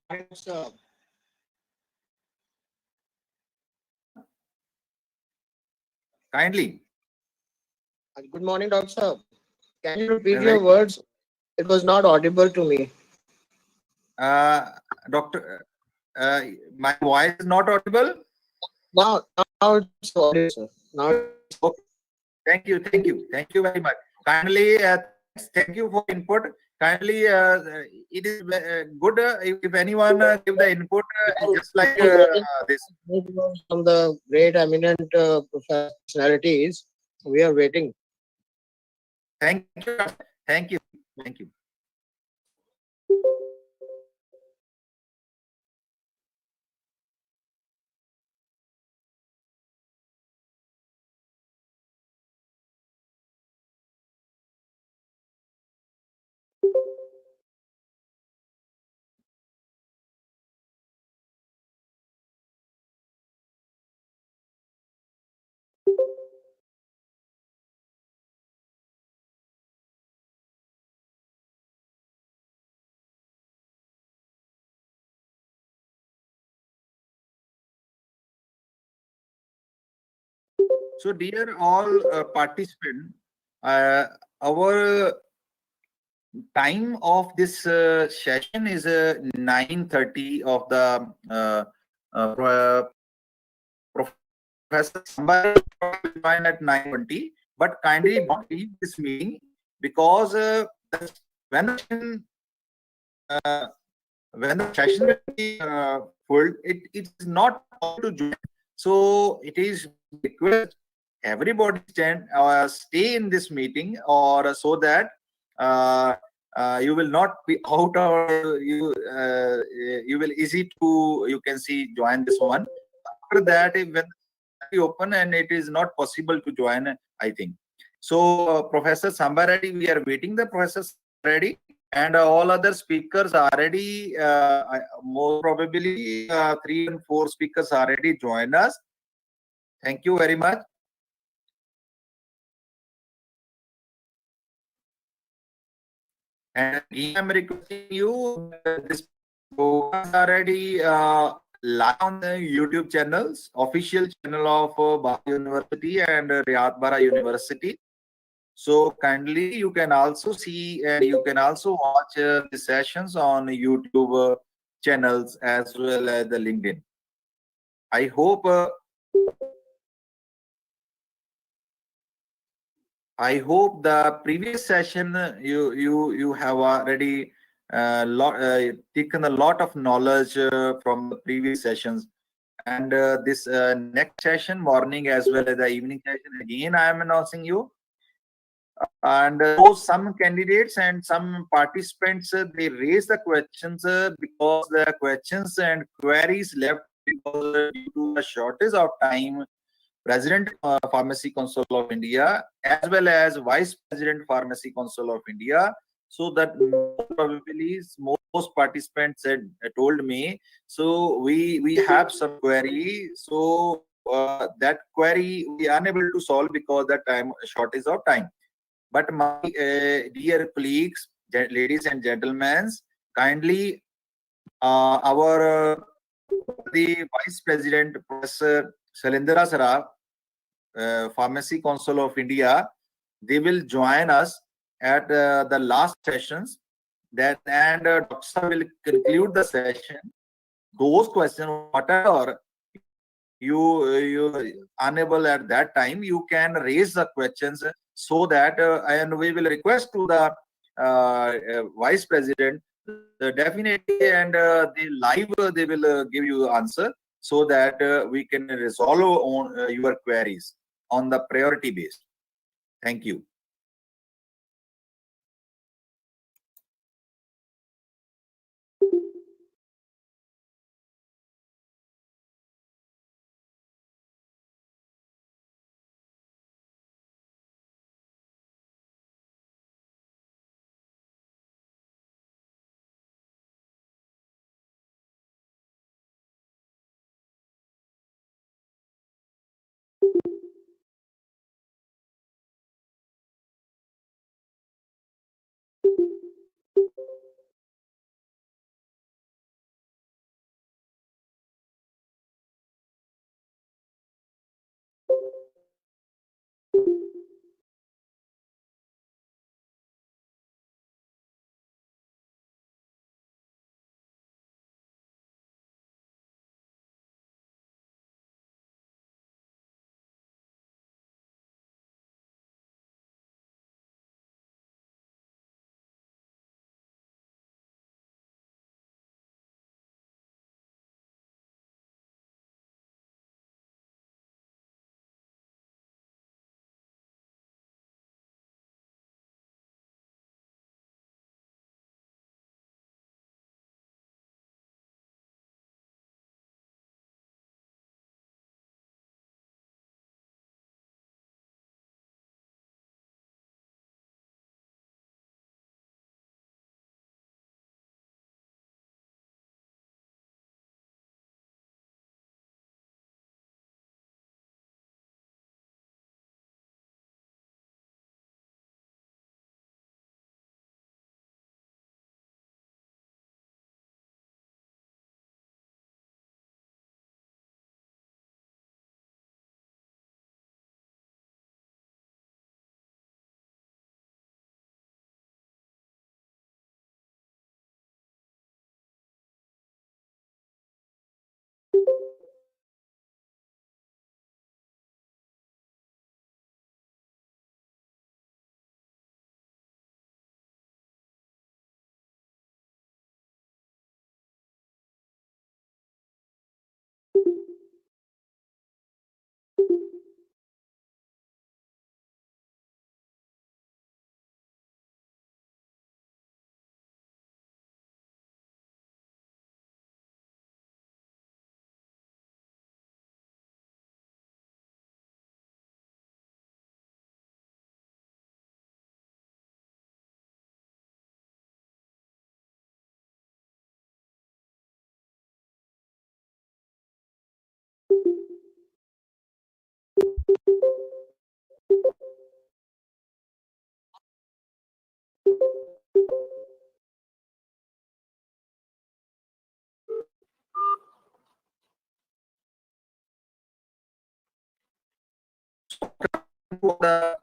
Hi, sir. Kindly. Good morning, Doctor. Can you repeat your Right. words? It was not audible to me. Uh, Doctor, my voice is not audible. Now it's audible, sir. Now it's audible. Okay. Thank you very much. Kindly, thanks. Thank you for input. Kindly, it is good if anyone give the input just like We are waiting this. from the great eminent personalities. We are waiting. Thank you. Thank you. Thank you. So, dear all participants, uh, our time of this session is 9:30 of the Professor Sambhar will join at 9:20, but kindly don't leave this meeting because when the session uh, when the session will be full, it is not possible to join. So it is request everybody stay in this meeting, or so that uh, you will not be out, or you will easy to, you can see, join this one. After that, when the session will be open and it is not possible to join, I think. So Professor Sambaradi, we are waiting the Professor Sambaradi, and all other speakers are already, most probably 3 and 4 speakers already joined us. Thank you very much. And again, I'm requesting you that this program is already live on the YouTube channels, official channel of Bahar University and Rayat-Bahra University. So kindly, you can also see and you can also watch the sessions on YouTube channels as well as the LinkedIn. I hope the previous session you have already taken a lot of knowledge from the previous sessions, and this next session, morning as well as the evening session, again I am announcing you. And so some candidates and some participants they raise the questions because the questions and queries left because due to the shortage of time. President Pharmacy Council of India as well as Vice President Pharmacy Council of India. So that most probably most participants said told me. So we have some query. So that query we are unable to solve because the time shortage of time. But my dear colleagues, ladies and gentlemen, kindly our the Vice President Professor Shalendra Saraf, Pharmacy Council of India, they will join us at the last sessions. That and Doctor will conclude the session. Those questions, whatever you unable at that time, you can raise the questions so that and we will request to the Vice President definitely, and the live they will give you answer so that we can resolve on your queries on the priority based. Thank you. For the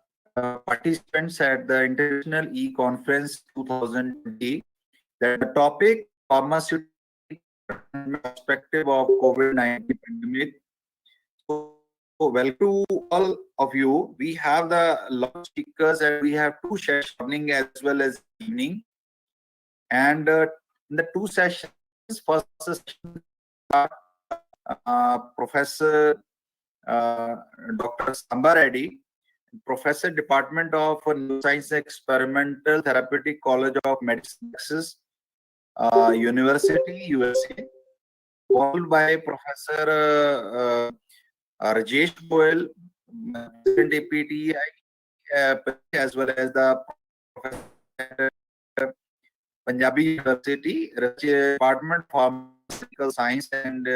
participants at the International E-Conference 2020, that the topic pharmaceutical perspective of COVID-19 pandemic. So welcome to all of you. We have the lot of speakers and we have two sessions, morning as well as evening. And in the two sessions, first session, Professor Dr. Samba Reddy, Professor, Department of Neuroscience and Experimental Therapeutic, College of Medicine, Texas, University, USA, followed by Professor Rajesh Goel, President APTI, as well as the Professor Punjabi University, Department of Pharmaceutical Science and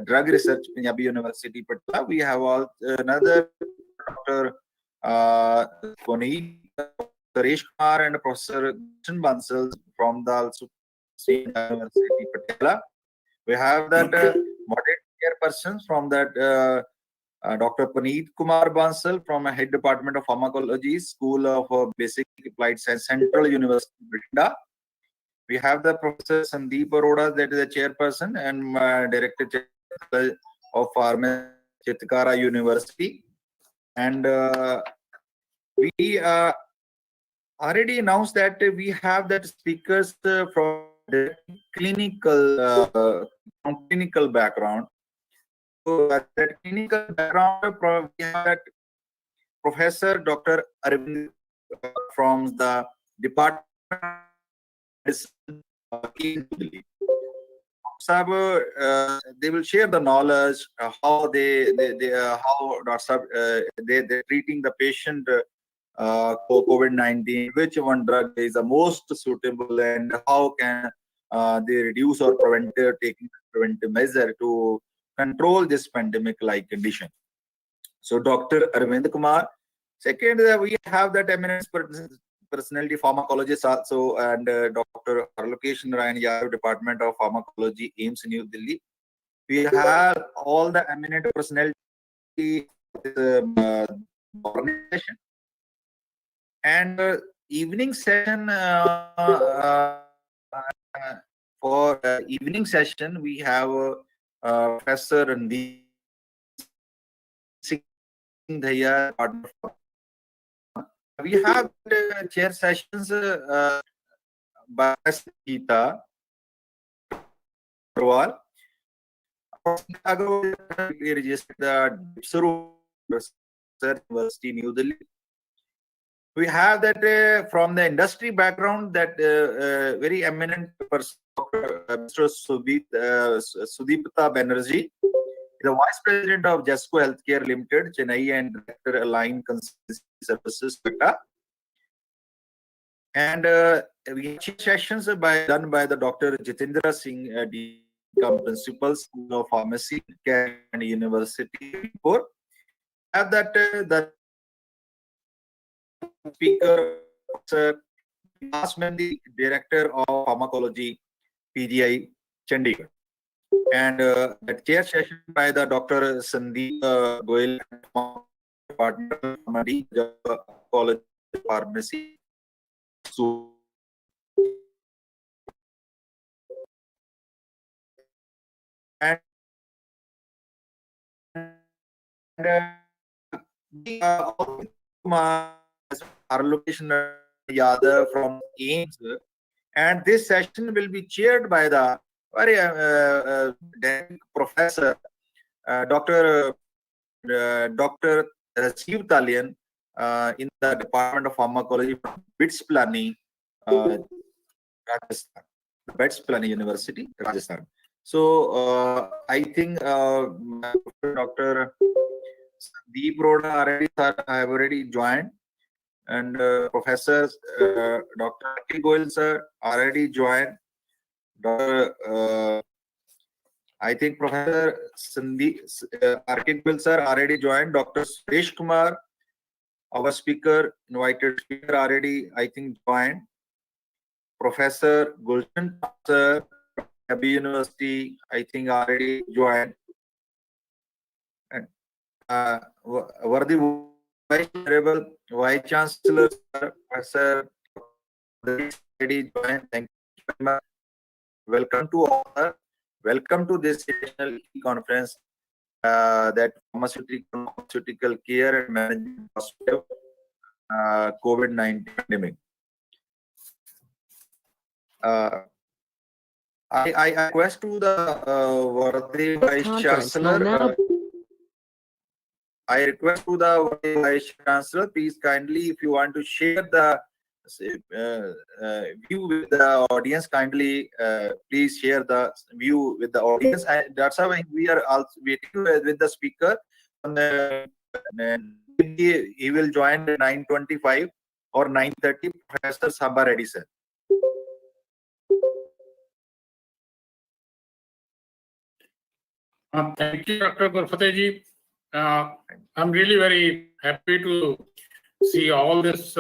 Drug Research, Punjabi University, Patna. We have another Dr. Puneet, Suresh Kumar, and Professor Gulshan Bansal from the also same University, Patna. We have that moderate chairperson from that Dr. Puneet Kumar Bansal from a Head Department of Pharmacology, School of Basic Applied Science, Central University, Brinda. We have the Professor Sandeep Arora, that is the chairperson and Director of Pharmacy, Chitkara University. And we already announced that we have that speakers from the clinical background. So that clinical background, we have that Professor Dr. Arvind from the Department of Medicine in Delhi. They will share the knowledge how they're treating the patient for COVID-19, which one drug is the most suitable, and how can they reduce or taking preventive measure to control this pandemic-like condition. So Dr. Arvind Kumar. Second, we have that eminent personality pharmacologist also, and Dr. Harlokesh Narayan Yadav, Department of Pharmacology, AIIMS, New Delhi. We have all the eminent personality morning session. And evening session, for evening session, we have Professor Raibarinder Singh. We have chair sessions by Geeta Agrawal. We registered the University, New Delhi. We have that from the industry background, that very eminent person, Mr. Sudipta Banerjee, the Vice President of Jasco Healthcare Limited, Chennai, and Director Aligned Consultancy Services, Petta. And we have sessions done by the Dr. Jitendra Singh, Principal, School of Pharmacy and University. Have that the speaker, the Director of Pharmacology, PGI, Chandigarh. And the chair session by the Dr. Sandeep Goel, Department of Pharmacy, College of Pharmacy. So, and our location Yadav from AIIMS, and this session will be chaired by the very Professor Dr. Rajiv Talian in the Department of Pharmacology, BITS Planning, Rajasthan, BITS Planning University, Rajasthan. So I think Dr. Sandeep Arora already have already joined, and Professor Dr. Akhil Goel sir already joined. I think Professor Sandeep Akhil Goel sir already joined. Dr. Suresh Kumar, our speaker, invited speaker, already I think joined. Professor Gulshan sir, Punjab University, I think already joined. And Worthy Vice Honorable Vice Chancellor, Professor already joined. Thank you very much. Welcome to all. Welcome to this international conference that pharmaceutical care and management of COVID-19 pandemic. I request to the worthy Vice Chancellor. I request to the worthy Vice Chancellor, please kindly, if you want to share the view with the audience, kindly please share the view with the audience. And that's how we are also waiting with the speaker. He will join at 9:25 or 9:30. Professor Sabha Reddy, sir. Thank you, Dr. Gurfateh ji. I'm really very happy to see all this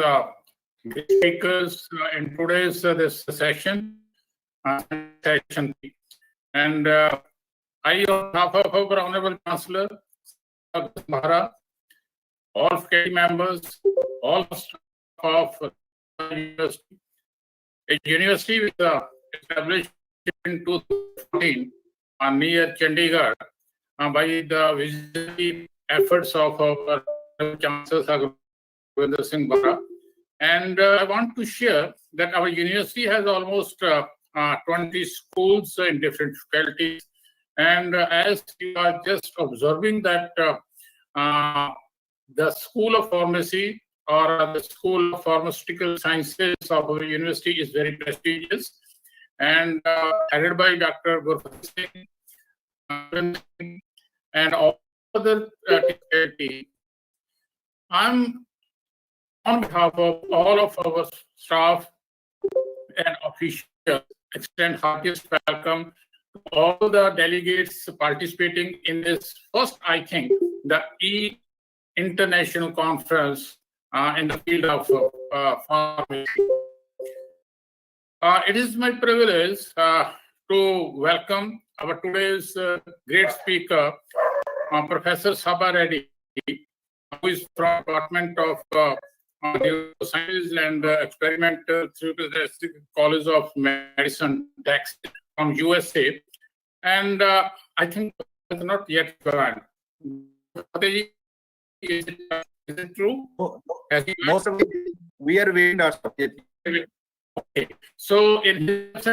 speakers in today's this session. And I, on behalf of our Honorable Chancellor, Rayat-Bahra, all faculty members, all staff of the university, a university which was established in 2014 near Chandigarh by the visionary efforts of our Chancellor Raibarinder Singh. And I want to share that our university has almost 20 schools in different faculties. And as you are just observing that the School of Pharmacy or the School of Pharmaceutical Sciences of our university is very prestigious and headed by Dr. Gurfateh Singh and all other faculty. I'm on behalf of all of our staff and officials extend heartiest welcome to all the delegates participating in this first, I think, the International Conference in the field of pharmacy. It is my privilege to welcome our today's great speaker, Professor Sabha Reddy, who is from Department of Neuroscience and Experimental Therapeutic College of Medicine, Texas, from USA. And I think it's not yet joined. Is it true? Most of it, we are waiting our subject. Okay. So in his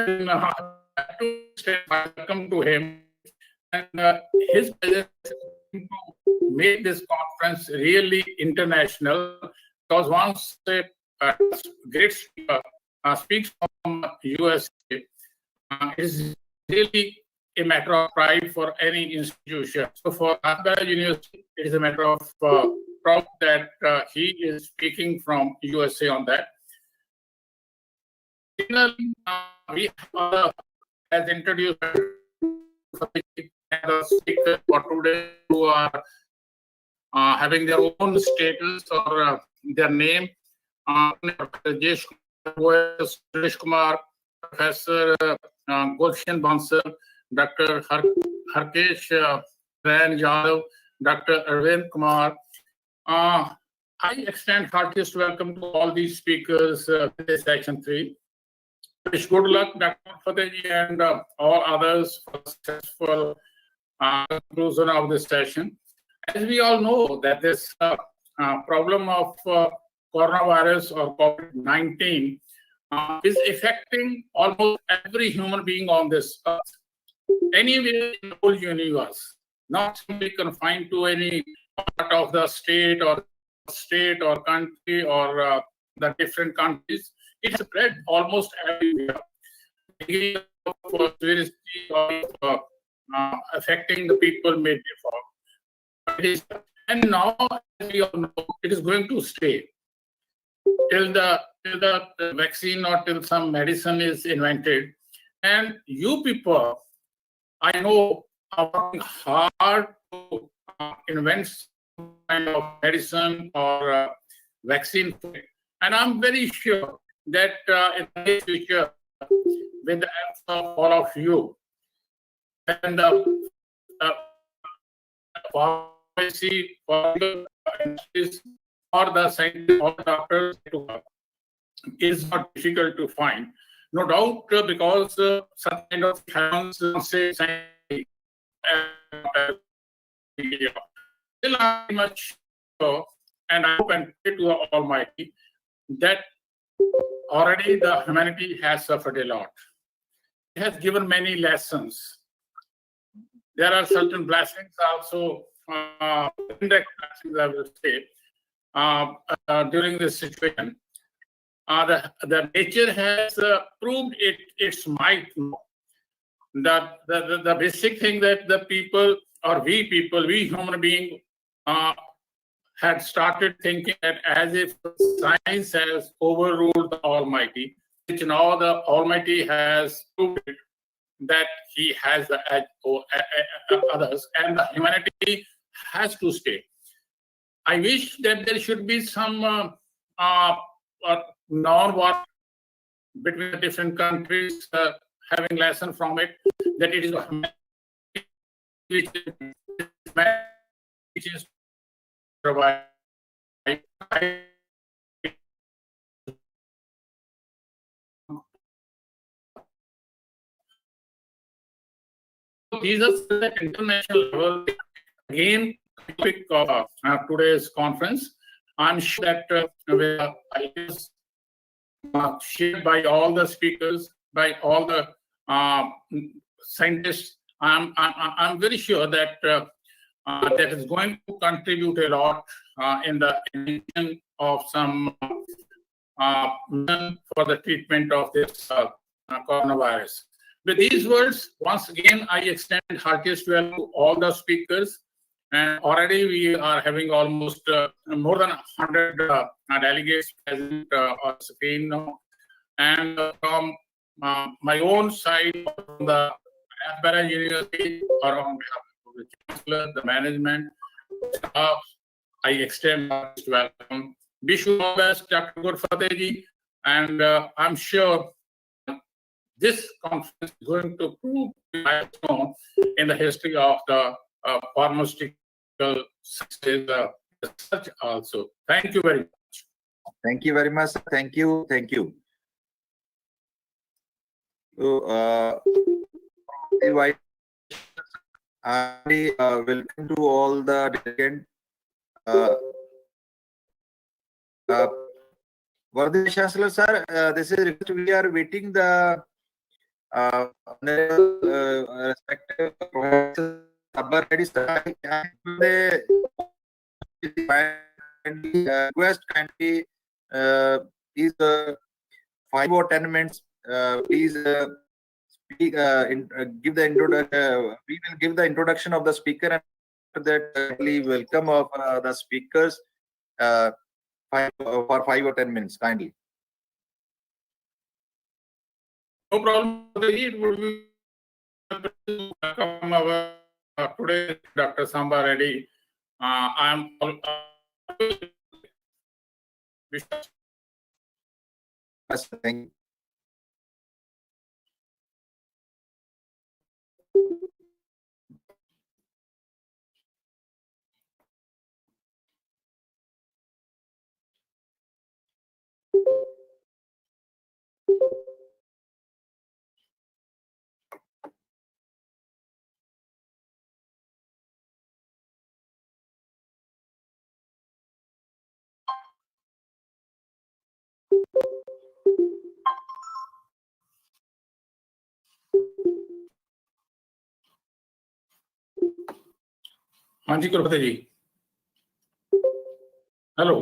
welcome to him, and his pleasure to make this conference really international, because once a great speaker speaks from USA, it is really a matter of pride for any institution. So for Raibarinder University, it is a matter of proud that he is speaking from USA on that. Finally, we have, as introduced, speakers for today who are having their own status or their name. Professor Suresh Kumar, Professor Gulshan Bansal, Dr. Harkesh Ran Yadav, Dr. Arvind Kumar. I extend heartiest welcome to all these speakers in this section 3. Wish good luck, Dr. Fateh ji, and all others for successful conclusion of this session. As we all know that this problem of coronavirus or COVID-19 is affecting almost every human being on this earth, anywhere in the whole universe, not simply confined to any part of the state or country or the different countries. It's spread almost everywhere. Affecting the people may differ. And now, as we all know, it is going to stay till the vaccine or till some medicine is invented. And you people, I know, are working hard to invent some kind of medicine or vaccine. And I'm very sure that in the near future, with the efforts of all of you and I see for the industries or the scientists or doctors to work is not difficult to find. No doubt, because some kind of happens, say, still I'm much sure, and I hope and pray to the Almighty that already the humanity has suffered a lot. It has given many lessons. There are certain blessings also, indirect blessings, I will say, during this situation. The nature has proved its might. The basic thing that the people, or we human beings, had started thinking that as if science has overruled the Almighty, which now the Almighty has proved that He has the edge over others, and the humanity has to stay. I wish that there should be some non-war between the different countries, having lesson from it, that it is which is provide. These are at international level. Again, topic of today's conference. I'm sure that with ideas shared by all the speakers, by all the scientists, I'm very sure that that is going to contribute a lot in the invention of some for the treatment of this coronavirus. With these words, once again, I extend heartiest welcome to all the speakers. And already we are having almost more than 100 delegates present on screen now. And from my own side, from the Rayat-Bahra University, or on behalf of the Chancellor, the management, staff, I extend heartiest welcome. Wish you all the best, Dr. Gurfateh ji, and I'm sure this conference is going to prove a milestone in the history of the pharmaceutical research also. Thank you very much. Thank you very much. Thank you. Thank you. So, welcome to all the delegates. Worthy Chancellor, sir, this is we are waiting the respective professors. Request kindly is 5 or 10 minutes. Please speak, give the introduction. We will give the introduction of the speaker, and after that, kindly welcome of the speakers for 5 or 10 minutes, kindly. No problem. It would be welcome our today, Dr. Samba Reddy. I am Thank you. हाँ जी गुरफतेह जी, hello.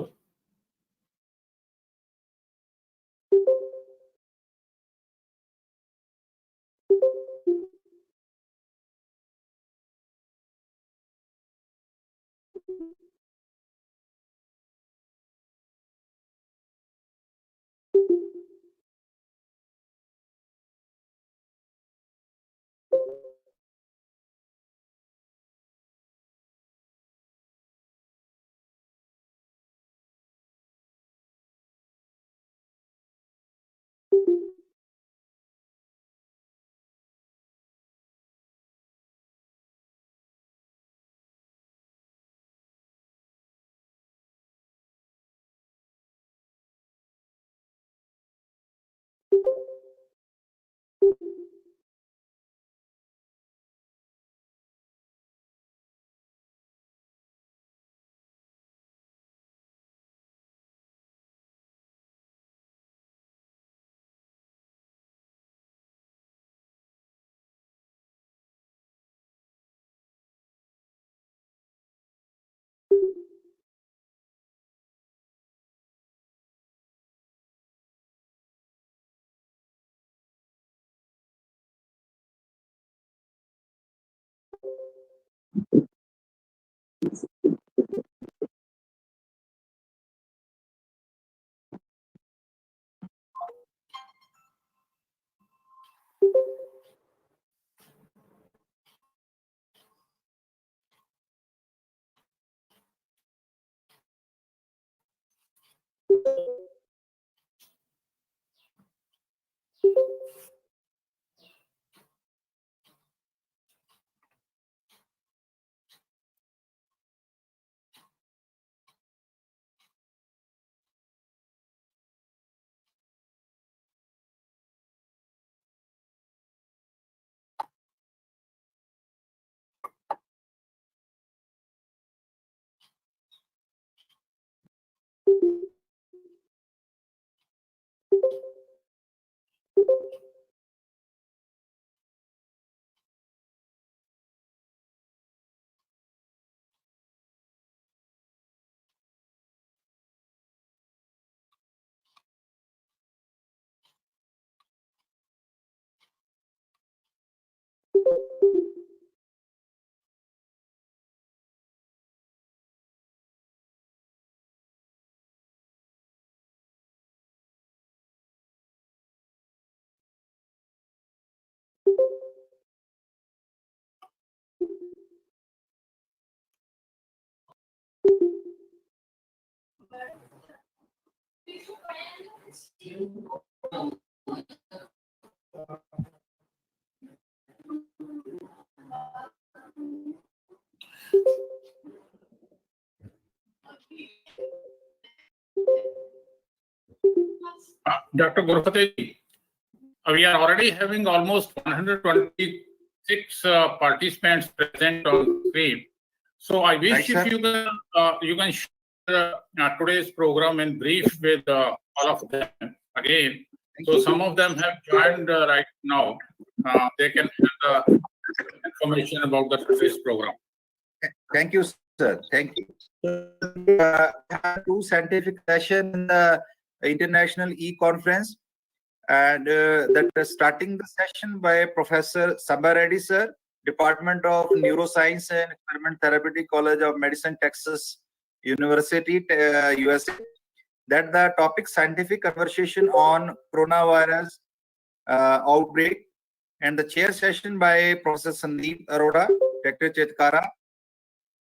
Dr. Gurfateh, we are already having almost 126 participants present on screen. So I wish Right, if you can share today's program in brief with all of them again. So some of them have joined right now. They can have the information about the today's program. Thank you, sir. Thank you. Have two scientific sessions in the International E-Conference, and that is starting the session by Professor Sabaredi, sir, Department of Neuroscience and Experimental Therapeutic, College of Medicine, Texas University, USA. That the topic scientific conversation on coronavirus outbreak, and the chair session by Professor Sandeep Arora, Dr. Chetkara,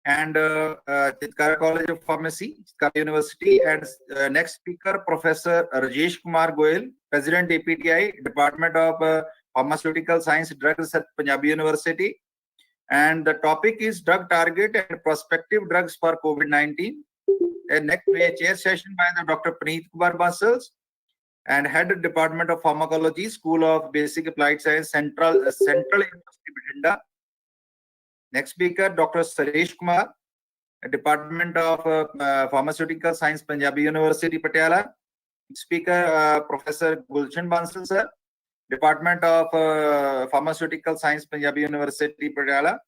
and Chitkara College of Pharmacy, Chitkara University. And next speaker, Professor Rajesh Kumar Goyal, President APTI, Department of Pharmaceutical Science, Drug Research, Punjab University. And the topic is drug target and prospective drugs for COVID-19. And next, chair session by the Dr. Praneeth Kumar Bansal, and Head of Department of Pharmacology, School of Basic Applied Science, Central University, Bhatinda. Next speaker, Dr. Suresh Kumar, Department of Pharmaceutical Science, Punjab University, Patiala. Speaker, Professor Gulshan Bansal, sir, Department of Pharmaceutical Science, Punjab University, Patiala.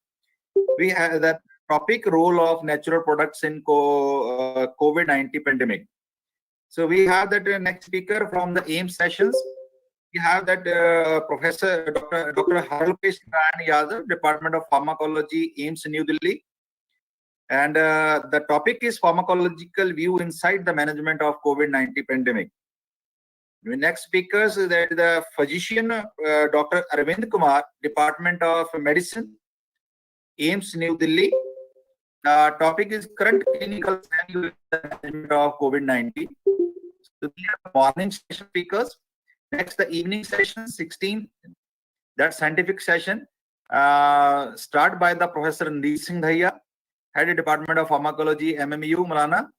We have the topic role of natural products in COVID-19 pandemic. So we have that next speaker from the AIM sessions. We have that Professor Dr. Haralpesh Narayan Yadav, Department of Pharmacology, AIMS, New Delhi. And the topic is pharmacological view inside the management of COVID-19 pandemic. The next speakers is that the physician, Dr. Arvind Kumar, Department of Medicine, AIMS, New Delhi. The topic is current clinical scenario in the management of COVID-19. So we have morning session speakers. Next, the evening session, 16th, that scientific session, start by the Professor Randeep Singh Dhaiya, Head of Department of Pharmacology, MMU, Malana.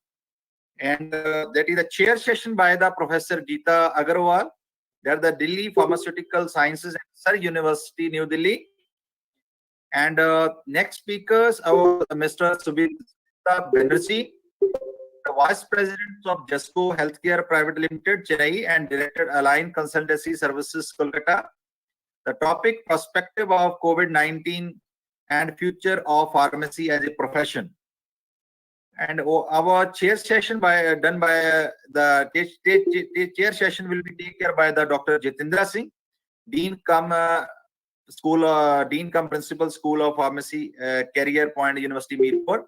And that is a chair session by the Professor Geeta Agarwal. They are the Delhi Pharmaceutical Sciences and Sir University, New Delhi. And next speakers are Mr. Subhita Banerjee, the Vice President of JESCO Healthcare Private Limited, Chennai, and Director Align Consultancy Services, Kolkata. The topic, perspective of COVID-19 and future of pharmacy as a profession. And our chair session done by the chair session will be taken by the Dr. Jitendra Singh, Dean cum Principal, School of Pharmacy, Career Point, University, Mirpur.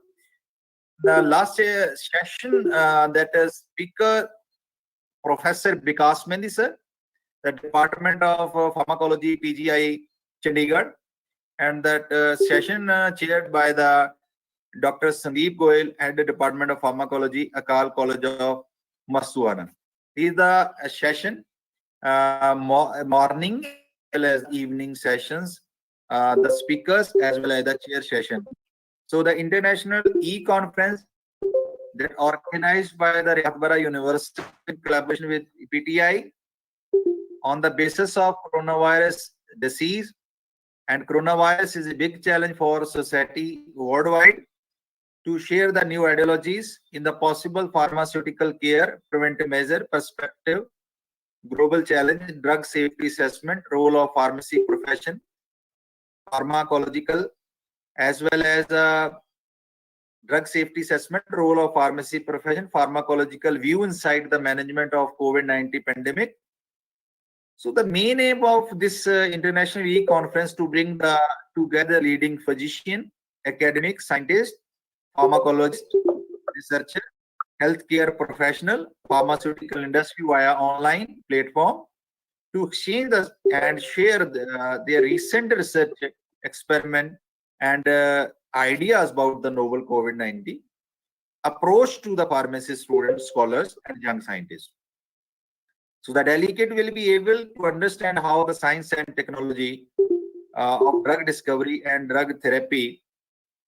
The last session, that is speaker, Professor Vikas Mendi, sir, the Department of Pharmacology, PGI, Chandigarh. And that session chaired by the Dr. Sandeep Goyal, Head of Department of Pharmacology, Akal College of Masuana. This is the session, morning as well as evening sessions, the speakers as well as the chair session. So the International E-Conference that organized by the Rayat-Bahra University in collaboration with APTI on the basis of coronavirus disease. And coronavirus is a big challenge for society worldwide, to share the new ideologies in the possible pharmaceutical care, preventive measure, perspective, global challenge, drug safety assessment, role of pharmacy profession, pharmacological, as well as drug safety assessment, role of pharmacy profession, pharmacological view inside the management of COVID-19 pandemic. So the main aim of this International E-Conference to bring together leading physician, academic, scientist, pharmacologist, researcher, healthcare professional, pharmaceutical industry via online platform to exchange and share their recent research experiment and ideas about the novel COVID-19. approach to the pharmacy students, scholars, and young scientists. So the delegate will be able to understand how the science and technology of drug discovery and drug therapy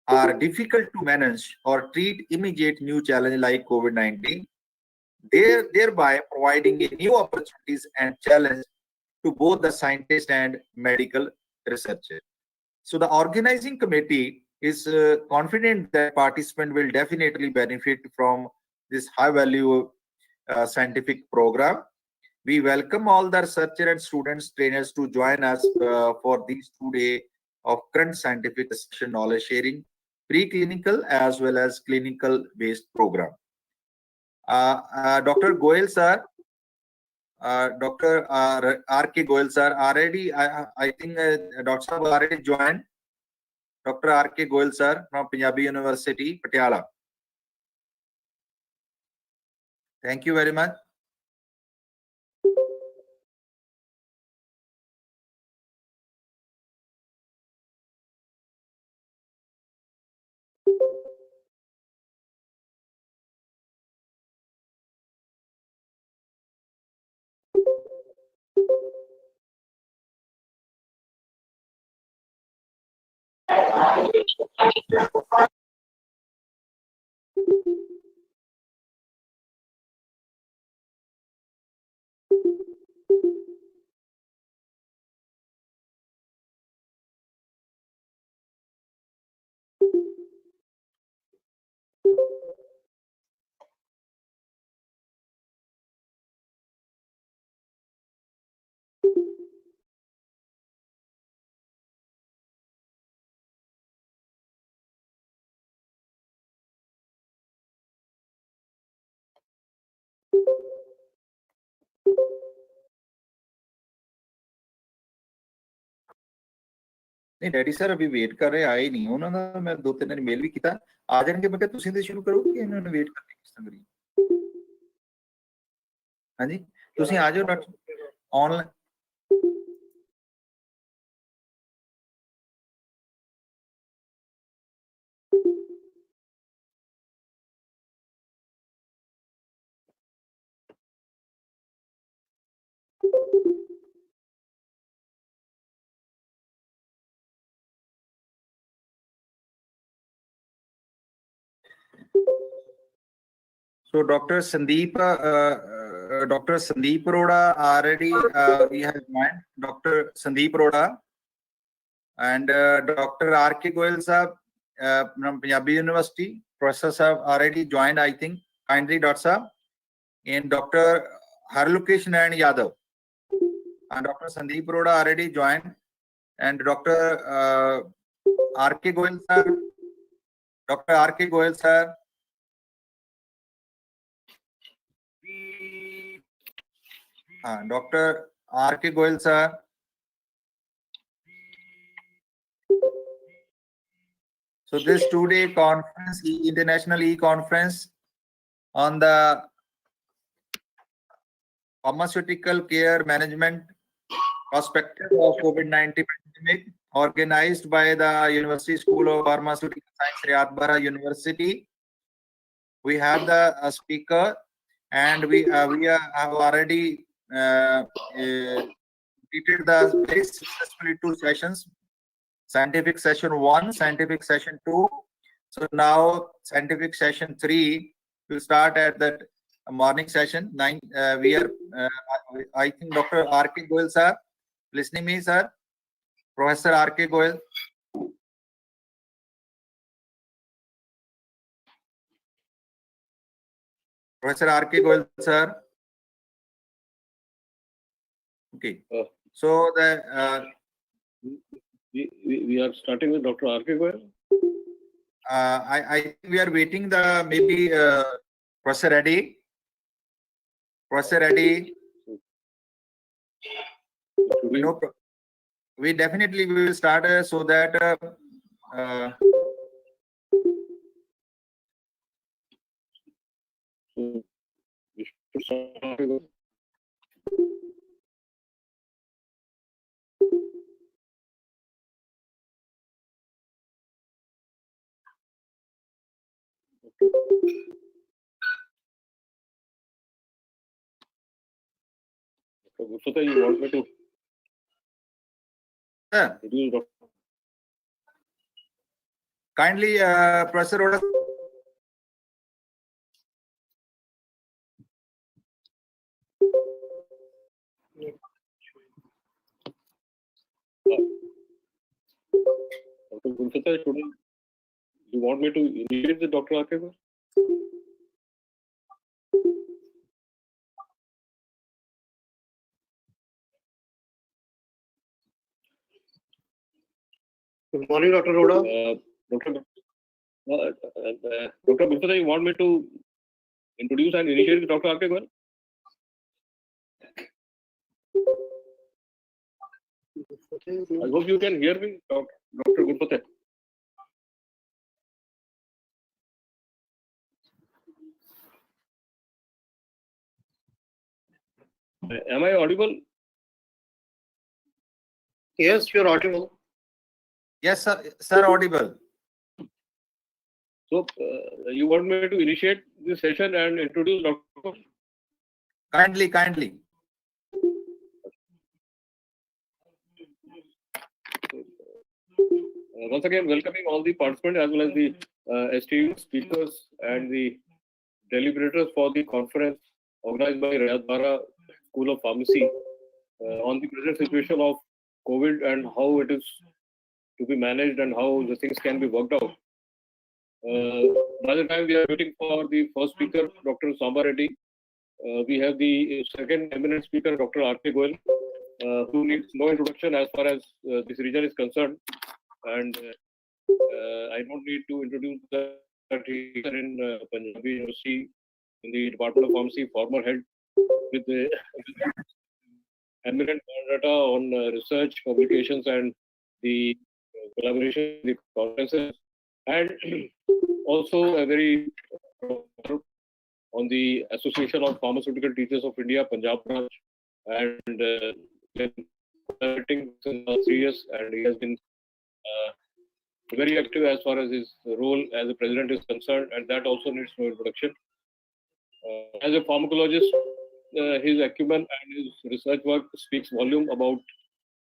are difficult to manage or treat immediate new challenge like COVID-19, thereby providing a new opportunities and challenge to both the scientist and medical researcher. So the organizing committee is confident that participants will definitely benefit from this high value scientific program. We welcome all the researcher and students trainers to join us for these 2 days of current scientific session knowledge sharing, preclinical as well as clinical based program. Dr. Goyal sir, Dr. R.K. Goyal sir already, I think Dr. Sahab already joined. Dr. R.K. Goyal sir from Punjab University, Patiala. Thank you very much. नहीं daddy sir अभी wait कर रहे आए नहीं उन्होंने मैं 2-3 दिन mail भी किया आ जाएंगे मैं तुसी ते शुरू करो कि इन्होंने वेट करने किस तरह करी हां जी तुसी आ जाओ doctor online So Dr. Sandeep Arora already we have joined Dr. Sandeep Arora and Dr. R.K. Goyal sir from Punjab University. Professor sir already joined, I think. Kindly, Dr. sir, and Dr. Harlokesh Nayan Yadav and Dr. Sandeep Arora already joined, and Dr. R.K. Goyal sir, Dr. R.K. Goyal sir. Dr. R.K. Goyal sir. So this 2-day conference, international e-conference on the pharmaceutical care management perspective of COVID-19 pandemic, organized by the University School of Pharmaceutical Science, Rayat-Bahra University. We have the speaker, and we have already completed the very successfully 2 sessions. Scientific session 1, scientific session 2. So now scientific session 3 will start at that morning session 9. We are, I think Dr. R.K. Goyal sir, listening me sir, Professor R.K. Goyal. Professor R.K. Goyal sir. Okay. So the we are starting with Dr. R.K. Goyal. I think we are waiting the maybe Professor Reddy. Professor Reddy. No, we definitely will start so that Dr. Gurfateh, you want me to Yeah. introduce Dr. Kindly, Professor Oda. Gurfateh, you want me to initiate the Dr. Arkegwal? Good morning, Dr. Roda. Dr. Gurfateh, you want me to introduce and initiate Dr. Arkegwal? I hope you can hear me, Dr. Gurfateh. Am I audible? Yes, you're audible. Yes, sir, audible. So, you want me to initiate this session and introduce Dr. Kindly. Once again, welcoming all the participants as well as the esteemed speakers and the deliberators for the conference organized by Rayat-Bahra School of Pharmacy on the present situation of COVID and how it is to be managed and how the things can be worked out. By the time we are waiting for the first speaker, Dr. Samba Reddy, we have the second eminent speaker, Dr. R.K. Goel, who needs no introduction as far as this region is concerned. And I don't need to introduce that he is in Punjab University in the Department of Pharmacy, former head with the eminent data on research, publications, and the collaboration with the conferences, and also a very on the Association of Pharmaceutical Teachers of India, Punjab branch, and been collaborating since last 3 years, and he has been very active as far as his role as a president is concerned, and that also needs no introduction. As a pharmacologist, his acumen and his research work speaks volume about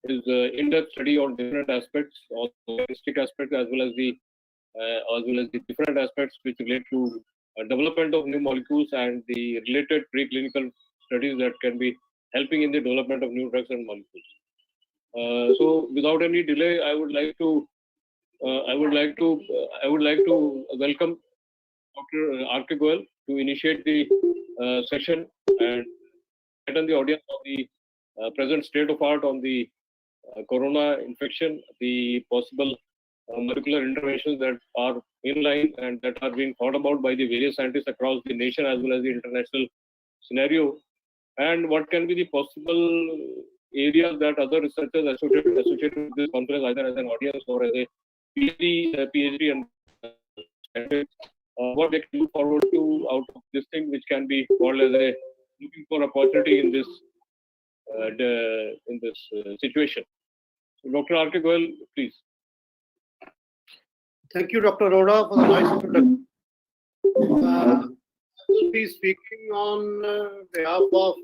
his in-depth study on different aspects, on the holistic aspect as well as the different aspects which relate to development of new molecules and the related preclinical studies that can be helping in the development of new drugs and molecules. So, without any delay, I would like to welcome Dr. R.K. Goel to initiate the session and enlighten the audience of the present state of art on the corona infection, the possible molecular interventions that are in line and that are being thought about by the various scientists across the nation as well as the international scenario, and what can be the possible areas that other researchers associated with this conference, either as an audience or as a PhD and what they can look forward to out of this thing, which can be called as a looking for opportunity in this situation. So, Dr. R.K. Goel, please. Thank you, Dr. Roda, for the nice introduction. I will be speaking on behalf of,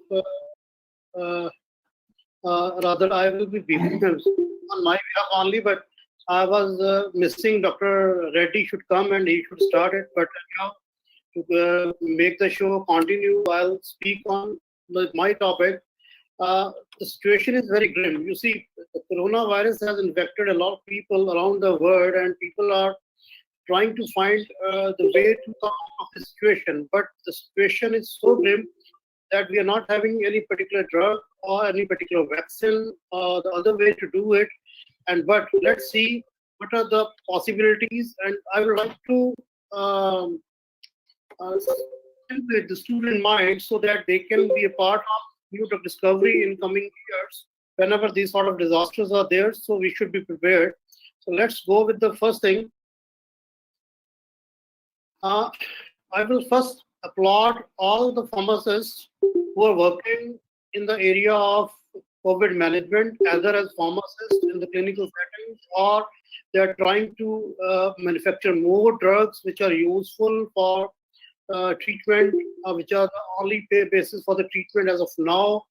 rather, I will be speaking on my behalf only, but I was missing Dr. Reddy should come and he should start it. But anyhow, to make the show continue, I'll speak on my topic. The situation is very grim. You see, the coronavirus has infected a lot of people around the world, and people are trying to find the way to come out of the situation. But the situation is so grim that we are not having any particular drug or any particular vaccine or the other way to do it. But let's see what are the possibilities. And I would like to with the student mind so that they can be a part of new drug discovery in coming years whenever these sort of disasters are there. So we should be prepared. So let's go with the first thing. I will first applaud all the pharmacists who are working in the area of COVID management, either as pharmacists in the clinical settings, or they are trying to manufacture more drugs which are useful for treatment, which are the only basis for the treatment as of now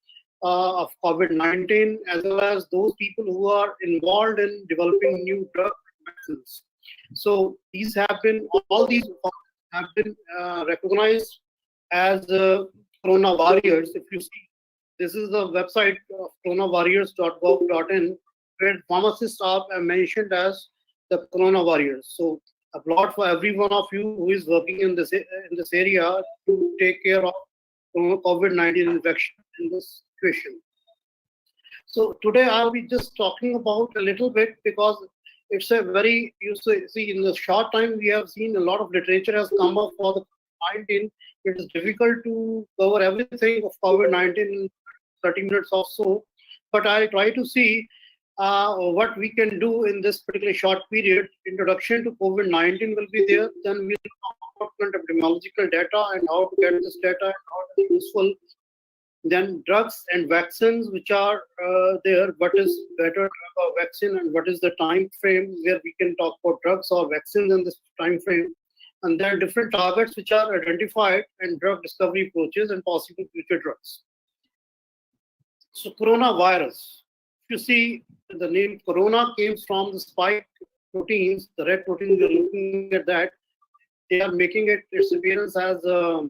of COVID-19, as well as those people who are involved in developing new drug medicines. So these have been, all these have been recognized as Corona Warriors. If you see, this is the website of coronawarriors.gov.in, where pharmacists are mentioned as the Corona Warriors. So applaud for every one of you who is working in this area to take care of COVID-19 infection in this situation. So today I'll be just talking about a little bit, because it's a very, you see, in the short time we have seen a lot of literature has come up for the COVID-19. It is difficult to cover everything of COVID-19 in 30 minutes or so, but I'll try to see what we can do in this particular short period. Introduction to COVID-19 will be there. Then we'll talk about epidemiological data and how to get this data and how it is useful. Then drugs and vaccines which are there. What is better drug or vaccine, and what is the time frame where we can talk about drugs or vaccines in this time frame. And there are different targets which are identified, and drug discovery approaches and possible future drugs. So coronavirus. If you see, the name corona came from the spike proteins, the red protein. We are looking at that. They are making it its appearance as a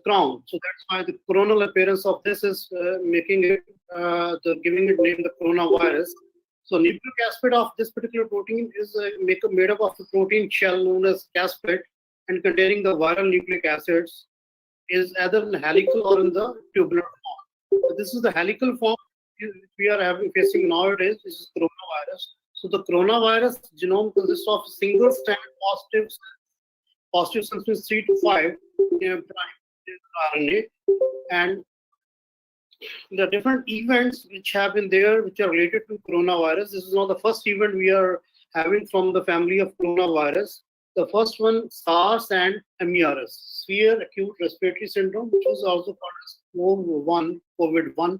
crown. So that's why the coronal appearance of this is making it, giving it name the coronavirus. So nucleic acid of this particular protein is made up of the protein shell known as caspid, and containing the viral nucleic acids, is either in helical or in the tubular form. So this is the helical form we are facing nowadays. This is coronavirus. So the coronavirus genome consists of single strand positive sequence 3 to 5 prime RNA, and the different events which have been there which are related to coronavirus. This is not the first event we are having from the family of coronavirus. The first one, SARS and MERS, severe acute respiratory syndrome, which was also called as COVID-1,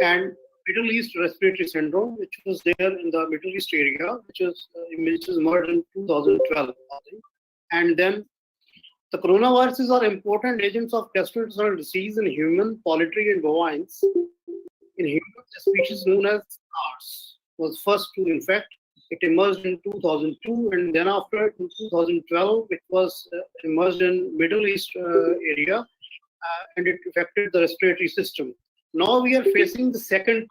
and Middle East respiratory syndrome, which was there in the Middle East area, which was emerged in 2012, I think. And then the coronaviruses are important agents of gastrointestinal disease in human, poultry, and bovines. In humans, a species known as SARS was first to infect. It emerged in 2002, and then after in 2012, it was emerged in Middle East area, and it affected the respiratory system. Now we are facing the second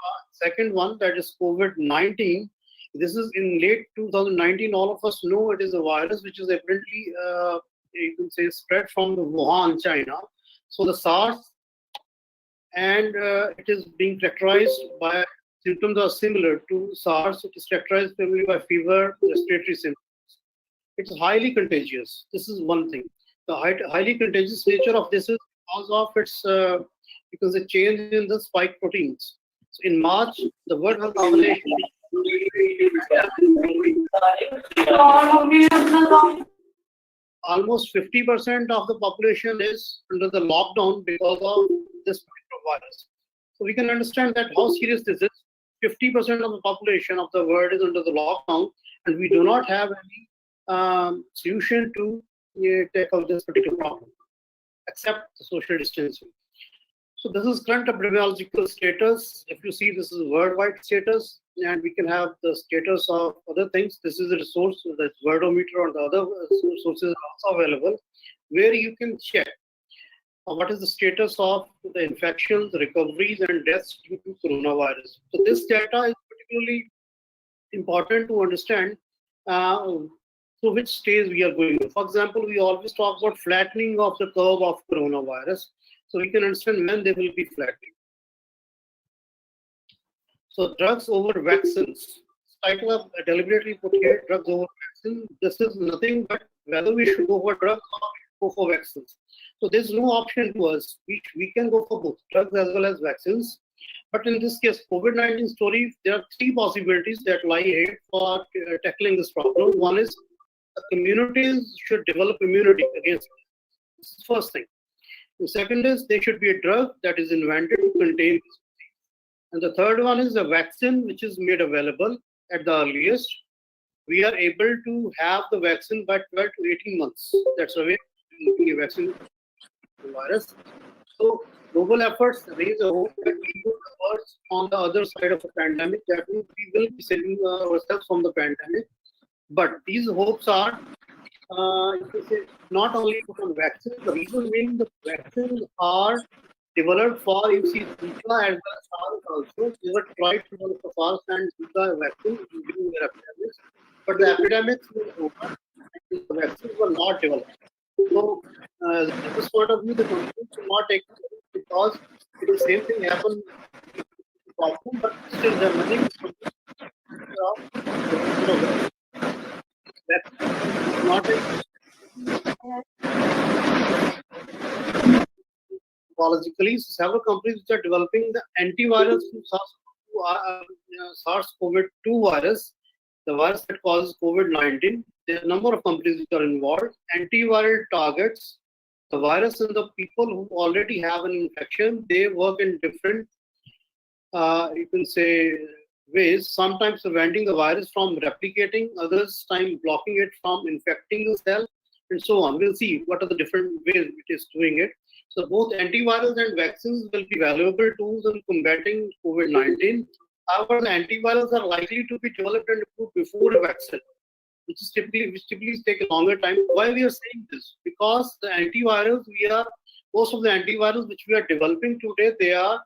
one, that is COVID-19. This is in late 2019. All of us know it is a virus which is apparently, you can say, spread from Wuhan, China. So the SARS, and it is being characterized by symptoms are similar to SARS. It is characterized primarily by fever, respiratory symptoms. It's highly contagious. This is one thing. The highly contagious nature of this is because of its because it change in the spike proteins. So in March, the World Health Organization almost 50% of the population is under the lockdown because of this virus. So we can understand that how serious this is. 50% of the population of the world is under the lockdown, and we do not have any solution to tackle this particular problem, except the social distancing. So this is current epidemiological status. If you see, this is worldwide status, and we can have the status of other things. This is a resource, the worldometer, and the other sources are also available, where you can check what is the status of the infections, recoveries, and deaths due to coronavirus. So this data is particularly important to understand through which stage we are going. For example, we always talk about flattening of the curve of coronavirus. So we can understand when they will be flattening. So drugs over vaccines. Title of deliberately put here, drugs over vaccine. This is nothing but whether we should go for drugs or go for vaccines. So there's no option to us. We can go for both drugs as well as vaccines. But in this case, COVID-19 story, there are three possibilities that lie ahead for tackling this problem. One is the communities should develop immunity against it. This is the first thing. The second is there should be a drug that is invented to contain this disease. And the third one is a vaccine which is made available at the earliest. We are able to have the vaccine by 12 to 18 months. That's the way we're a vaccine for the virus. So global efforts raise a hope that we will emerge on the other side of the pandemic. That means we will be saving ourselves from the pandemic. But these hopes are not only from vaccines. The reason being the vaccines are developed for, you see, Zika as well as SARS also. They were tried to develop the SARS and Zika vaccine during their epidemics. But the epidemics were over and the vaccines were not developed. So, at this point of view, the companies will not take it because the same thing happened with the problem, but still they're running not biologically. So several companies which are developing the antivirals to SARS-CoV-2 virus, the virus that causes COVID-19. There are a number of companies which are involved. Antiviral targets the virus in the people who already have an infection. They work in different, you can say, ways. Sometimes preventing the virus from replicating, others time blocking it from infecting the cell, and so on. We'll see what are the different ways it is doing it. So both antivirals and vaccines will be valuable tools in combating COVID-19. However, the antivirals are likely to be developed and approved before a vaccine, which typically take a longer time. Why we are saying this? Because the antivirals most of the antivirals which we are developing today, they are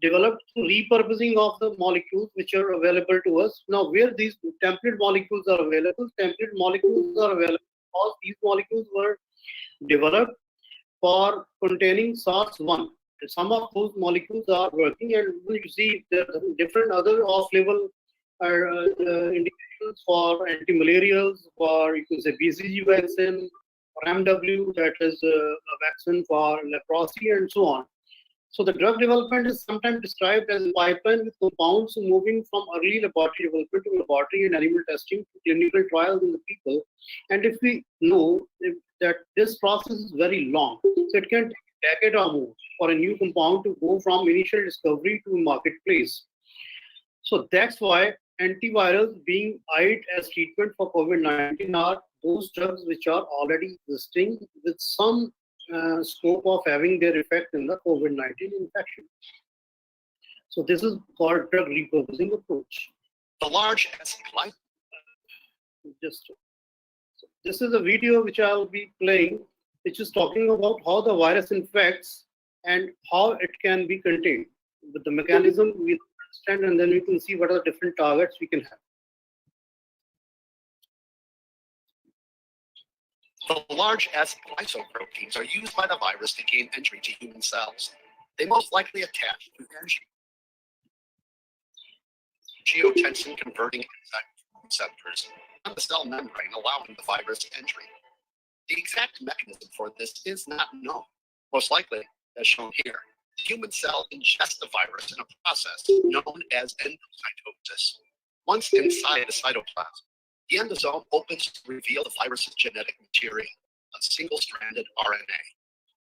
developed through repurposing of the molecules which are available to us. Now, where these template molecules are available because these molecules were developed for containing SARS-1. Some of those molecules are working, and you see there are different other off-label indications for antimalarials, for you can say BCG vaccine, or MW, that is a vaccine for leprosy, and so on. So the drug development is sometimes described as a pipeline with compounds moving from early laboratory development to laboratory and animal testing to clinical trials in the people. And if we know that this process is very long, so it can take a decade or more for a new compound to go from initial discovery to marketplace. So that's why antivirals being eyed as treatment for COVID-19 are those drugs which are already existing with some scope of having their effect in the COVID-19 infection. So this is called drug repurposing approach. The large This is a video which I will be playing, which is talking about how the virus infects and how it can be contained. With the mechanism we understand, and then we can see what are the different targets we can have. The large S glycoproteins are used by the virus to gain entry to human cells. They most likely attach to angiotensin converting enzyme receptors on the cell membrane, allowing the virus entry. The exact mechanism for this is not known. Most likely, as shown here, the human cell ingests the virus in a process known as endocytosis. Once inside the cytoplasm, the endosome opens to reveal the virus's genetic material, a single-stranded RNA.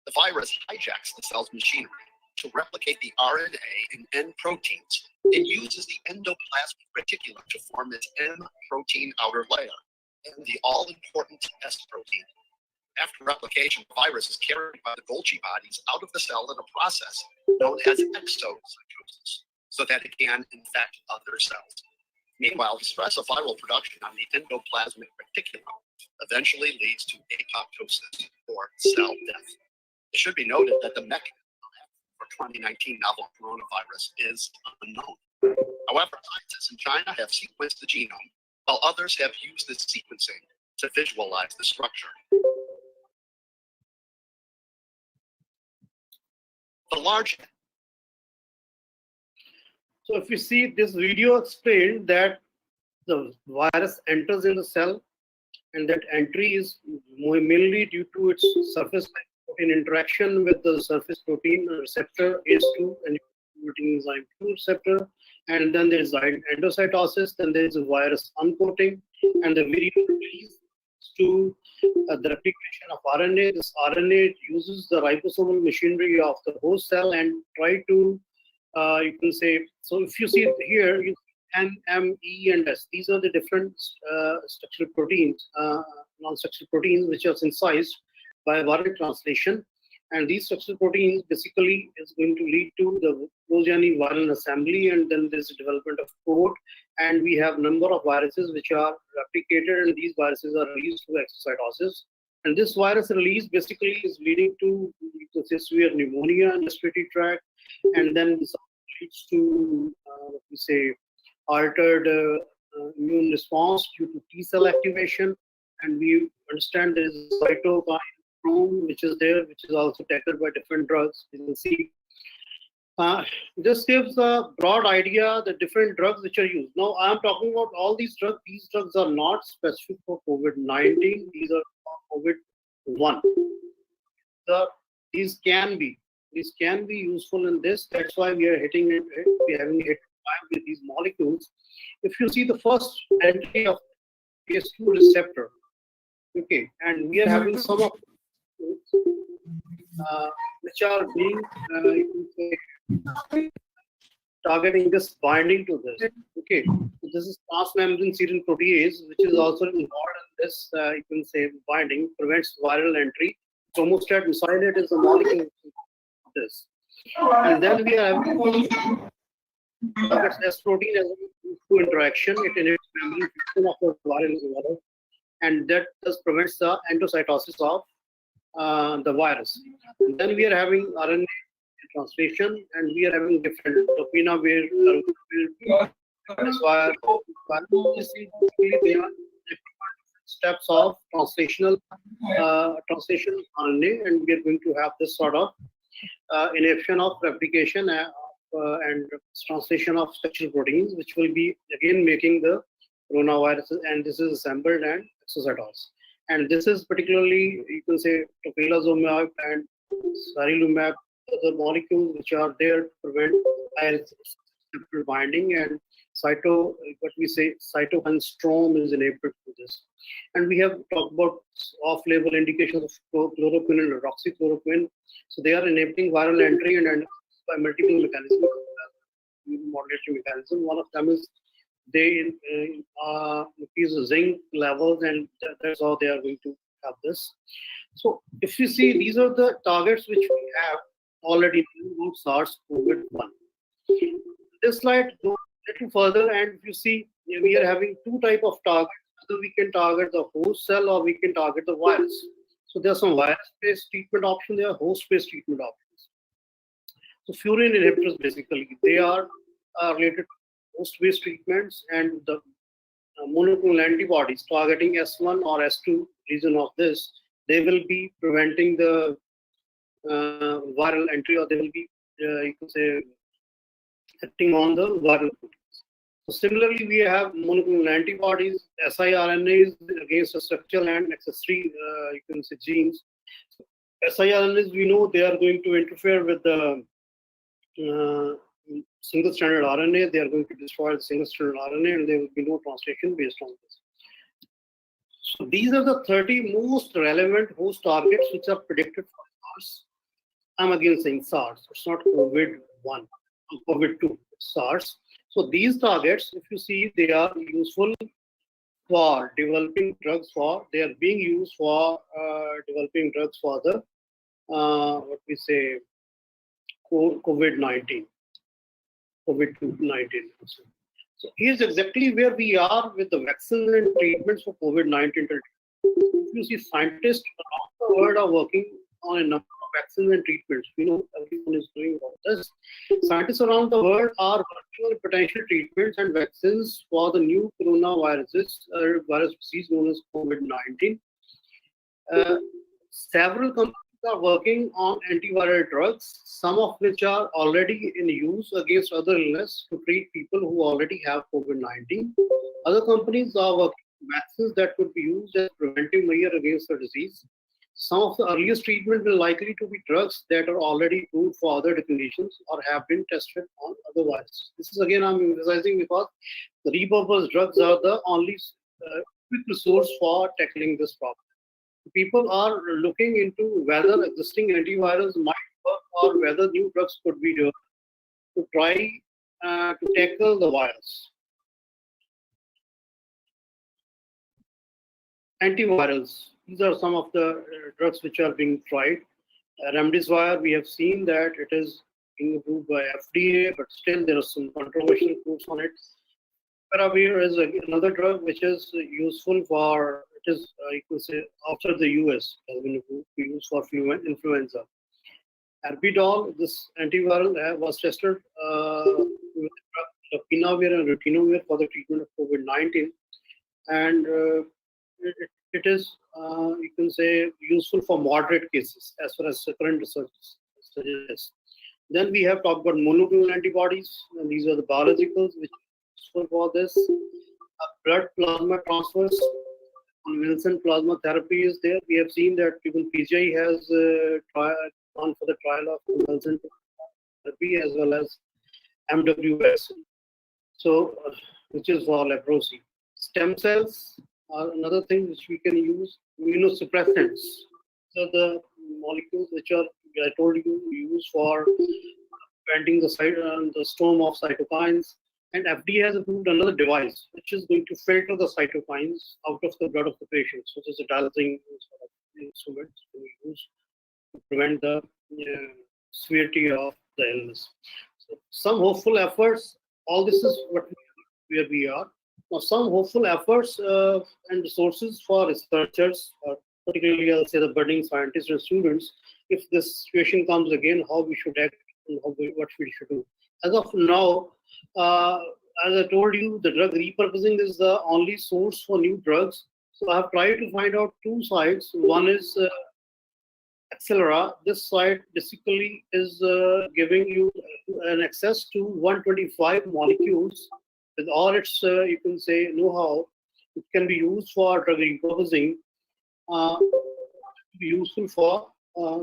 The virus hijacks the cell's machinery to replicate the RNA in N proteins and uses the endoplasmic reticulum to form its M protein outer layer and the all-important S protein. After replication, the virus is carried by the Golgi bodies out of the cell in a process known as exocytosis, so that it can infect other cells. Meanwhile, the stress of viral production on the endoplasmic reticulum eventually leads to apoptosis, or cell death. It should be noted that the mechanism for 2019 novel coronavirus is unknown. However, scientists in China have sequenced the genome, while others have used this sequencing to visualize the structure. The large. So if you see this video explained that the virus enters in the cell, and that entry is mainly due to its surface protein interaction with the surface protein receptor ACE2 and protein enzyme 2 receptor, and then there is endocytosis, then there is a virus uncoating, and the virion release. to the replication of RNA. This RNA uses the ribosomal machinery of the host cell and try to, you can say, so if you see here, you N, M, E, and S. These are the different structural proteins, non-structural proteins, which are synthesized by viral translation. And these structural proteins basically is going to lead to the progeny viral assembly, and then there's the development of code. And we have number of viruses which are replicated, and these viruses are released through exocytosis. And this virus release basically is leading to severe pneumonia in the respiratory tract, and then this leads to what we say altered immune response due to T cell activation. And we understand there is a cytokine which is there, which is also tackled by different drugs. You can see this gives a broad idea the different drugs which are used. Now I am talking about all these drugs. These drugs are not specific for COVID-19. These are for COVID-1. These can be useful in this. That's why we are hitting it. We are having hit with these molecules. If you see the first entry of PS2 receptor, okay, and we are having some of which are being targeting this binding to this. Okay, so this is transmembrane serine protease, which is also involved in this. You can say binding prevents viral entry. Chromostat mesylate is a molecule of this, and then we are having targets S protein as a interaction. It inhibits membrane function of the viral envelope, and that thus prevents the endocytosis of the virus. And then we are having RNA translation, and we are having different dopina where that's why they are steps of translational translation RNA, and we are going to have this sort of inhibition of replication and translation of structural proteins, which will be again making the coronaviruses, and this is assembled and exocytosed. And this is particularly, you can say, tocilizumab and sarilumab, the molecules which are there to prevent receptor binding, and cytokine storm is enabled to this. And we have talked about off-label indications of chloroquine and hydroxychloroquine. So they are enabling viral entry and by multiple mechanisms, modulatory mechanism. One of them is they increase the zinc levels, and that's how they are going to have this. So if you see, these are the targets which we have already known about SARS-CoV-1. This slide goes a little further, and if you see, we are having two types of targets. Either we can target the host cell or we can target the virus. So there are some virus-based treatment options, there are host-based treatment options. So furin inhibitors, basically, they are related to host-based treatments, and the monoclonal antibodies targeting S1 or S2 region of this, they will be preventing the viral entry, or they will be, you can say, acting on the viral proteins. So similarly, we have monoclonal antibodies, siRNAs against the structural and accessory, you can say, genes. So siRNAs, we know they are going to interfere with the single-stranded RNA. They are going to destroy the single-stranded RNA, and there will be no translation based on this. So these are the 30 most relevant host targets which are predicted for SARS. I'm again saying SARS. It's not COVID-1, COVID-2, SARS. So these targets, if you see, they are useful for developing drugs for, they are being used for developing drugs for the, what we say, COVID-19, COVID-19. So here's exactly where we are with the vaccines and treatments for COVID-19. If you see, scientists around the world are working on a number of vaccines and treatments. We know everyone is doing about this. Scientists around the world are working on potential treatments and vaccines for the new coronaviruses, virus disease known as COVID-19. Several companies are working on antiviral drugs, some of which are already in use against other illness to treat people who already have COVID-19. Other companies are working on vaccines that could be used as preventive measure against the disease. Some of the earliest treatment will likely to be drugs that are already approved for other conditions or have been tested on other viruses. This is again, I'm emphasizing because the repurposed drugs are the only quick resource for tackling this problem. People are looking into whether existing antivirals might work or whether new drugs could be developed to try to tackle the virus. Antivirals, these are some of the drugs which are being tried. Remdesivir, we have seen that it is being approved by FDA, but still there are some controversial proofs on it. Paravir is another drug which is useful for, it is, you could say, after the US, has been approved to use for influenza. Arbidol, this antiviral, was tested with lopinavir and ritonavir for the treatment of COVID-19, and it is, you can say, useful for moderate cases as far as the current research suggests. Then we have talked about monoclonal antibodies, and these are the biologicals which are useful for this. Blood plasma transfers, convalescent plasma therapy is there. We have seen that even PGI has gone for the trial of convalescent therapy as well as MWS, so which is for leprosy. Stem cells are another thing which we can use. Immunosuppressants, so the molecules which are, I told you, used for preventing the storm of cytokines. And FDA has approved another device which is going to filter the cytokines out of the blood of the patient. So this is a dosing sort of instrument to use to prevent the severity of the illness. So some hopeful efforts. All this is where we are. Now, some hopeful efforts and resources for researchers, particularly I'll say the budding scientists and students, if this situation comes again, how we should act and what we should do. As of now, as I told you, the drug repurposing is the only source for new drugs. So I have tried to find out two sites. One is Accelera. This site basically is giving you an access to 125 molecules with all its, you can say, know-how. It can be used for drug repurposing, be useful for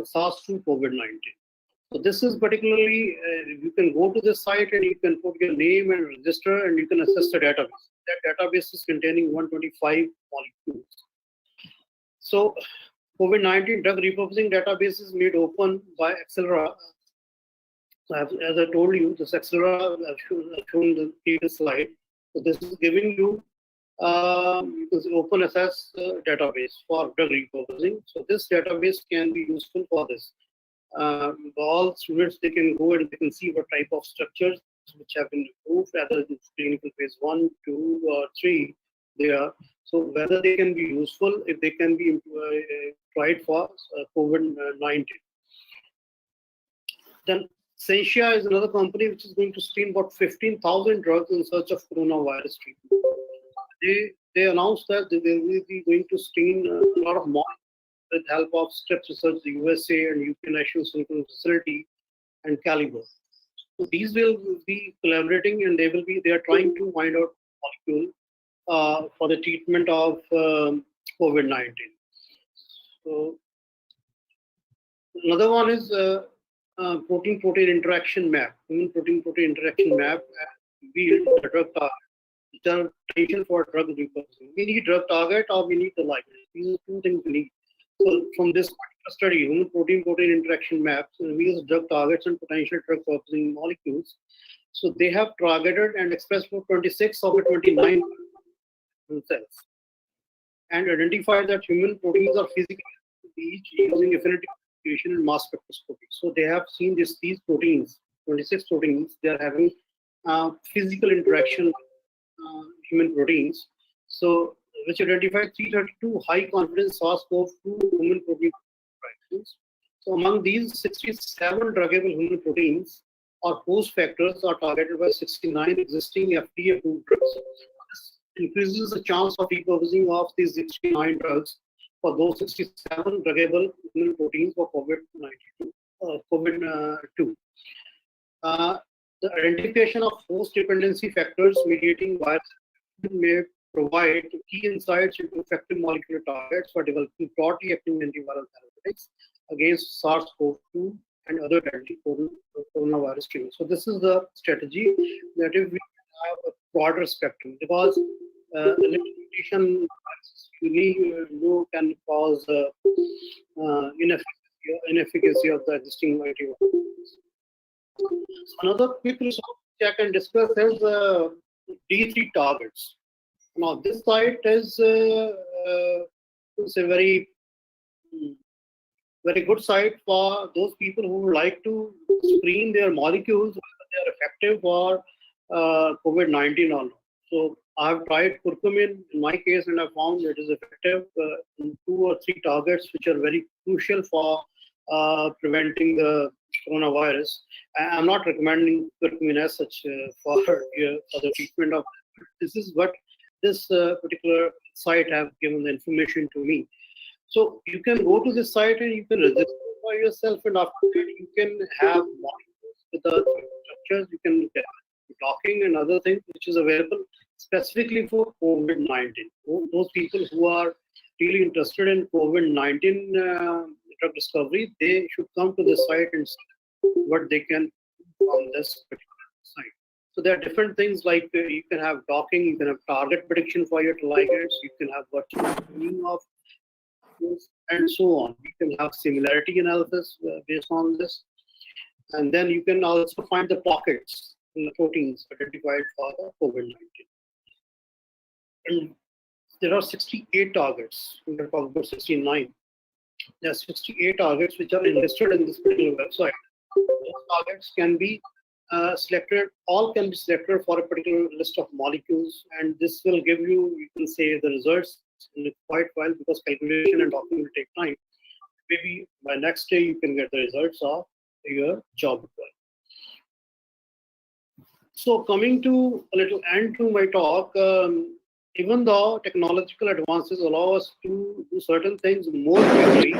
SARS-2 COVID-19. So this is particularly, you can go to this site and you can put your name and register and you can access the database. That database is containing 125 molecules. So COVID-19 drug repurposing database is made open by Accelera. So as I told you, this Accelera, I've shown the previous slide. So this is giving you this open access database for drug repurposing. So this database can be useful for this. All students, they can go and they can see what type of structures which have been approved, whether it's clinical phase 1, 2, or 3 they are. So whether they can be useful, if they can be tried for COVID-19. Then Sentia is another company which is going to screen about 15,000 drugs in search of coronavirus treatment. They announced that they will be going to screen a lot of more with help of Steps Research, the USA and UK National Clinical Facility and Caliber. So these will be collaborating and they are trying to find out molecule for the treatment of COVID-19. So another one is protein-protein interaction map, human protein-protein interaction map, revealed the drug target, which are potential for drug repurposing. We need drug target or we need the ligand. These are two things we need. So from this study, human protein-protein interaction maps reveals drug targets and potential drug repurposing molecules. So they have targeted and expressed for 26 of the 29 cells and identified that human proteins are physically each using affinity and mass spectroscopy. So they have seen these proteins, 26 proteins, they are having physical interaction with human proteins. So which identified 332 high confidence SARS-CoV-2 human protein interactions. So among these 67 druggable human proteins or host factors are targeted by 69 existing FDA approved drugs. This increases the chance of repurposing of these 69 drugs for those 67 druggable human proteins for COVID-2. The identification of host dependency factors mediating virus may provide key insights into effective molecular targets for developing broadly acting antiviral therapeutics against SARS-CoV-2 and other deadly coronavirus strains. So this is the strategy that if we have a broader spectrum, because the limitation can cause inefficacy of the existing antibiotics. Another quick resource which I can discuss is D3 targets. Now, this site is a very good site for those people who would like to screen their molecules whether they are effective for COVID-19 or not. So I have tried curcumin in my case, and I found it is effective in 2 or 3 targets which are very crucial for preventing the coronavirus. I'm not recommending curcumin as such for the treatment of. This is what this particular site have given the information to me. So you can go to this site and you can register for yourself, and after that you can have molecules with the structures. You can get talking and other things which is available specifically for COVID-19. Those people who are really interested in COVID-19 drug discovery, they should come to this site and see what they can do from this particular site. So there are different things like you can have docking, you can have target prediction for your ligands, you can have virtual tuning of those, and so on. You can have similarity analysis based on this, and then you can also find the pockets in the proteins identified for the COVID-19. And there are 68 targets. We are talking about 69. There are 68 targets which are listed in this particular website. Those targets can be selected, all can be selected for a particular list of molecules, and this will give you can say, the results in quite a while, because calculation and docking will take time. Maybe by next day you can get the results of your job report. So coming to a little end to my talk, even though technological advances allow us to do certain things more quickly,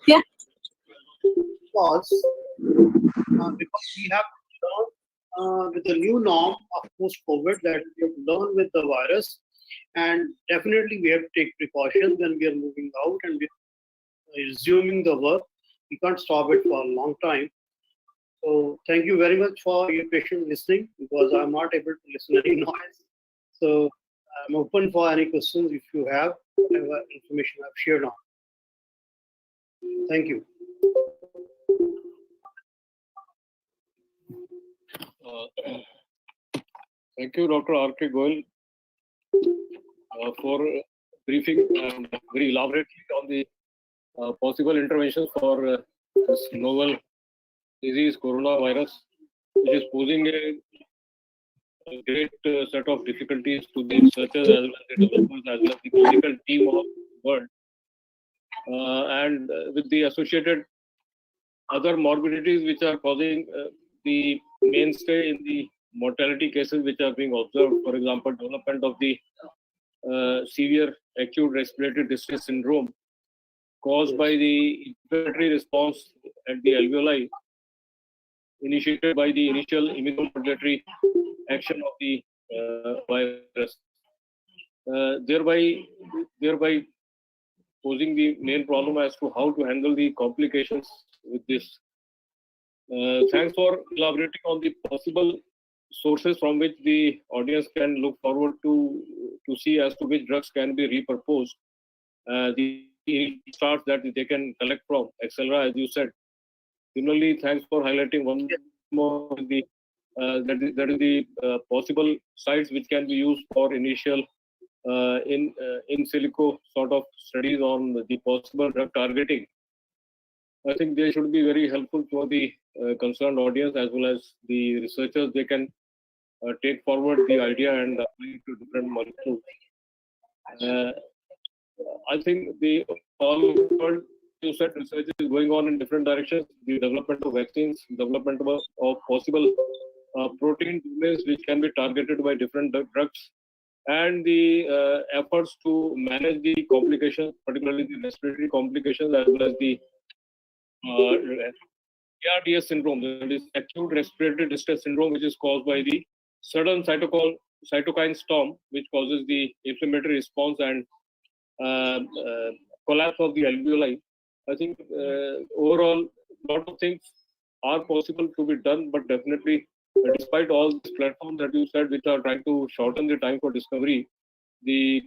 yeah. Because we have to learn with the new norm of post-COVID, that we have to learn with the virus, and definitely we have to take precautions when we are moving out and we are resuming the work. We can't stop it for a long time. So thank you very much for your patient listening, because I'm not able to listen any noise. So I'm open for any questions if you have, whatever information I've shared on. Thank you. Thank you, Dr. R.K. Goyal, for briefing and very elaborately on the possible interventions for this novel disease, coronavirus, which is posing a great set of difficulties to the researchers as well as the developers as well as the clinical team of the world, and with the associated other morbidities which are causing the mainstay in the mortality cases which are being observed. For example, development of the severe acute respiratory distress syndrome caused by the inflammatory response at the alveoli initiated by the initial immunomodulatory action of the virus, thereby posing the main problem as to how to handle the complications with this. Thanks for elaborating on the possible sources from which the audience can look forward to see as to which drugs can be repurposed. The starts that they can collect from, etc., as you said. Similarly, thanks for highlighting one more that is the possible sites which can be used for initial in silico sort of studies on the possible drug targeting. I think they should be very helpful for the concerned audience as well as the researchers. They can take forward the idea and apply it to different molecules. I think the all world you said research is going on in different directions. The development of vaccines, development of possible protein domains which can be targeted by different drugs, and the efforts to manage the complications, particularly the respiratory complications, as well as the ARDS syndrome, that is acute respiratory distress syndrome, which is caused by the sudden cytokine storm, which causes the inflammatory response and collapse of the alveoli. I think overall, a lot of things are possible to be done, but definitely, despite all these platforms that you said, which are trying to shorten the time for discovery, the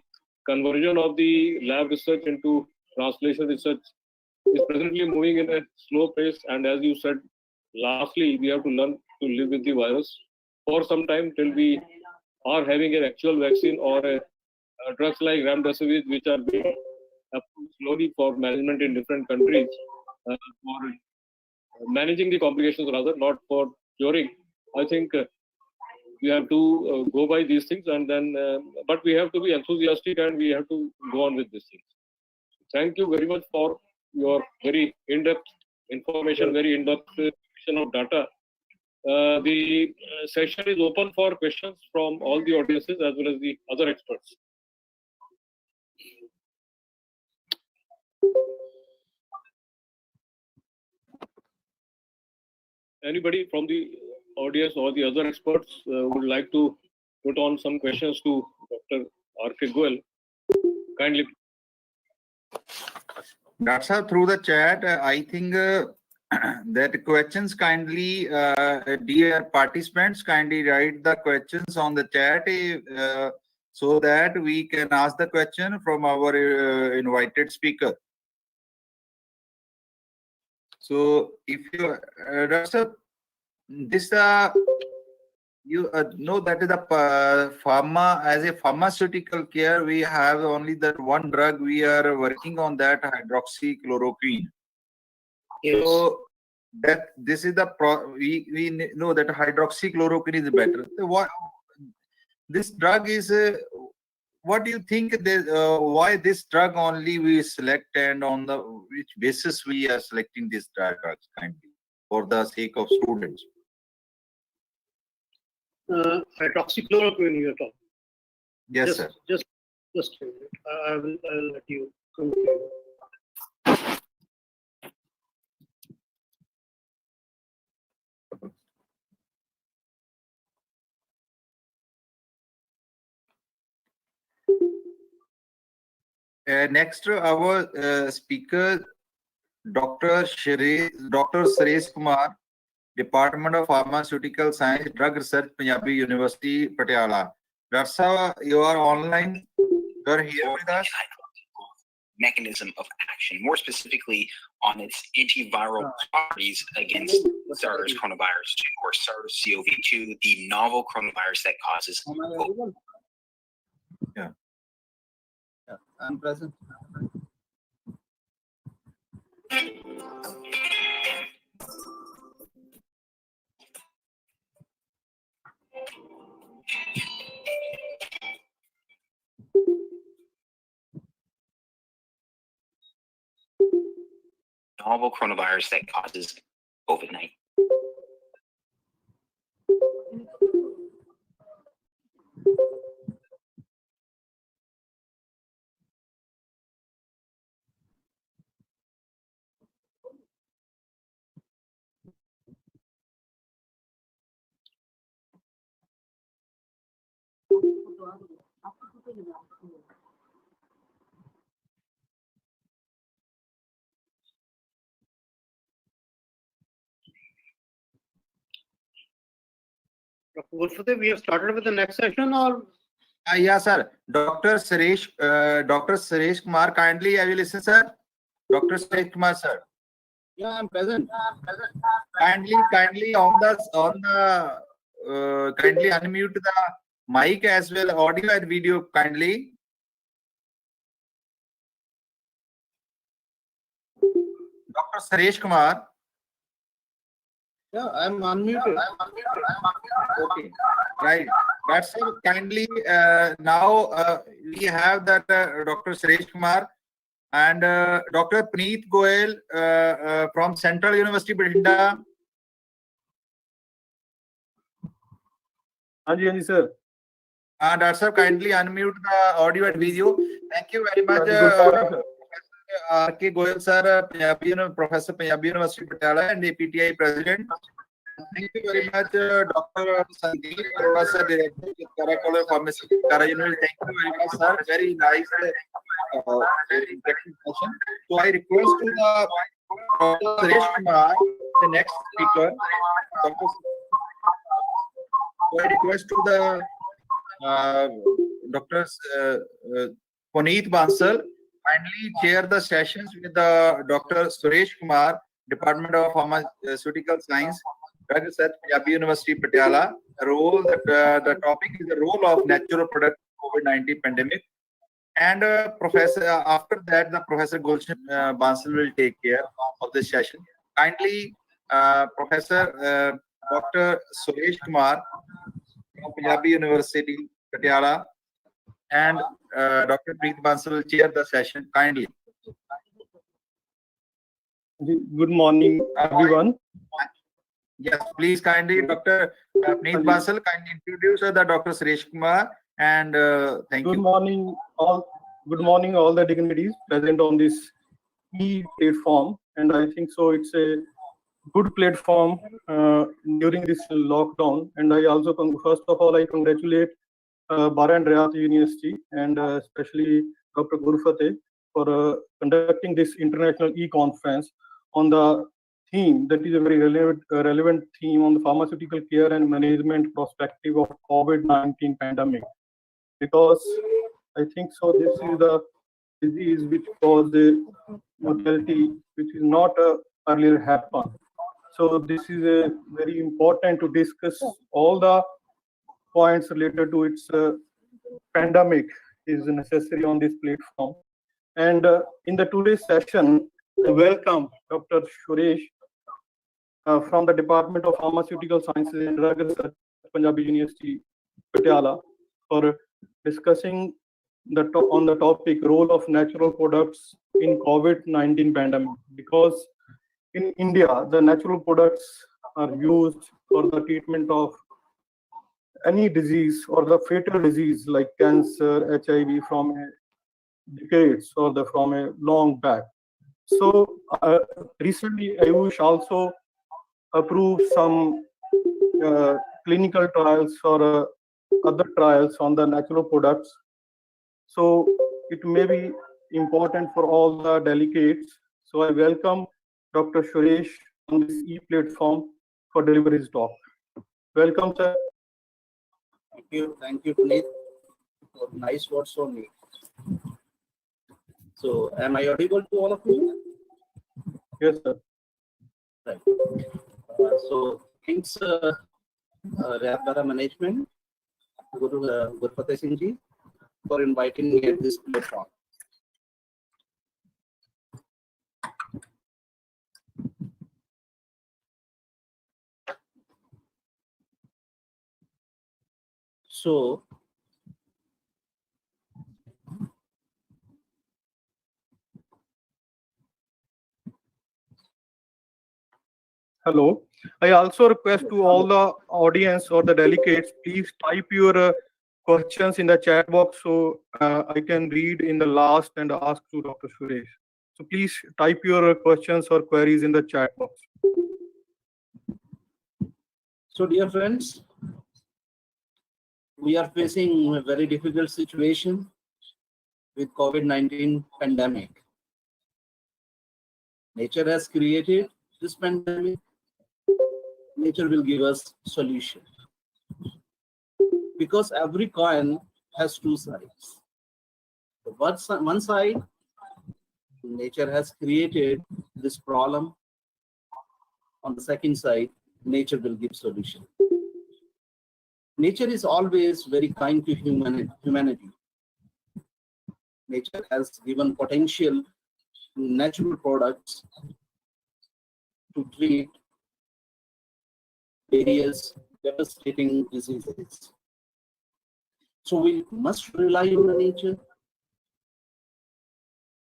conversion of the lab research into translation research is presently moving in a slow pace. And as you said, lastly, we have to learn to live with the virus for some time till we are having an actual vaccine or drugs like remdesivir, which are being approved slowly for management in different countries, for managing the complications rather, not for curing. I think we have to go by these things, and then, but we have to be enthusiastic and we have to go on with these things. Thank you very much for your very in-depth information, very in-depth of data. The session is open for questions from all the audiences as well as the other experts. Anybody from the audience or the other experts would like to put on some questions to Dr. R.K. Goel? Kindly. That's how through the chat, I think that questions kindly, dear participants, kindly write the questions on the chat so that we can ask the question from our invited speaker. So if you, this you know that is the pharma, as a pharmaceutical care, we have only that one drug we are working on, that hydroxychloroquine. Yes. So that this is the we know that hydroxychloroquine is better. So what this drug is? What do you think? Why this drug only we select, and on the which basis we are selecting this drugs kindly for the sake of students? Hydroxychloroquine you're talking. Yes, sir. Just a minute. I'll let you conclude. Next, our speaker, Dr. Suresh Kumar, Department of Pharmaceutical Science, Drug Research, Punjab University, Patiala. Dr. Sir, you are online. You are here with us. Mechanism of action, more specifically on its antiviral properties against SARS coronavirus 2 or SARS-CoV-2, the novel coronavirus that causes COVID. Yeah, I'm present. Novel coronavirus that causes COVID-19. Dr. Gurfateh, we have started with the next session, or? Yes, sir. Dr. Suresh Kumar, kindly, I will listen, sir. Dr. Suresh Kumar, sir. Yeah, I'm present. Kindly on the kindly unmute the mic as well, audio and video, kindly. Dr. Suresh Kumar. Yeah, I'm unmuted. Okay, right. That's so kindly. Now we have that Dr. Suresh Kumar and Dr. Puneet Goel from Central University, Batinda. Yes, sir. Dr. Sir, kindly unmute the audio and video. Thank you very much, R.K. Goel, sir, Professor Punjab University, Patiala, and APTI President. Thank you very much, Dr. Sandeep, Professor Director, Pharmaceutical University. Thank you very much, sir. Very nice very interesting session. So I request to the Dr. Suresh Kumar, the next speaker. So I request to the Dr. Puneet Bansal, kindly chair the sessions with the Dr. Suresh Kumar, Department of Pharmaceutical Science, Drug Research, Punjab University, Patiala. The topic is the role of natural product COVID-19 pandemic. And Professor, after that, the Professor Gulshan Bansal will take care of this session. Kindly, Professor Dr. Suresh Kumar from Punjab University, Patiala, and Dr. Preet Bansal will chair the session. Kindly. Good morning, everyone. Yes, please kindly, Dr. Preet Bansal, kindly introduce the Dr. Suresh Kumar, and thank you. Good morning, all the dignitaries present on this platform, and I think so. It's a good platform during this lockdown, and I also first of all I congratulate Bara and Rayat University and especially Dr. Gurfateh for conducting this international e-conference on the theme that is a very relevant theme on the pharmaceutical care and management perspective of COVID-19 pandemic. Because I think so this is the disease which caused the mortality which is not earlier happened. So this is a very important to discuss all the points related to its pandemic is necessary on this platform. And in the today's session, I welcome Dr. Suresh from the Department of Pharmaceutical Sciences and Drug Research, Punjab University, Patiala, for discussing on the topic role of natural products in COVID-19 pandemic. Because in India, the natural products are used for the treatment of any disease or the fatal disease like cancer, HIV from decades or from a long back. So recently, Ayush also approved some clinical trials or other trials on the natural products. So it may be important for all the delegates. So I welcome Dr. Suresh on this e-platform for deliver his talk. Welcome, sir. Thank you, Puneet, for nice words on me. So, am I audible to all of you? Yes, sir. Right. So, thanks, Rayat-Bahra management, Gurfateh Singh, for inviting me at this platform. So, Hello. I also request to all the audience or the delegates, please type your questions in the chat box so I can read in the last and ask to Dr. Suresh. So please type your questions or queries in the chat box. So, dear friends, we are facing a very difficult situation with COVID-19 pandemic. Nature has created this pandemic. Nature will give us solution. Because every coin has two sides. One side, nature has created this problem. On the second side, nature will give solution. Nature is always very kind to humanity. Nature has given potential natural products to treat various devastating diseases. So we must rely on the nature.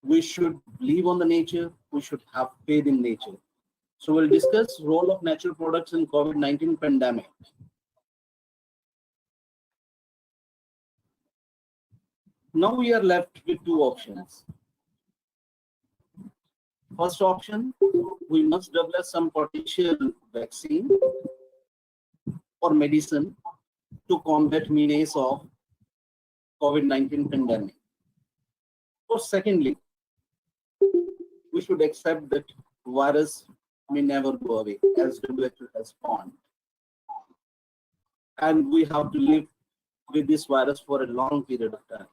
We should believe on the nature. We should have faith in nature. So we'll discuss role of natural products in COVID-19 pandemic. Now we are left with two options. First option, we must develop some potential vaccine or medicine to combat menace of COVID-19 pandemic. Or secondly, we should accept that virus may never go away, as WHO has warned. And we have to live with this virus for a long period of time.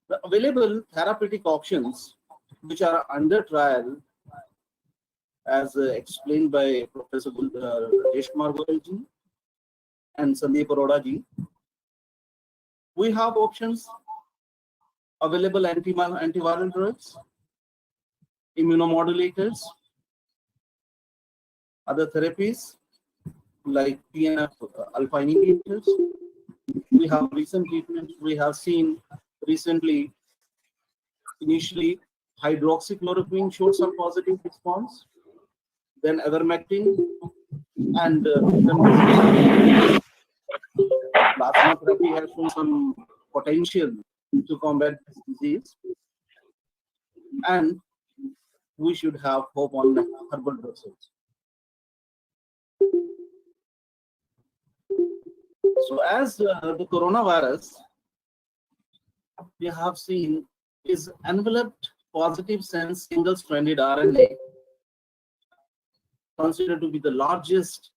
The available therapeutic options which are under trial, as explained by Professor Rajesh Kumar Goyalji and Sandeep Arora ji, we have options available: antiviral drugs, immunomodulators, other therapies like TNF alpha inhibitors. We have recent treatments. We have seen recently, initially, hydroxychloroquine showed some positive response, then ivermectin, and plasma therapy has shown some potential to combat this disease. And we should have hope on herbal drugs. So as the coronavirus, we have seen, is enveloped positive sense single-stranded RNA, considered to be the largest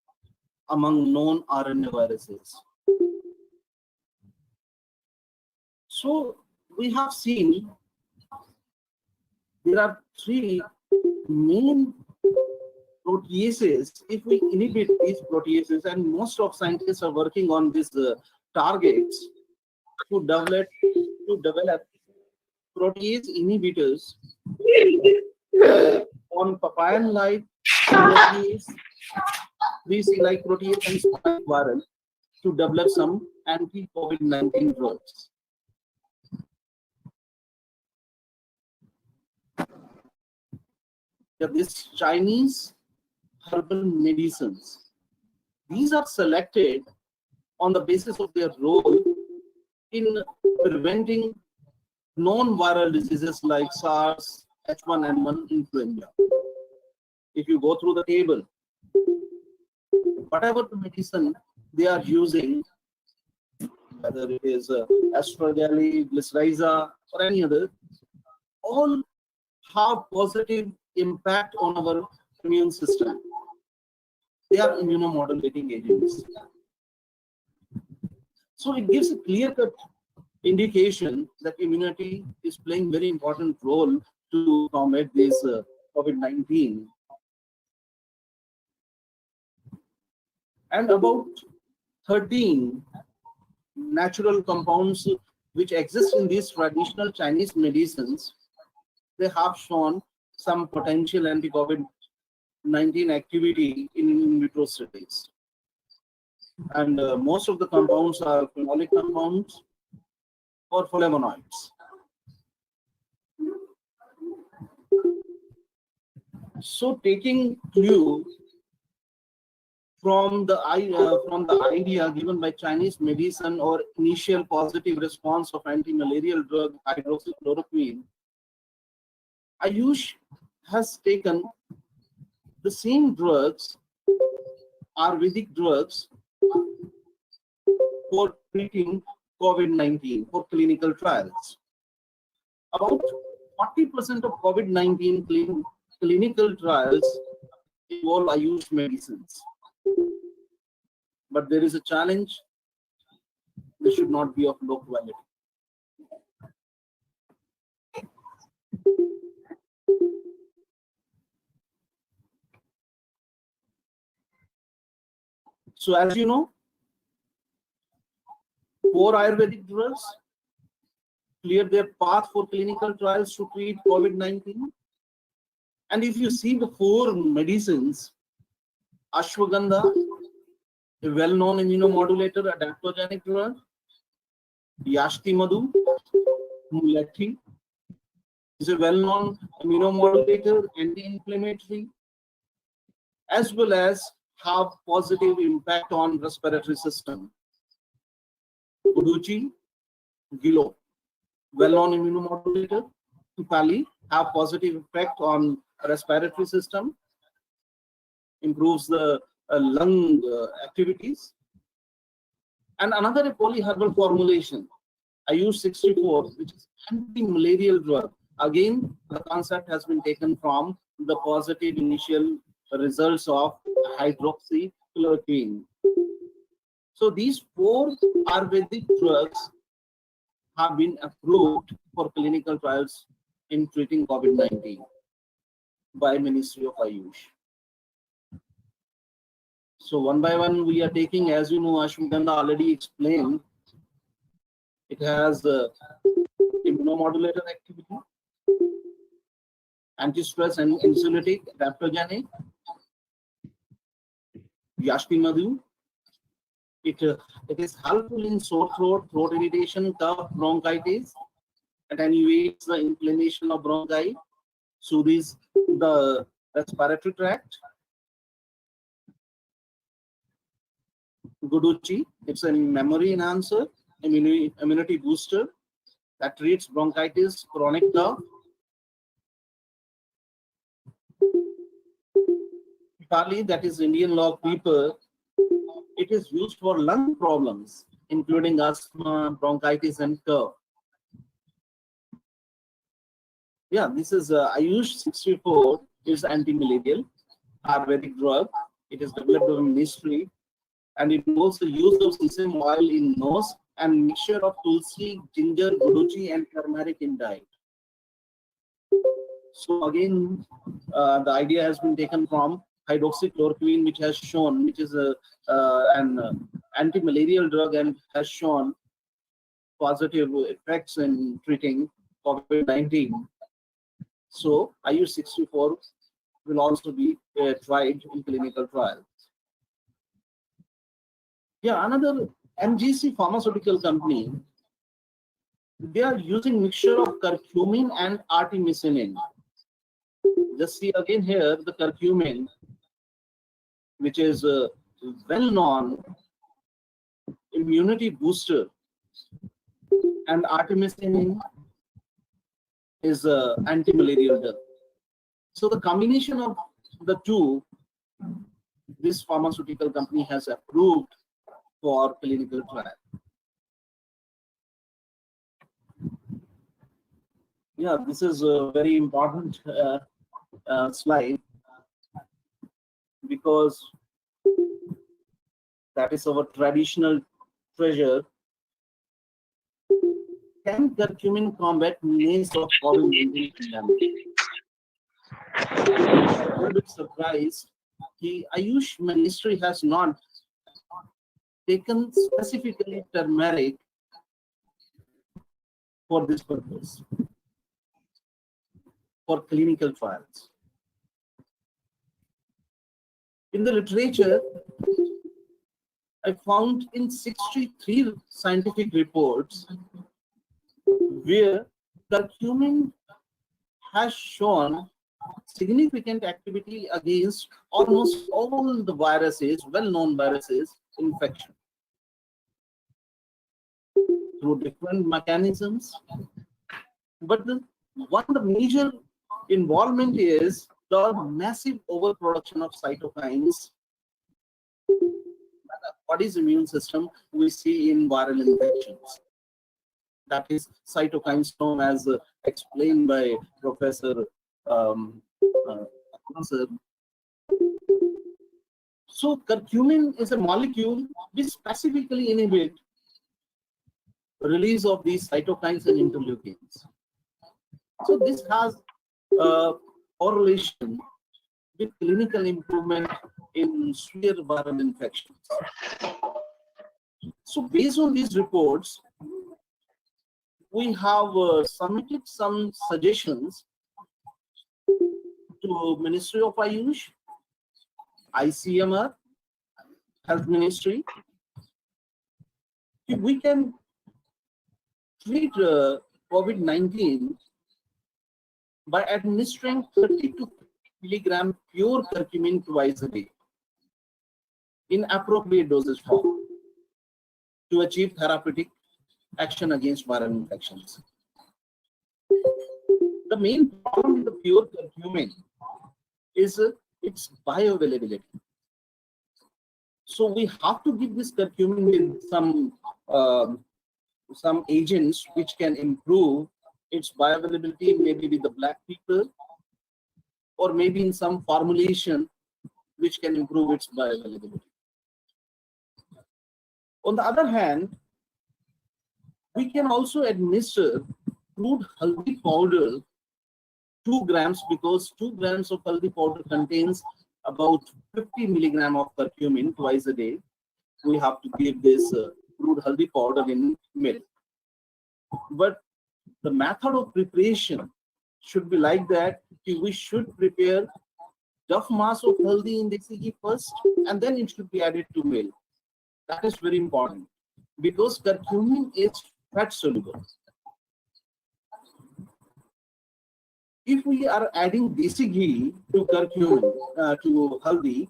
among known RNA viruses. So we have seen there are three main proteases. If we inhibit these proteases, and most of scientists are working on these targets to develop protease inhibitors on papain-like protease, 3C-like protease, and spike viral to develop some anti-COVID-19 drugs. These Chinese herbal medicines, these are selected on the basis of their role in preventing known viral diseases like SARS, H1N1 influenza. If you go through the table, whatever the medicine they are using, whether it is astragalus, glycyrrhiza, or any other, all have positive impact on our immune system. They are immunomodulating agents. So it gives a clear-cut indication that immunity is playing very important role to combat this COVID-19. And about 13 natural compounds which exist in these traditional Chinese medicines, they have shown some potential anti-COVID-19 activity in vitro studies. And most of the compounds are phenolic compounds or flavonoids. So taking clue from the idea given by Chinese medicine or initial positive response of anti-malarial drug hydroxychloroquine, Ayush has taken the same drugs, Ayurvedic drugs, for treating COVID-19 for clinical trials. About 40% of COVID-19 clinical trials involve Ayush medicines. But there is a challenge. They should not be of low quality. So as you know, 4 Ayurvedic drugs cleared their path for clinical trials to treat COVID-19. And if you see the 4 medicines, Ashwagandha, a well-known immunomodulator, adaptogenic drug, Yashti Madhu, Mulethi, is a well-known immunomodulator, anti-inflammatory, as well as have positive impact on respiratory system. Guduchi, Gilo, well-known immunomodulator, Tupali, have positive effect on respiratory system, improves the lung activities. And another polyherbal formulation, Ayush 64, which is anti-malarial drug. Again, the concept has been taken from the positive initial results of hydroxychloroquine. So these 4 Ayurvedic drugs have been approved for clinical trials in treating COVID-19 by Ministry of Ayush. So one by one we are taking, as you know, Ashwagandha already explained, it has immunomodulator activity, anti-stress and anxiolytic, adaptogenic, Yashpi Madhu. It is helpful in sore throat, throat irritation, cough, bronchitis. It attenuates the inflammation of bronchi, soothes the respiratory tract. Guduchi, it's a memory enhancer, immunity booster that treats bronchitis, chronic cough. Pali, that is Indian log pepper, it is used for lung problems, including asthma, bronchitis, and cough. Yeah, this is Ayush 64, is anti-malarial Ayurvedic drug. It is developed by ministry, and it involves the use of sesame oil in nose and mixture of tulsi, ginger, guduchi, and turmeric in diet. So again, the idea has been taken from hydroxychloroquine, which has shown, which is an anti-malarial drug and has shown positive effects in treating COVID-19. So Ayush 64 will also be tried in clinical trials. Yeah, another MGC pharmaceutical company, they are using mixture of curcumin and artemisinin. Just see again here the curcumin, which is a well-known immunity booster, and artemisinin is a anti-malarial drug. So the combination of the two, this pharmaceutical company has approved for clinical trial. Yeah, this is a very important slide, because that is our traditional treasure. Can curcumin combat menace of COVID-19 pandemic? I'm a bit surprised. The Ayush ministry has not taken specifically turmeric for this purpose, for clinical trials. In the literature, I found in 63 scientific reports where curcumin has shown significant activity against almost all the viruses, well-known viruses, infection through different mechanisms. But the major involvement is the massive overproduction of cytokines. Body's immune system we see in viral infections. That is cytokines known as explained by Professor So curcumin is a molecule which specifically inhibits release of these cytokines and interleukins. So this has a correlation with clinical improvement in severe viral infections. So based on these reports, we have submitted some suggestions to Ministry of Ayush, ICMR, Health Ministry. If we can treat COVID-19 by administering 30 to 50 milligram pure curcumin twice a day in appropriate dosage form to achieve therapeutic action against viral infections. The main problem with the pure curcumin is its bioavailability. So we have to give this curcumin with some agents which can improve its bioavailability, maybe with the black pepper, or maybe in some formulation which can improve its bioavailability. On the other hand, we can also administer crude haldi powder 2 grams, because 2 grams of haldi powder contains about 50 milligram of curcumin twice a day. We have to give this crude haldi powder in milk. But the method of preparation should be like that. We should prepare enough mass of haldi in desi ghee first, and then it should be added to milk. That is very important because curcumin is fat soluble. If we are adding desi ghee to curcumin, to haldi,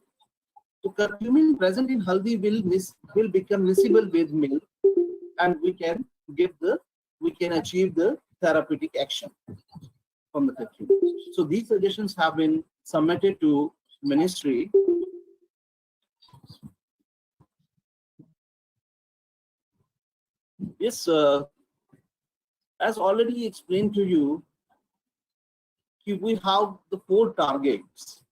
the curcumin present in haldi will become miscible with milk, and we can achieve the therapeutic action from the curcumin. So these suggestions have been submitted to ministry. Yes, as already explained to you, we have the 4 targets.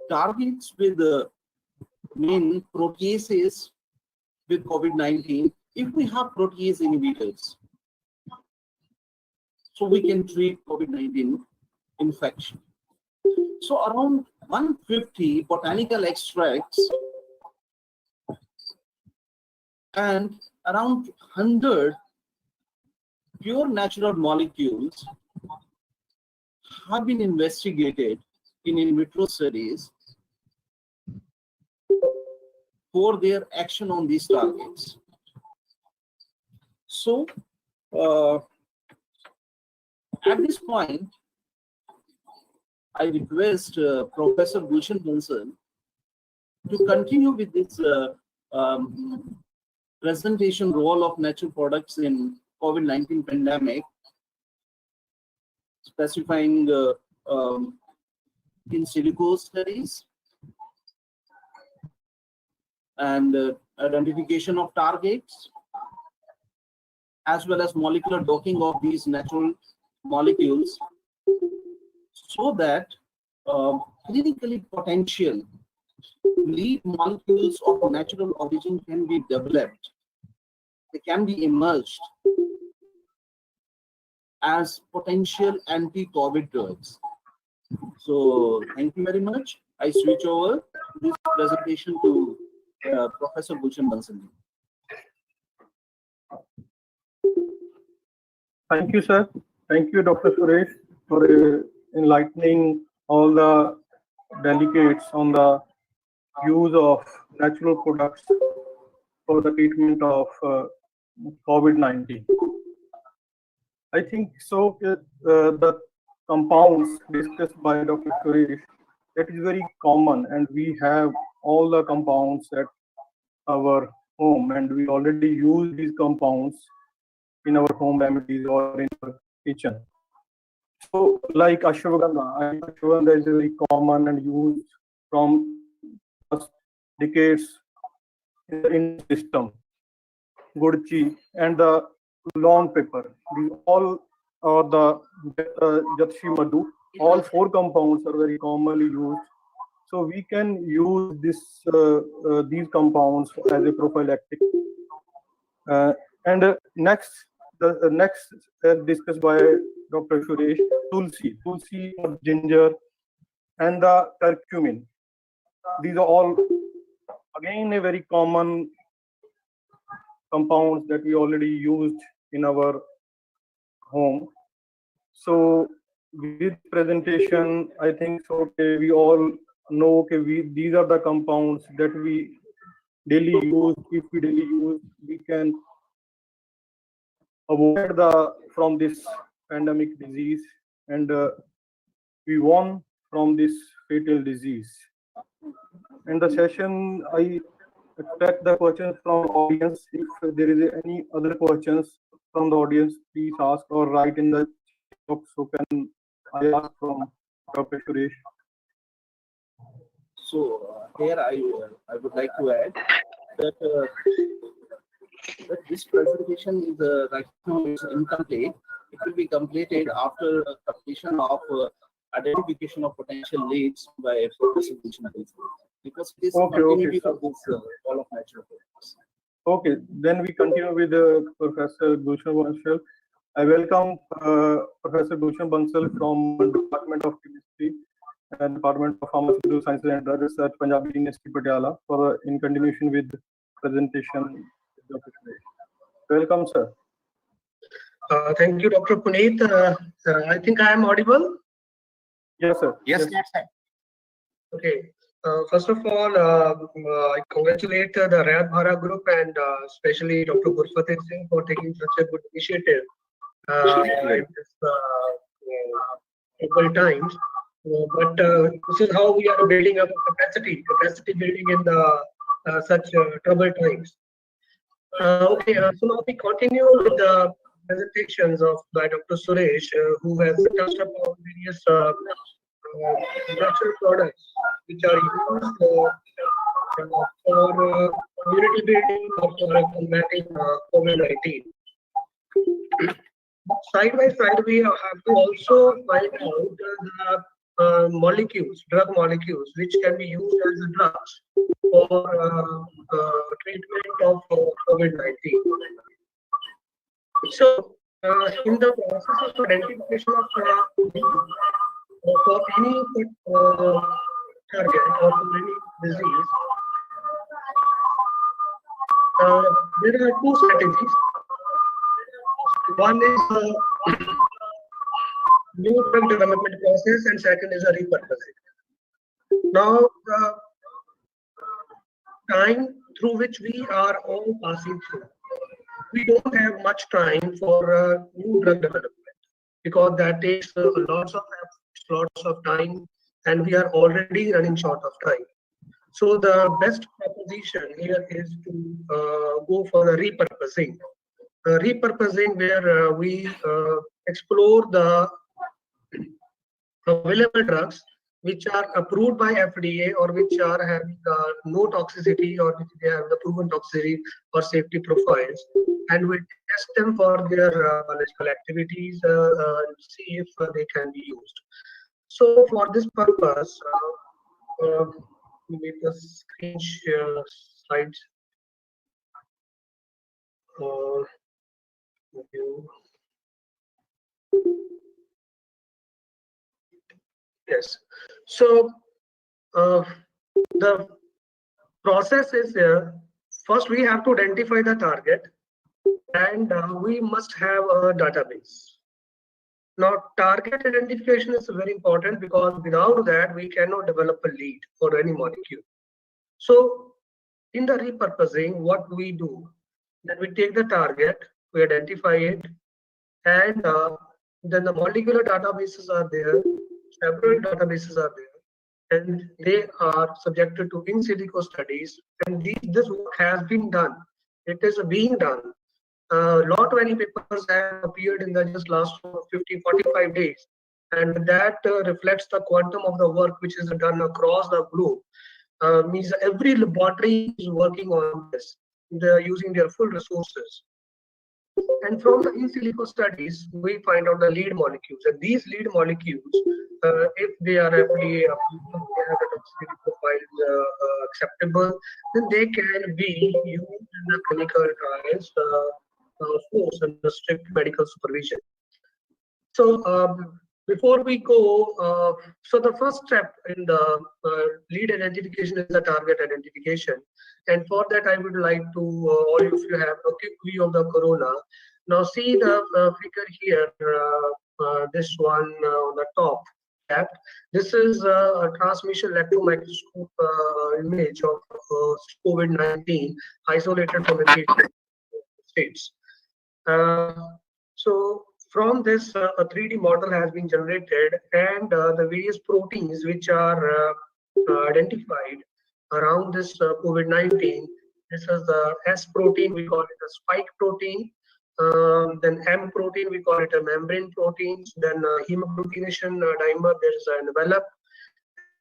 Targets with the main proteases with COVID-19. If we have protease inhibitors, so we can treat COVID-19 infection. So around 150 botanical extracts and around 100 pure natural molecules have been investigated in vitro studies for their action on these targets. So at this point, I request Professor Gulshan Bansal to continue with this presentation role of natural products in COVID-19 pandemic, specifying in silico studies and identification of targets, as well as molecular docking of these natural molecules, so that clinically potential lead molecules of natural origin can be developed. They can be emerged as potential anti-COVID drugs. So thank you very much. I switch over this presentation to Professor Gulshan Bansal. Thank you, sir. Thank you, Dr. Suresh, for enlightening all the delegates on the use of natural products for the treatment of COVID-19. I think so. The compounds discussed by Dr. Suresh, that is very common, and we have all the compounds at our home, and we already use these compounds in our home remedies or in our kitchen. So, like ashwagandha is very common and used from decades in the system. Gudchi and the lawn pepper, these all are the Jatshi Madhu. All 4 compounds are very commonly used. So we can use these compounds as a prophylactic. And next, the next discussed by Dr. Suresh, tulsi or ginger, and the curcumin. These are all again a very common compounds that we already used in our home. So with presentation, I think so we all know these are the compounds that we daily use. If we daily use, we can avoid from this pandemic disease, and we won from this fatal disease. In the session, I expect the questions from audience. If there is any other questions from the audience, please ask or write in the box. So can I ask from Dr. Suresh? So here I would like to add that that this presentation is right now is incomplete. It will be completed after completion of identification of potential leads by Professor Gulshan Bansal, because it is Okay, continuity sir. for this all of natural products. Okay, then we continue with Professor Gulshan Bansal. I welcome Professor Gulshan Bansal from Department of Chemistry and Department of Pharmaceutical Sciences and Drug Research, Punjab University, Patiala, for in continuation with presentation. Welcome, sir. Thank you, Dr. Puneet. I think I am audible. Yes, sir. Yes, sir. Okay. First of all, I congratulate the Rayat-Bahra group and especially Dr. Gurfateh Singh for taking such a good initiative in this troubled times. But this is how we are building up capacity building in the such troubled times. Okay, so now we continue with the presentations by Dr. Suresh, who has touched upon various natural products which are used for community building or for combating COVID-19. Side by side, we have to also find out the molecules, drug molecules, which can be used as drugs for treatment of COVID-19. So, in the process of identification of for any target or for any disease, there are two strategies. One is new drug development process, and second is a repurposing. Now, the time through which we are all passing through, we don't have much time for new drug development because that takes lots of time, and we are already running short of time. So the best proposition here is to go for a repurposing. Repurposing where we explore the available drugs which are approved by FDA or which are having no toxicity or which they have the proven toxicity or safety profiles, and we test them for their biological activities and see if they can be used. So for this purpose, we make the screen share slides. Yes. So the process is first we have to identify the target, and we must have a database. Now, target identification is very important because without that we cannot develop a lead for any molecule. So in the repurposing, what we do, that we take the target, we identify it, and then the molecular databases are there, several databases are there, and they are subjected to in silico studies, and this work has been done. It is being done. Lot many papers have appeared in the just last 50-45 days, and that reflects the quantum of the work which is done across the globe. Means every laboratory is working on this. They're using their full resources. And from the in silico studies, we find out the lead molecules. And these lead molecules, if they are FDA approved, they have a toxicity profile acceptable, then they can be used in the clinical trials, of course, under strict medical supervision. So before we go, so the first step in the lead identification is the target identification. And for that, I would like to, all of you have a quick view of the corona. Now see the figure here, this one on the top left. This is a transmission electron microscope image of COVID-19 isolated from the states. So from this, a 3D model has been generated, and the various proteins which are identified around this COVID-19. This is the S protein, we call it a spike protein. Then M protein, we call it a membrane proteins. Then hemagglutination dimer, there is an envelope.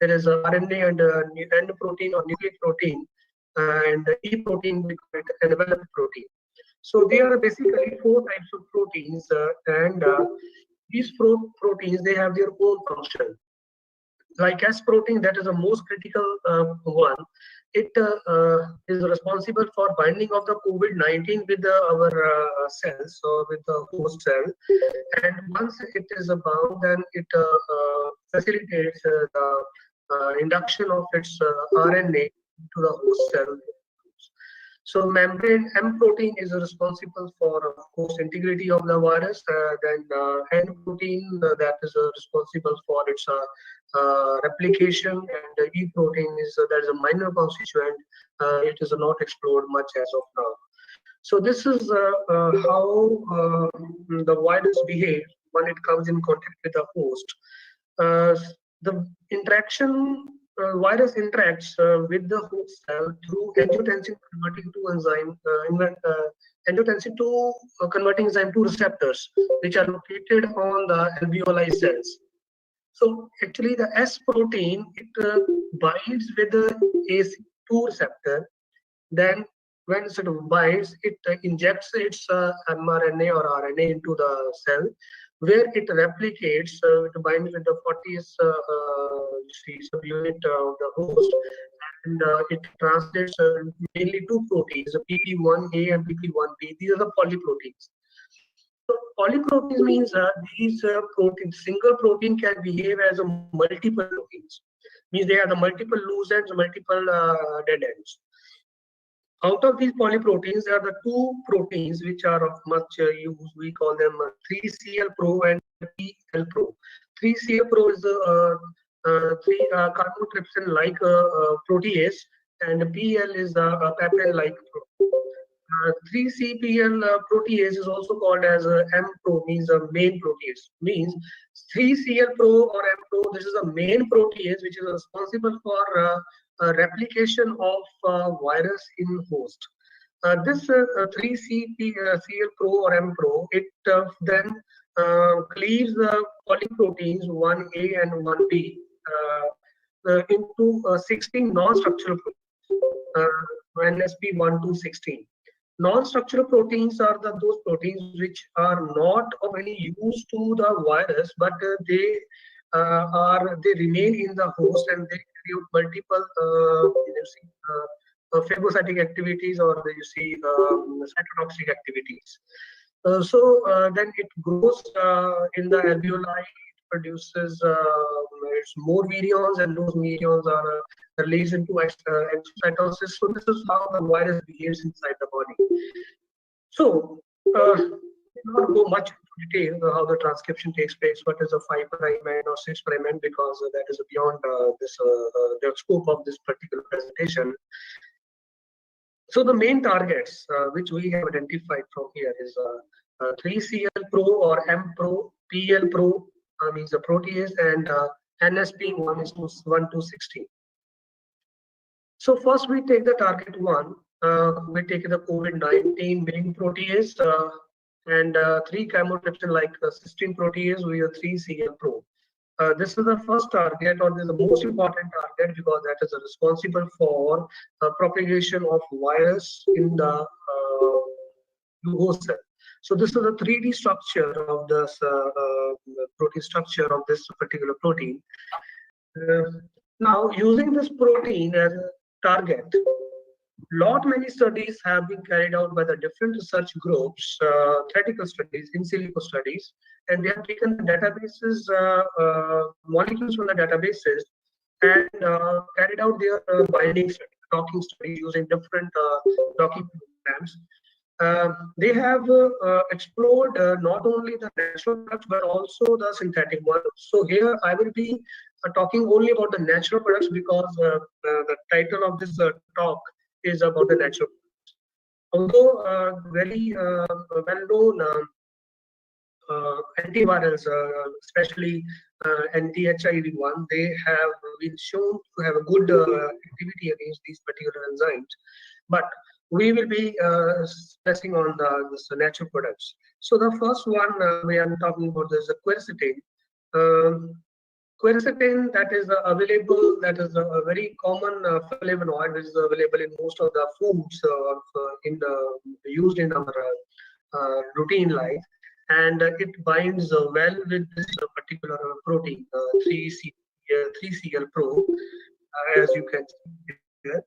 There is a RNA and N protein or nucleic protein, and E protein, we call it envelope protein. So there are basically 4 types of proteins, and these proteins, they have their own function. Like S protein, that is the most critical one. It is responsible for binding of the COVID-19 with our cells or with the host cell. And once it is bound, then it facilitates the induction of its RNA to the host cell. So membrane M protein is responsible for, of course, integrity of the virus. Then N protein, that is responsible for its replication, and E protein is that is a minor constituent. It is not explored much as of now. So this is how the virus behaves when it comes in contact with the host. The interaction virus interacts with the host cell through angiotensin converting to enzyme, angiotensin 2 converting enzyme 2 receptors, which are located on the alveoli cells. So actually, the S protein, it binds with the AC2 receptor. Then when it sort of binds, it injects its mRNA or RNA into the cell, where it replicates. It binds with the 40th subunit of the host, and it translates mainly 2 proteins, PP1A and PP1B. These are the polyproteins. So polyproteins means these proteins, single protein can behave as a multiple proteins. Means they have the multiple loose ends, multiple dead ends. Out of these polyproteins, there are the 2 proteins which are of much use. We call them 3CL-Pro and PL-Pro. 3CL-Pro is the 3 chymotrypsin-like protease, and PL is the peptide-like protein. 3CPL protease is also called as M-Pro, means a main protease. Means 3CL-Pro or M-Pro, this is a main protease which is responsible for replication of virus in host. This 3CL-Pro or M-Pro, it then cleaves the polyproteins 1A and 1B into 16 non-structural proteins, NSP1 to 16. Non-structural proteins are those proteins which are not of any use to the virus, but they remain in the host, and they create multiple phagocytic activities, or you see cytotoxic activities. Then it grows in the alveoli. It produces its more virions, and those virions are released into exocytosis. So this is how the virus behaves inside the body. So not go much into detail how the transcription takes place, what is a 5' end or 6' end, because that is beyond the scope of this particular presentation. So the main targets which we have identified from here is 3CL-Pro or M-Pro, PL-Pro means the protease, and NSP1 is 1 to 16. So first we take the target 1. We take the COVID-19 main protease and 3 chymotrypsin-like cysteine protease. We have 3CL-Pro. This is the first target, or this is the most important target, because that is responsible for propagation of virus in the host cell. So this is the 3D structure of this protein structure of this particular protein. Now, using this protein as a target, many studies have been carried out by the different research groups, theoretical studies, in silico studies, and they have taken the databases, molecules from the databases, and carried out their binding study, docking study using different docking programs. They have explored not only the natural products but also the synthetic ones. So here I will be talking only about the natural products, because the title of this talk is about the natural products. Although very well-known antivirals, especially anti-HIV1, they have been shown to have a good activity against these particular enzymes. But we will be stressing on this natural products. So the first one we are talking about is the quercetin. quercetin that is available, that is a very common flavonoid which is available in most of the foods used in our routine life, and it binds well with this particular protein, 3CL Pro, as you can see here.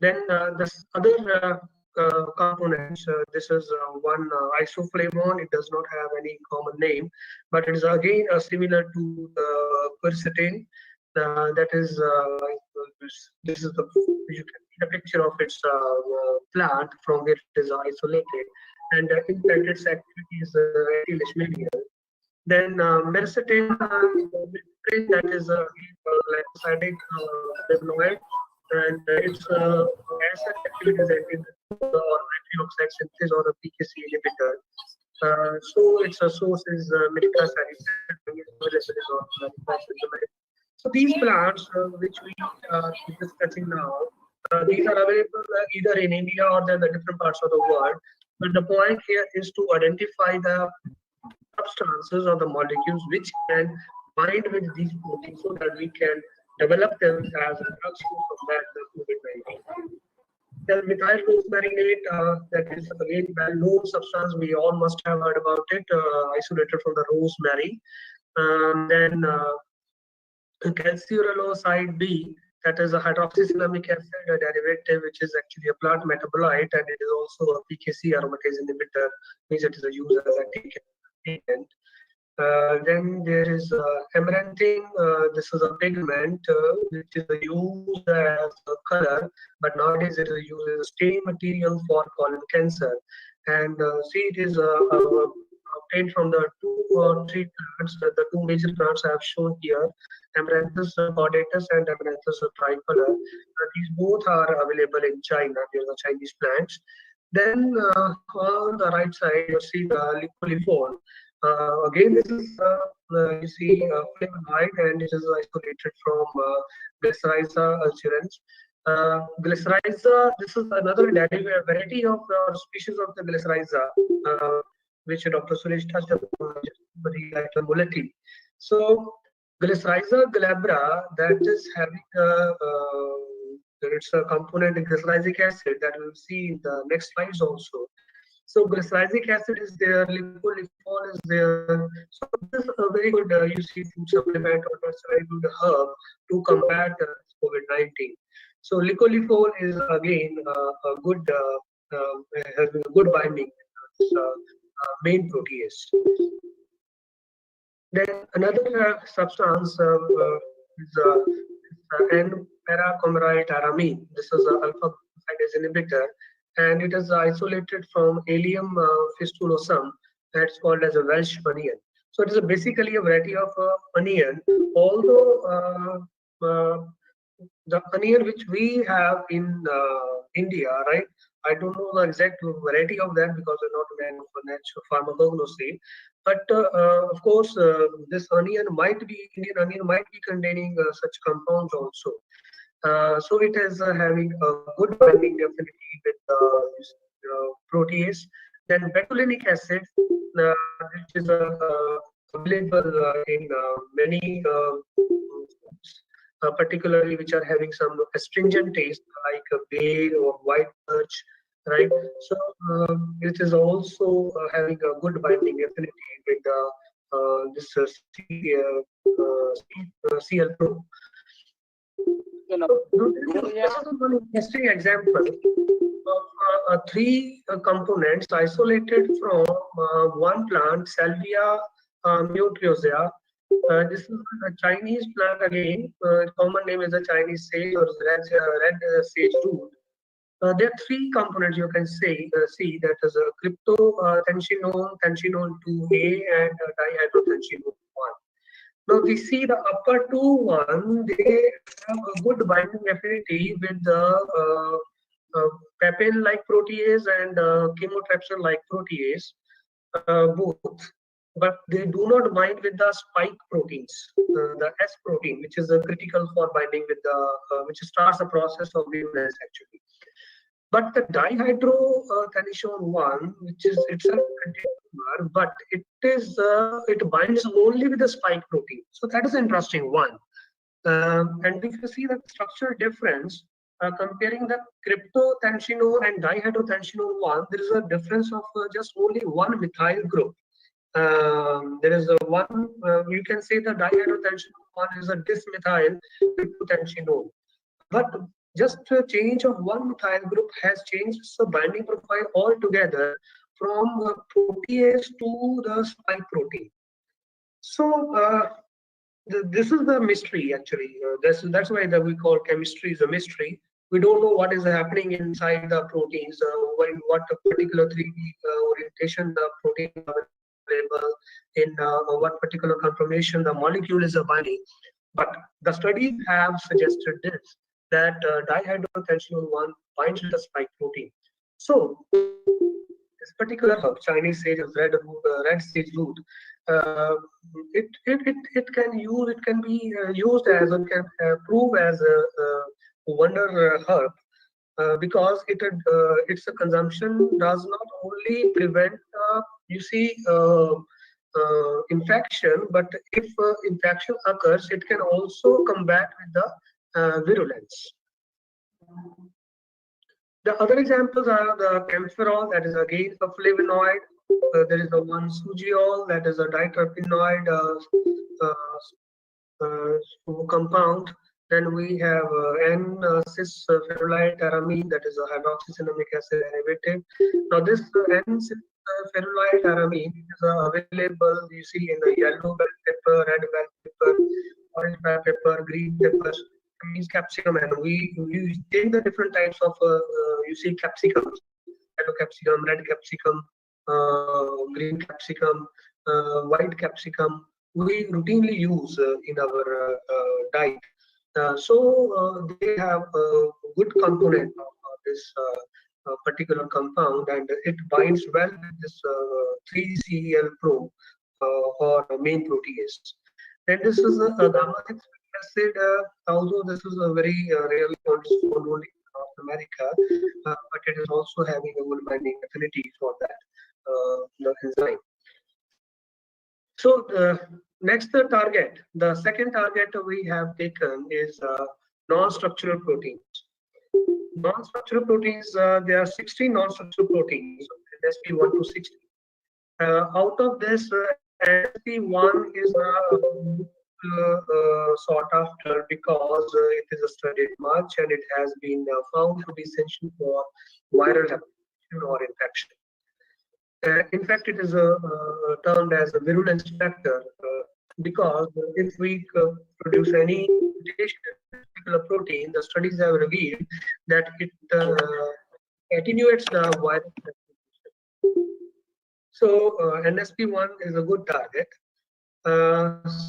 Then the other components, this is one isoflavone. It does not have any common name, but it is again similar to the quercetin. That is, this is you can see the picture of its plant from where it is isolated, and in fact its activity is anti-leishmanial. Then miracetin, that is a glycosidic flavonoid, and its as such activity is or antioxidant synthesis or a PKC inhibitor. So its source is So these plants which we are discussing now, these are available either in India or in the different parts of the world. But the point here is to identify the substances or the molecules which can bind with these proteins so that we can develop them as a drugs to combat the COVID-19. Then methyl rosmarinate, that is again well-known substance. We all must have heard about it, isolated from the rosemary. Then calciuroloside B, that is a hydroxycinnamic acid, a derivative which is actually a plant metabolite, and it is also a PKC aromatase inhibitor, means it is a used as a agent. Then there is amaranthine. This is a pigment which is used as a color, but nowadays it is used as a stain material for colon cancer. And see, it is obtained from the 2 or 3 plants. The 2 major plants I have shown here, Amaranthus caudatus and Amaranthus tricolor. These both are available in China. They are the Chinese plants. Then on the right side, you see the lipoliphone. Again, this is you see flavonoid, and it is isolated from Glycyrrhiza ulcerans. Glycyrrhiza, this is another variety of species of the Glycyrrhiza, which Dr. Suresh touched upon, very like a molecule. So Glycyrrhiza glabra, that is having it's a component in glyceric acid that we'll see in the next slides also. So glyceric acid is there, lipoliphone is there. So this is a very good you see food supplement, or that's a very good herb to combat COVID-19. So lipoliphone is again a good having a good binding with this main protease. Then another substance is N-paracoumarate aramine. This is an alpha glucosidase inhibitor, and it is isolated from Allium fistulosum. That's called as a Welsh onion. So it is basically a variety of onion. Although the onion which we have in India, right? I don't know the exact variety of that because I'm not a man of natural pharmacognosy. But of course, this onion might be, Indian onion might be containing such compounds also. So it is having a good binding affinity with protease. Then betulinic acid, which is available in many foods, particularly which are having some astringent taste like bay or white birch, right? So it is also having a good binding affinity with this CL Pro. This is one interesting example of 3 components isolated from one plant, Salvia mutuosea. This is a Chinese plant again. Common name is a Chinese sage or red sage root. There are 3 components you can see that is a cryptothencinone, thenchinone 2A, and dihydrothenchinone 1. Now we see the upper 2 they have a good binding affinity with the papain-like protease and chymotrypsin-like protease, both. But they do not bind with the spike proteins, the S protein, which is critical for binding with the, which starts the process of virulence actually. But the dihydrotensione 1, which is itself contains, but it binds only with the spike protein. So that is an interesting one. And if you see the structural difference, comparing the cryptotensionone and dihydrotensionone 1, there is a difference of just only one methyl group. There is a one, you can say the dihydrotensionone 1 is a dismethyl cryptotensionone. But just a change of one methyl group has changed the binding profile altogether from the protease to the spike protein. So this is the mystery actually. That's why we call chemistry is a mystery. We don't know what is happening inside the proteins, what particular 3D orientation the protein is available, in what particular conformation the molecule is binding. But the studies have suggested this, that dihydrotensione 1 binds with the spike protein. So this particular herb, Chinese sage of red sage root, it can be used as, and can prove as a wonder herb, because its consumption does not only prevent infection, but if infection occurs, it can also combat with the virulence. The other examples are the camphorol, that is again a flavonoid. There is the one sugiol, that is a diterpenoid compound. Then we have N-cis-ferulide aramine, that is a hydroxycinnamic acid derivative. Now this N-cis-ferulide aramine is available, you see, in the yellow bell pepper, red bell pepper, orange bell pepper, green peppers, means capsicum, and we take the different types of capsicums, yellow capsicum, red capsicum, green capsicum, white capsicum, we routinely use in our diet. So they have a good component of this particular compound, and it binds well with this 3-CEL pro or main protease. Then this is a gamma-6 acid, although this is a very rarely found only in North America, but it is also having a good binding affinity for that enzyme. So next target, the second target we have taken is non-structural proteins. Non-structural proteins, there are 16 non-structural proteins, NSP1 to 60. Out of this, NSP1 is sought after because it is studied much and it has been found to be essential for viral application or infection. In fact, it is termed as a virulence factor because if we produce any mutation in a particular protein, the studies have revealed that it attenuates the viral application. So NSP1 is a good target.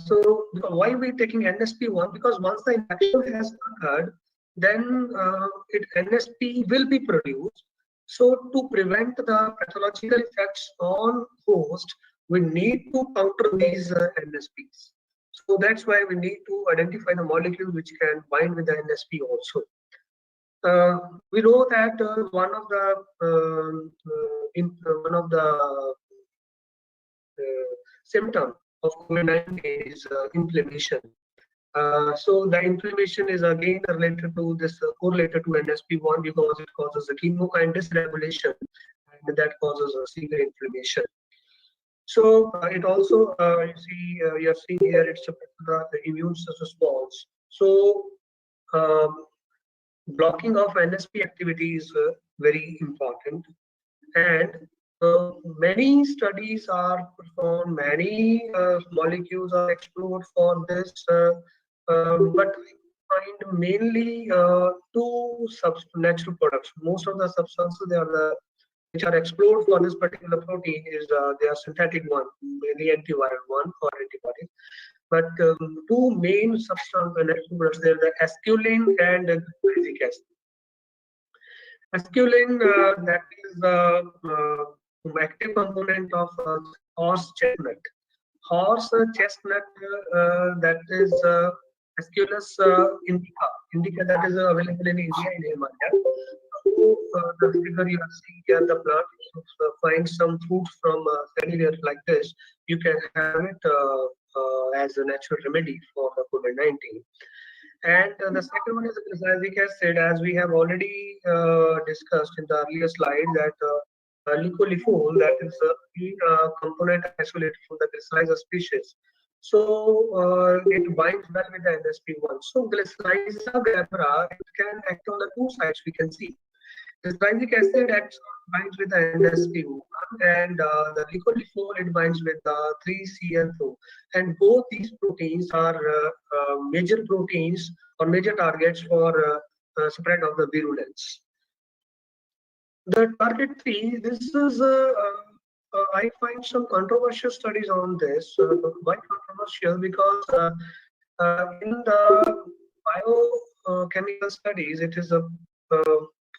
So why are we taking NSP1? Because once the infection has occurred, then NSP will be produced. So to prevent the pathological effects on host, we need to counter these NSPs. So that's why we need to identify the molecule which can bind with the NSP also. We know that one of the symptoms of COVID-19 is inflammation. So the inflammation is again related to this, correlated to NSP1 because it causes a chemokine dysregulation and that causes a severe inflammation. So it also, you are seeing here, it's the immune response. So blocking of NSP activity is very important, and many studies are performed, many molecules are explored for this, but I find mainly two natural products. Most of the substances which are explored for this particular protein is they are synthetic one, mainly antiviral one or antibodies. But two main substances, natural products, they are the esculin and nucleic acid. Esculin, that is the active component of horse chestnut. Horse chestnut, that is Esculus indica. Indica that is available in India, in Himalaya. the figure you are seeing here, the plant, if you find some fruits from anywhere like this, you can have it as a natural remedy for the COVID-19. And the second one is the glycolic acid, as we have already discussed in the earlier slide, that glycolifol, that is a component isolated from the glycolizer species. So it binds well with the NSP1. So glycolizer, it can act on the two sides, we can see. Glycolic acid binds with the NSP1, and the glycolifol, it binds with the 3CL2. And both these proteins are major proteins or major targets for spread of the virulence. The target 3, this is I find some controversial studies on this. Why controversial? Because in the biochemical studies, it is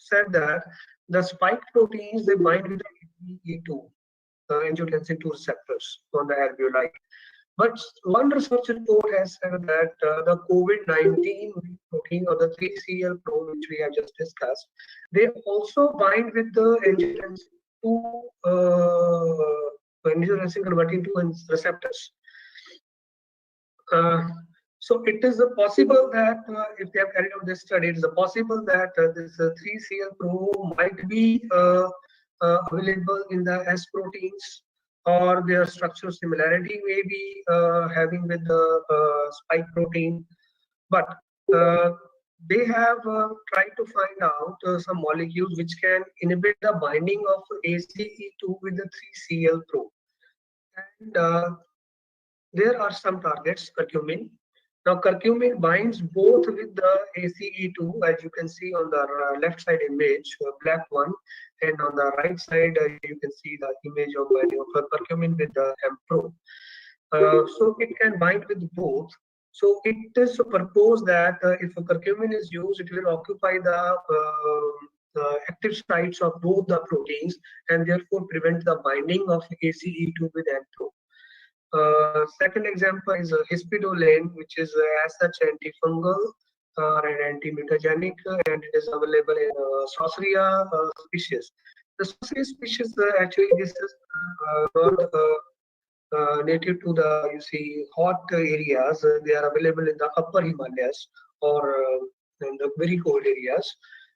said that the spike proteins, they bind with the E2, angiotensin 2 receptors on the alveoli. But one research report has said that the COVID-19 protein, or the 3CL protein, which we have just discussed, they also bind with the angiotensin 2, angiotensin converting 2 receptors. So it is possible that if they have carried out this study, it is possible that this 3CL pro might be available in the S proteins, or their structural similarity may be having with the spike protein. But they have tried to find out some molecules which can inhibit the binding of ACE2 with the 3CL pro. And there are some targets, curcumin. Now, curcumin binds both with the ACE2, as you can see on the left side image, black one, and on the right side, you can see the image of binding of curcumin with the M-pro. So it can bind with both. So it is proposed that if a curcumin is used, it will occupy the active sites of both the proteins, and therefore prevent the binding of ACE2 with M-pro. Second example is hispidolane, which is as such antifungal and anti-mutagenic, and it is available in Sauceria species. The Sauceria species, actually, this is not native to the hot areas. They are available in the upper Himalayas or in the very cold areas,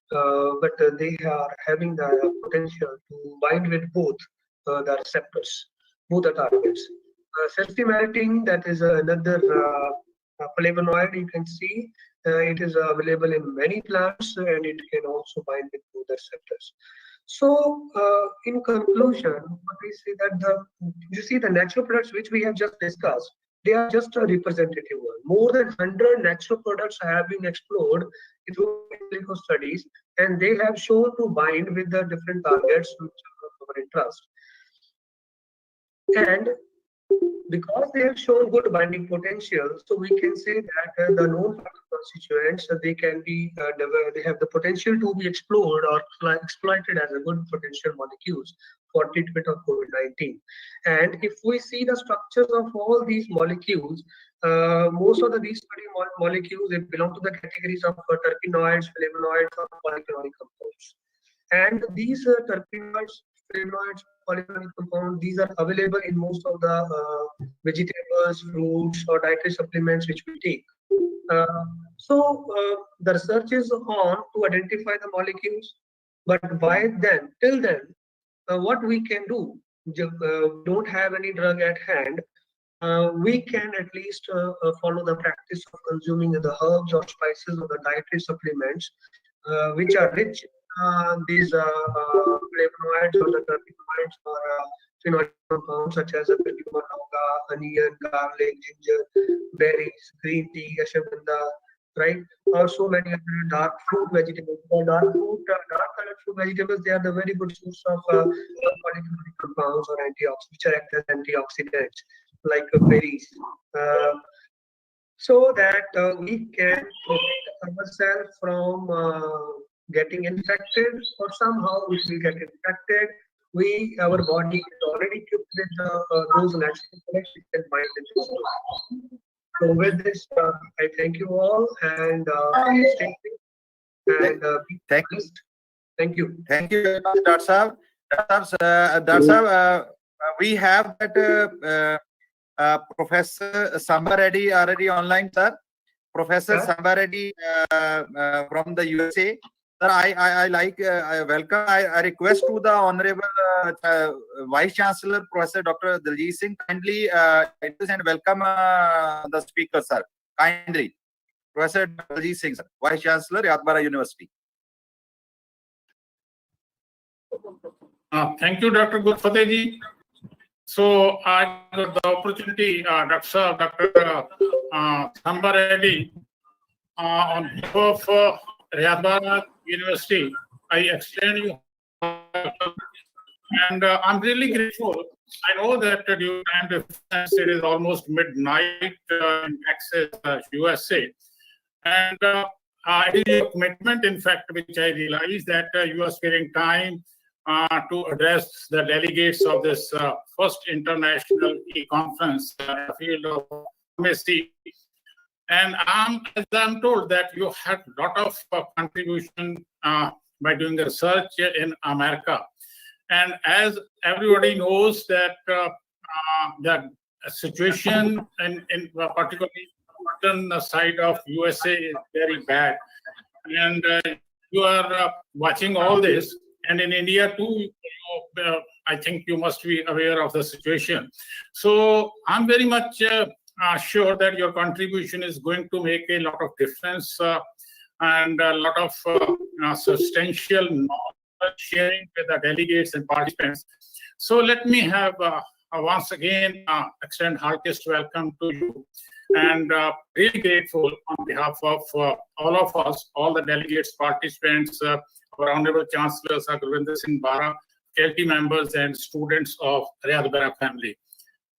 but they are having the potential to bind with both the receptors, both the targets. Cestimaritine, that is another flavonoid, you can see it is available in many plants, and it can also bind with both the receptors. So in conclusion, what we say that you see the natural products which we have just discussed, they are just a representative one. More than 100 natural products have been explored through clinical studies, and they have shown to bind with the different targets which are of our interest. And because they have shown good binding potential, so we can say that the known constituents, they can be they have the potential to be explored or exploited as a good potential molecules for treatment of COVID-19. And if we see the structures of all these molecules, most of these molecules, they belong to the categories of terpenoids, flavonoids, or polyphenolic compounds. And these terpenoids, flavonoids, polyphenolic compounds, these are available in most of the vegetables, fruits, or dietary supplements which we take. So the research is on to identify the molecules, but by then, till then, what we can do, don't have any drug at hand, we can at least follow the practice of consuming the herbs or spices or the dietary supplements which are rich these flavonoids or the terpenoids or phenolic compounds such as curcuma, onion, garlic, ginger, berries, green tea, ashwagandha, right? Or so many other dark fruit vegetables. Dark colored fruit vegetables, they are the very good source of polyphenolic compounds or antioxidants, which are act as antioxidants like berries. So that we can protect ourselves from getting infected, or somehow if we get infected, our body is already equipped with those natural products which can bind with. So with this, I thank you all, and stay safe and be blessed. Thank you. Thank you very much, Dr. Saab. Dr. Saab, we have that Professor Samba Reddy already online, sir. Professor Yeah. Samba Reddy from the USA. Sir, I like, I welcome, I request to the Honorable Vice Chancellor, Professor Dr. Diljit Singh, kindly introduce and welcome the speaker, sir. Kindly. Professor Diljit Singh, sir, Vice Chancellor, Rayat-Bahra University. Thank you, Dr. Gurfateh ji. So I got the opportunity, Dr. Samba Reddy, on behalf of Rayat-Bahra University, I extend you, and I'm really grateful. I know that during time difference, it is almost midnight in Texas, USA, and it is your commitment, in fact, which I realize that you are sparing time to address the delegates of this first international e-conference field of pharmacy. And as I'm told that you had a lot of contribution by doing research in America. And as everybody knows that the situation in particularly the side of USA is very bad. And you are watching all this. And in India too, I think you must be aware of the situation. So I'm very much sure that your contribution is going to make a lot of difference and a lot of substantial knowledge sharing with the delegates and participants. So let me have once again extend heartiest welcome to you, and really grateful on behalf of all of us, all the delegates, participants, our Honorable Chancellor, Gurfateh Singh, faculty members and students of Rayat-Bahra family.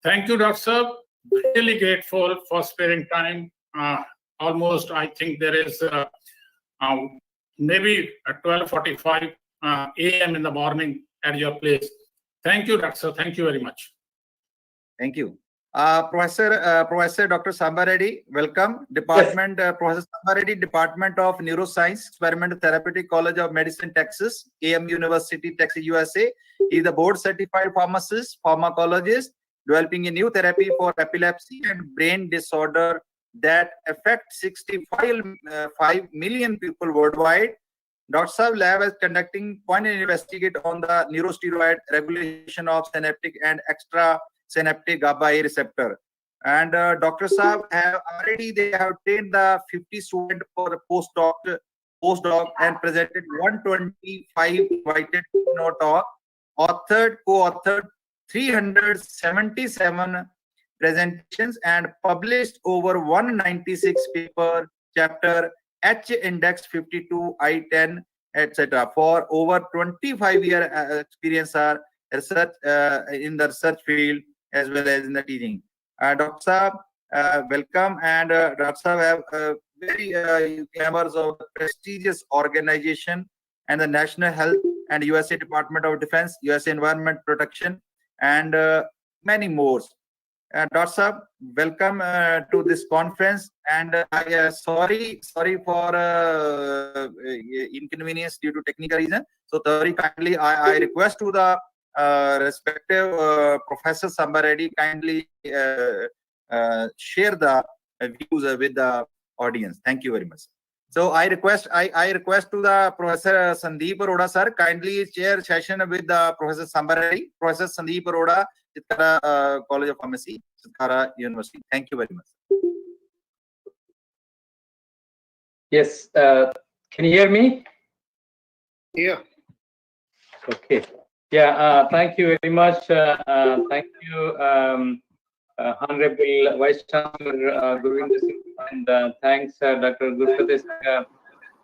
Thank you, Dr. Sir. Really grateful for sparing time. Almost, I think there is maybe at 12:45 a.m. in the morning at your place. Thank you, Dr. Sir. Thank you very much. Thank you. Professor Dr. Samba Reddy, welcome. Department, yes. Professor Samba Reddy, Department of Neuroscience, Experimental Therapeutic, College of Medicine, Texas, AM University, Texas, USA. He is a board-certified pharmacist, pharmacologist, developing a new therapy for epilepsy and brain disorder that affect 65 million people worldwide. Dr. Saab lab is conducting point and investigate on the neurosteroid regulation of synaptic and extra synaptic GABA A receptor. And Dr. Saab have already, they have trained the 50 students for a postdoc and presented 125 invited keynote talk, co-authored 377 presentations and published over 196 paper, chapter, H index 52, I10, etc. For over 25-year experience are research in the research field as well as in the teaching. Dr. Saab, welcome, and Dr. Saab have very members of the prestigious organization and the National Health and USA Department of Defense, USA Environment Protection, and many more. Dr. Saab, welcome to this conference, and I sorry for inconvenience due to technical reason. So very kindly, I request to the respective Professor Samba Reddy kindly share the views with the audience. Thank you very much. So I request to the Professor Sandeep Arora sir kindly share session with the Professor Samba Reddy, Professor Sandeep Arora, Chitkara College of Pharmacy, Chitkara University. Thank you very much. Yes, can you hear me? Yeah. Okay. Yeah, thank you very much. Thank you, Honorable Vice Chancellor Gurfateh Singh, and thanks, Dr. Gurfateh Singh,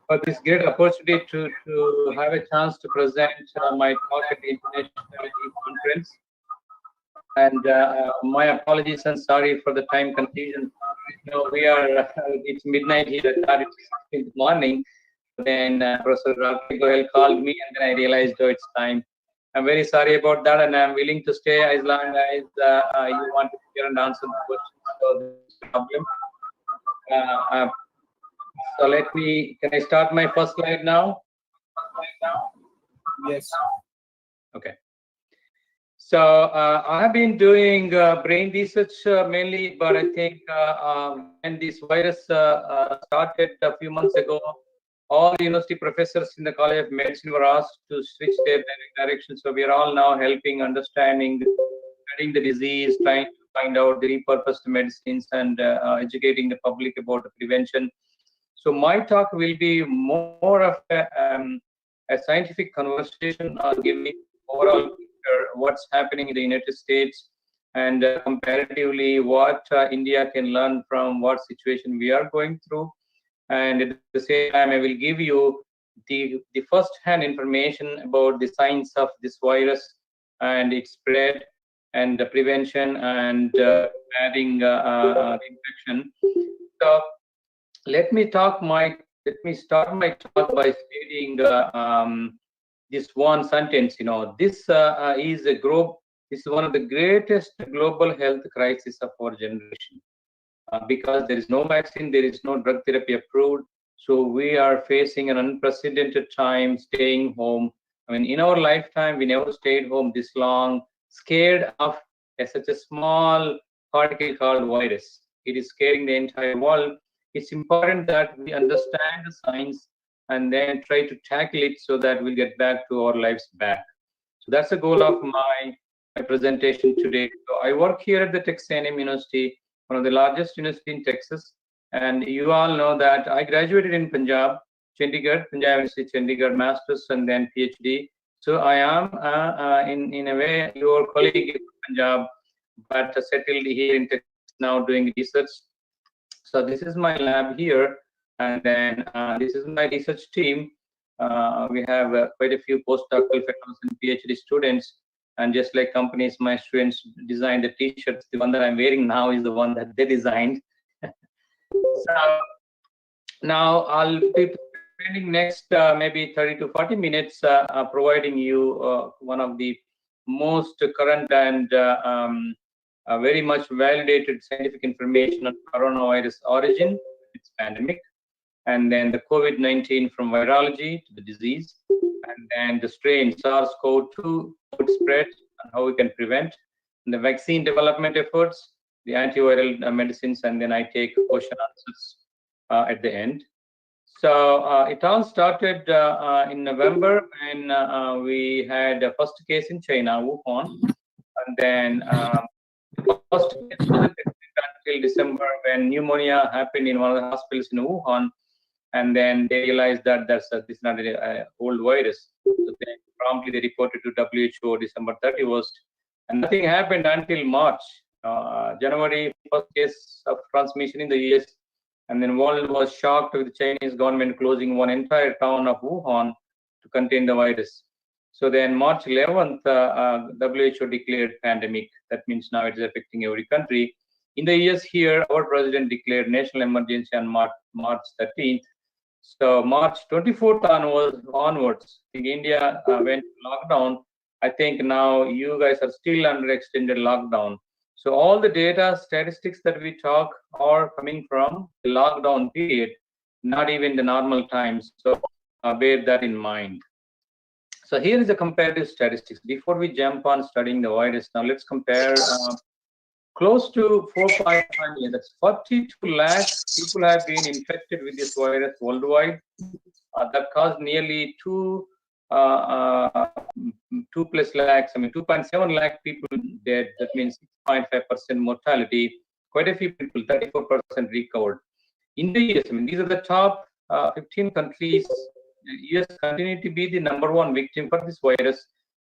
for this great opportunity to have a chance to present my talk at the International Conference. And my apologies and sorry for the time confusion. You know, we are it's midnight here. I thought it's in the morning. Then Professor Goel called me, and then I realized, oh, it's time. I'm very sorry about that, and I'm willing to stay as long as you want to hear and answer the questions. So this problem. So let me. Can I start my first slide now? Yes. Okay. So I have been doing brain research mainly, but I think when this virus started a few months ago, all the university professors in the College of Medicine were asked to switch their direction. So we are all now helping, understanding, studying the disease, trying to find out the repurposed medicines, and educating the public about the prevention. So my talk will be more of a scientific conversation, giving overall picture what's happening in the United States, and comparatively what India can learn from what situation we are going through. And at the same time, I will give you the first-hand information about the science of this virus and its spread and the prevention and adding the infection. So let me start my talk by stating this one sentence. You know, this is one of the greatest global health crises of our generation. Because there is no vaccine, there is no drug therapy approved. So we are facing an unprecedented time staying home. I mean, in our lifetime, we never stayed home this long, scared of such a small particle called virus. It is scaring the entire world. It's important that we understand the science and then try to tackle it so that we'll get back to our lives back. So that's the goal of my presentation today. So I work here at the Texas A&M University, one of the largest university in Texas. And you all know that I graduated in Punjab, Chandigarh, Punjab University, Chandigarh, Masters, and then PhD. So I am, in a way, your colleague in Punjab, but settled here in Texas now doing research. So this is my lab here, and then this is my research team. We have quite a few postdoctoral fellows and PhD students. And just like companies, my students design the T-shirts. The one that I'm wearing now is the one that they designed. So now I'll be spending next maybe 30 to 40 minutes providing you one of the most current and very much validated scientific information on coronavirus origin, its pandemic, and then the COVID-19 from virology to the disease, and then the strain SARS-CoV-2 spread and how we can prevent, and the vaccine development efforts, the antiviral medicines, and then I take question answers at the end. So it all started in November when we had a first case in China, Wuhan, and then first case wasn't until December when pneumonia happened in one of the hospitals in Wuhan, and then they realized that this is not an old virus. So then promptly they reported to WHO December 31st, and nothing happened until March. January, first case of transmission in the US, and then world was shocked with the Chinese government closing one entire town of Wuhan to contain the virus. So then March 11th, WHO declared pandemic. That means now it is affecting every country. In the US here, our president declared national emergency on March 13th. So March 24th onwards, I think India went to lockdown. I think now you guys are still under extended lockdown. So all the data statistics that we talk are coming from the lockdown period, not even the normal times. So bear that in mind. So here is the comparative statistics. Before we jump on studying the virus, now let's compare close to 4.5 million. That's 42 lakhs people have been infected with this virus worldwide. That caused nearly 2+ lakhs. I mean, 2.7 lakh people dead. That means 6.5% mortality. Quite a few people, 34% recovered. In the US, I mean, these are the top 15 countries. The US continued to be the #1 victim for this virus.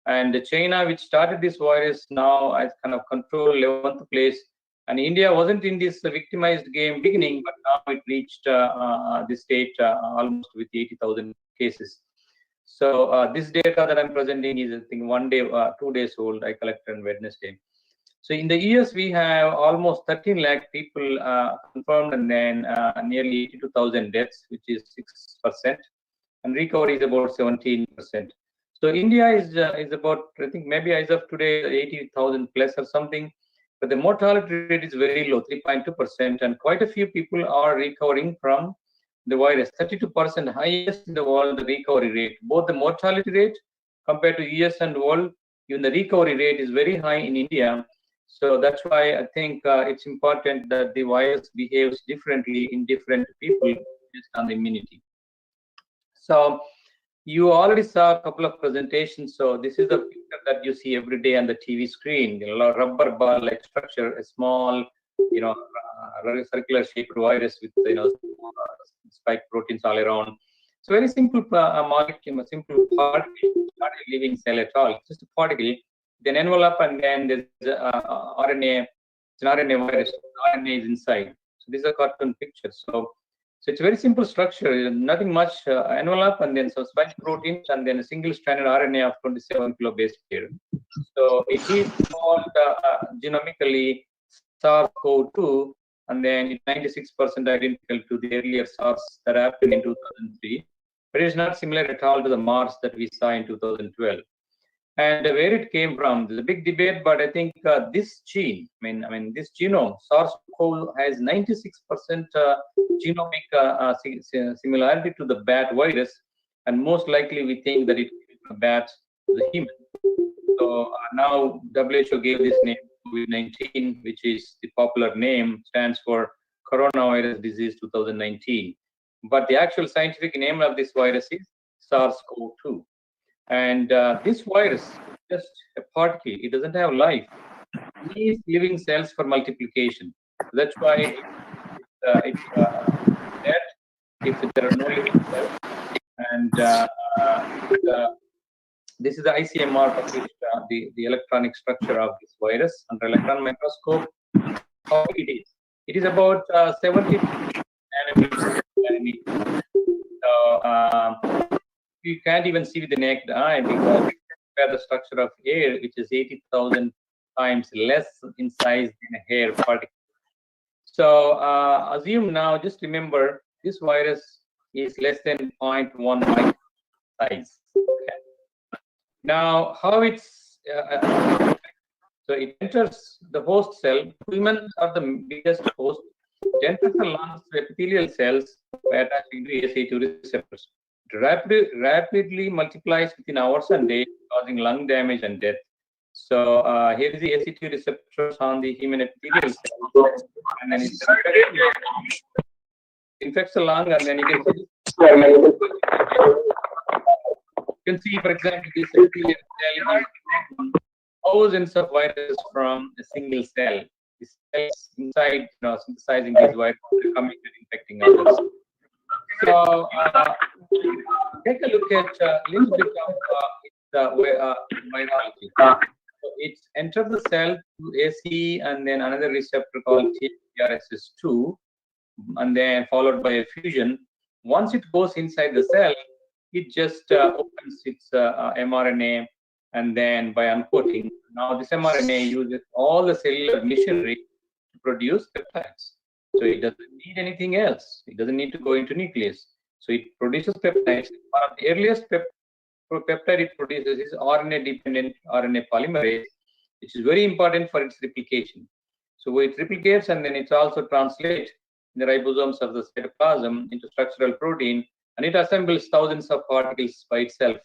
And China, which started this virus, now has kind of control 11th place. And India wasn't in this victimized game beginning, but now it reached this state almost with 80,000 cases. So this data that I'm presenting is, I think, 2 days old. I collected on Wednesday. So in the US, we have almost 13 lakh people confirmed, and then nearly 82,000 deaths, which is 6%, and recovery is about 17%. So India is about, I think, maybe as of today, 80,000 plus or something, but the mortality rate is very low, 3.2%, and quite a few people are recovering from the virus. 32% highest in the world, the recovery rate. Both the mortality rate compared to US and world, even the recovery rate is very high in India. So that's why I think it's important that the virus behaves differently in different people based on the immunity. So you already saw a couple of presentations. So this is the picture that you see every day on the TV screen. A rubber ball-like structure, a small, circular shaped virus with spike proteins all around. So very simple molecule, a simple particle, not a living cell at all. It's just a particle, then envelope, and then there's RNA. It's an RNA virus. RNA is inside. So this is a cartoon picture. So it's a very simple structure. Nothing much. Envelope, and then some spike proteins, and then a single-stranded RNA of 27 kilobase pair. So it is called genomically SARS-CoV-2, and then it's 96% identical to the earlier SARS that happened in 2003, but it's not similar at all to the MERS that we saw in 2012. And where it came from, there's a big debate, but I think this gene, I mean, this genome, SARS-CoV has 96% genomic similarity to the bat virus, and most likely we think that it came from bats to the human. So now WHO gave this name COVID-19, which is the popular name, stands for coronavirus disease 2019. But the actual scientific name of this virus is SARS-CoV-2. And this virus is just a particle. It doesn't have life. It needs living cells for multiplication. That's why it's dead if there are no living cells. And this is the ICMR of which, the electronic structure of this virus under electron microscope. How it is? It is about 70 nanometers. So you can't even see with the naked eye because we compare the structure of air, which is 80,000 times less in size than a hair particle. So assume now, just remember, this virus is less than 0.1 micron size. Okay. Now, how it's so it enters the host cell. Humans are the biggest host. It enters the lungs through epithelial cells by attaching to ACE2 receptors. It rapidly multiplies within hours and days, causing lung damage and death. So here is the ACE2 receptors on the human epithelial cells, and then it infects the lung, and then you can see. You can see, for example, this epithelial cell, thousands of viruses from a single cell. The cells inside, synthesizing these viruses, coming and infecting others. So take a look at a little bit of virology. So it's entered the cell to ACE and then another receptor called TRSS2, and then followed by a fusion. Once it goes inside the cell, it just opens its mRNA, and then by uncoating, now this mRNA uses all the cellular machinery to produce peptides. So it doesn't need anything else. It doesn't need to go into nucleus. So it produces peptides. One of the earliest peptide it produces is RNA-dependent RNA polymerase, which is very important for its replication. So it replicates, and then it also translates in the ribosomes of the cytoplasm into structural protein, and it assembles thousands of particles by itself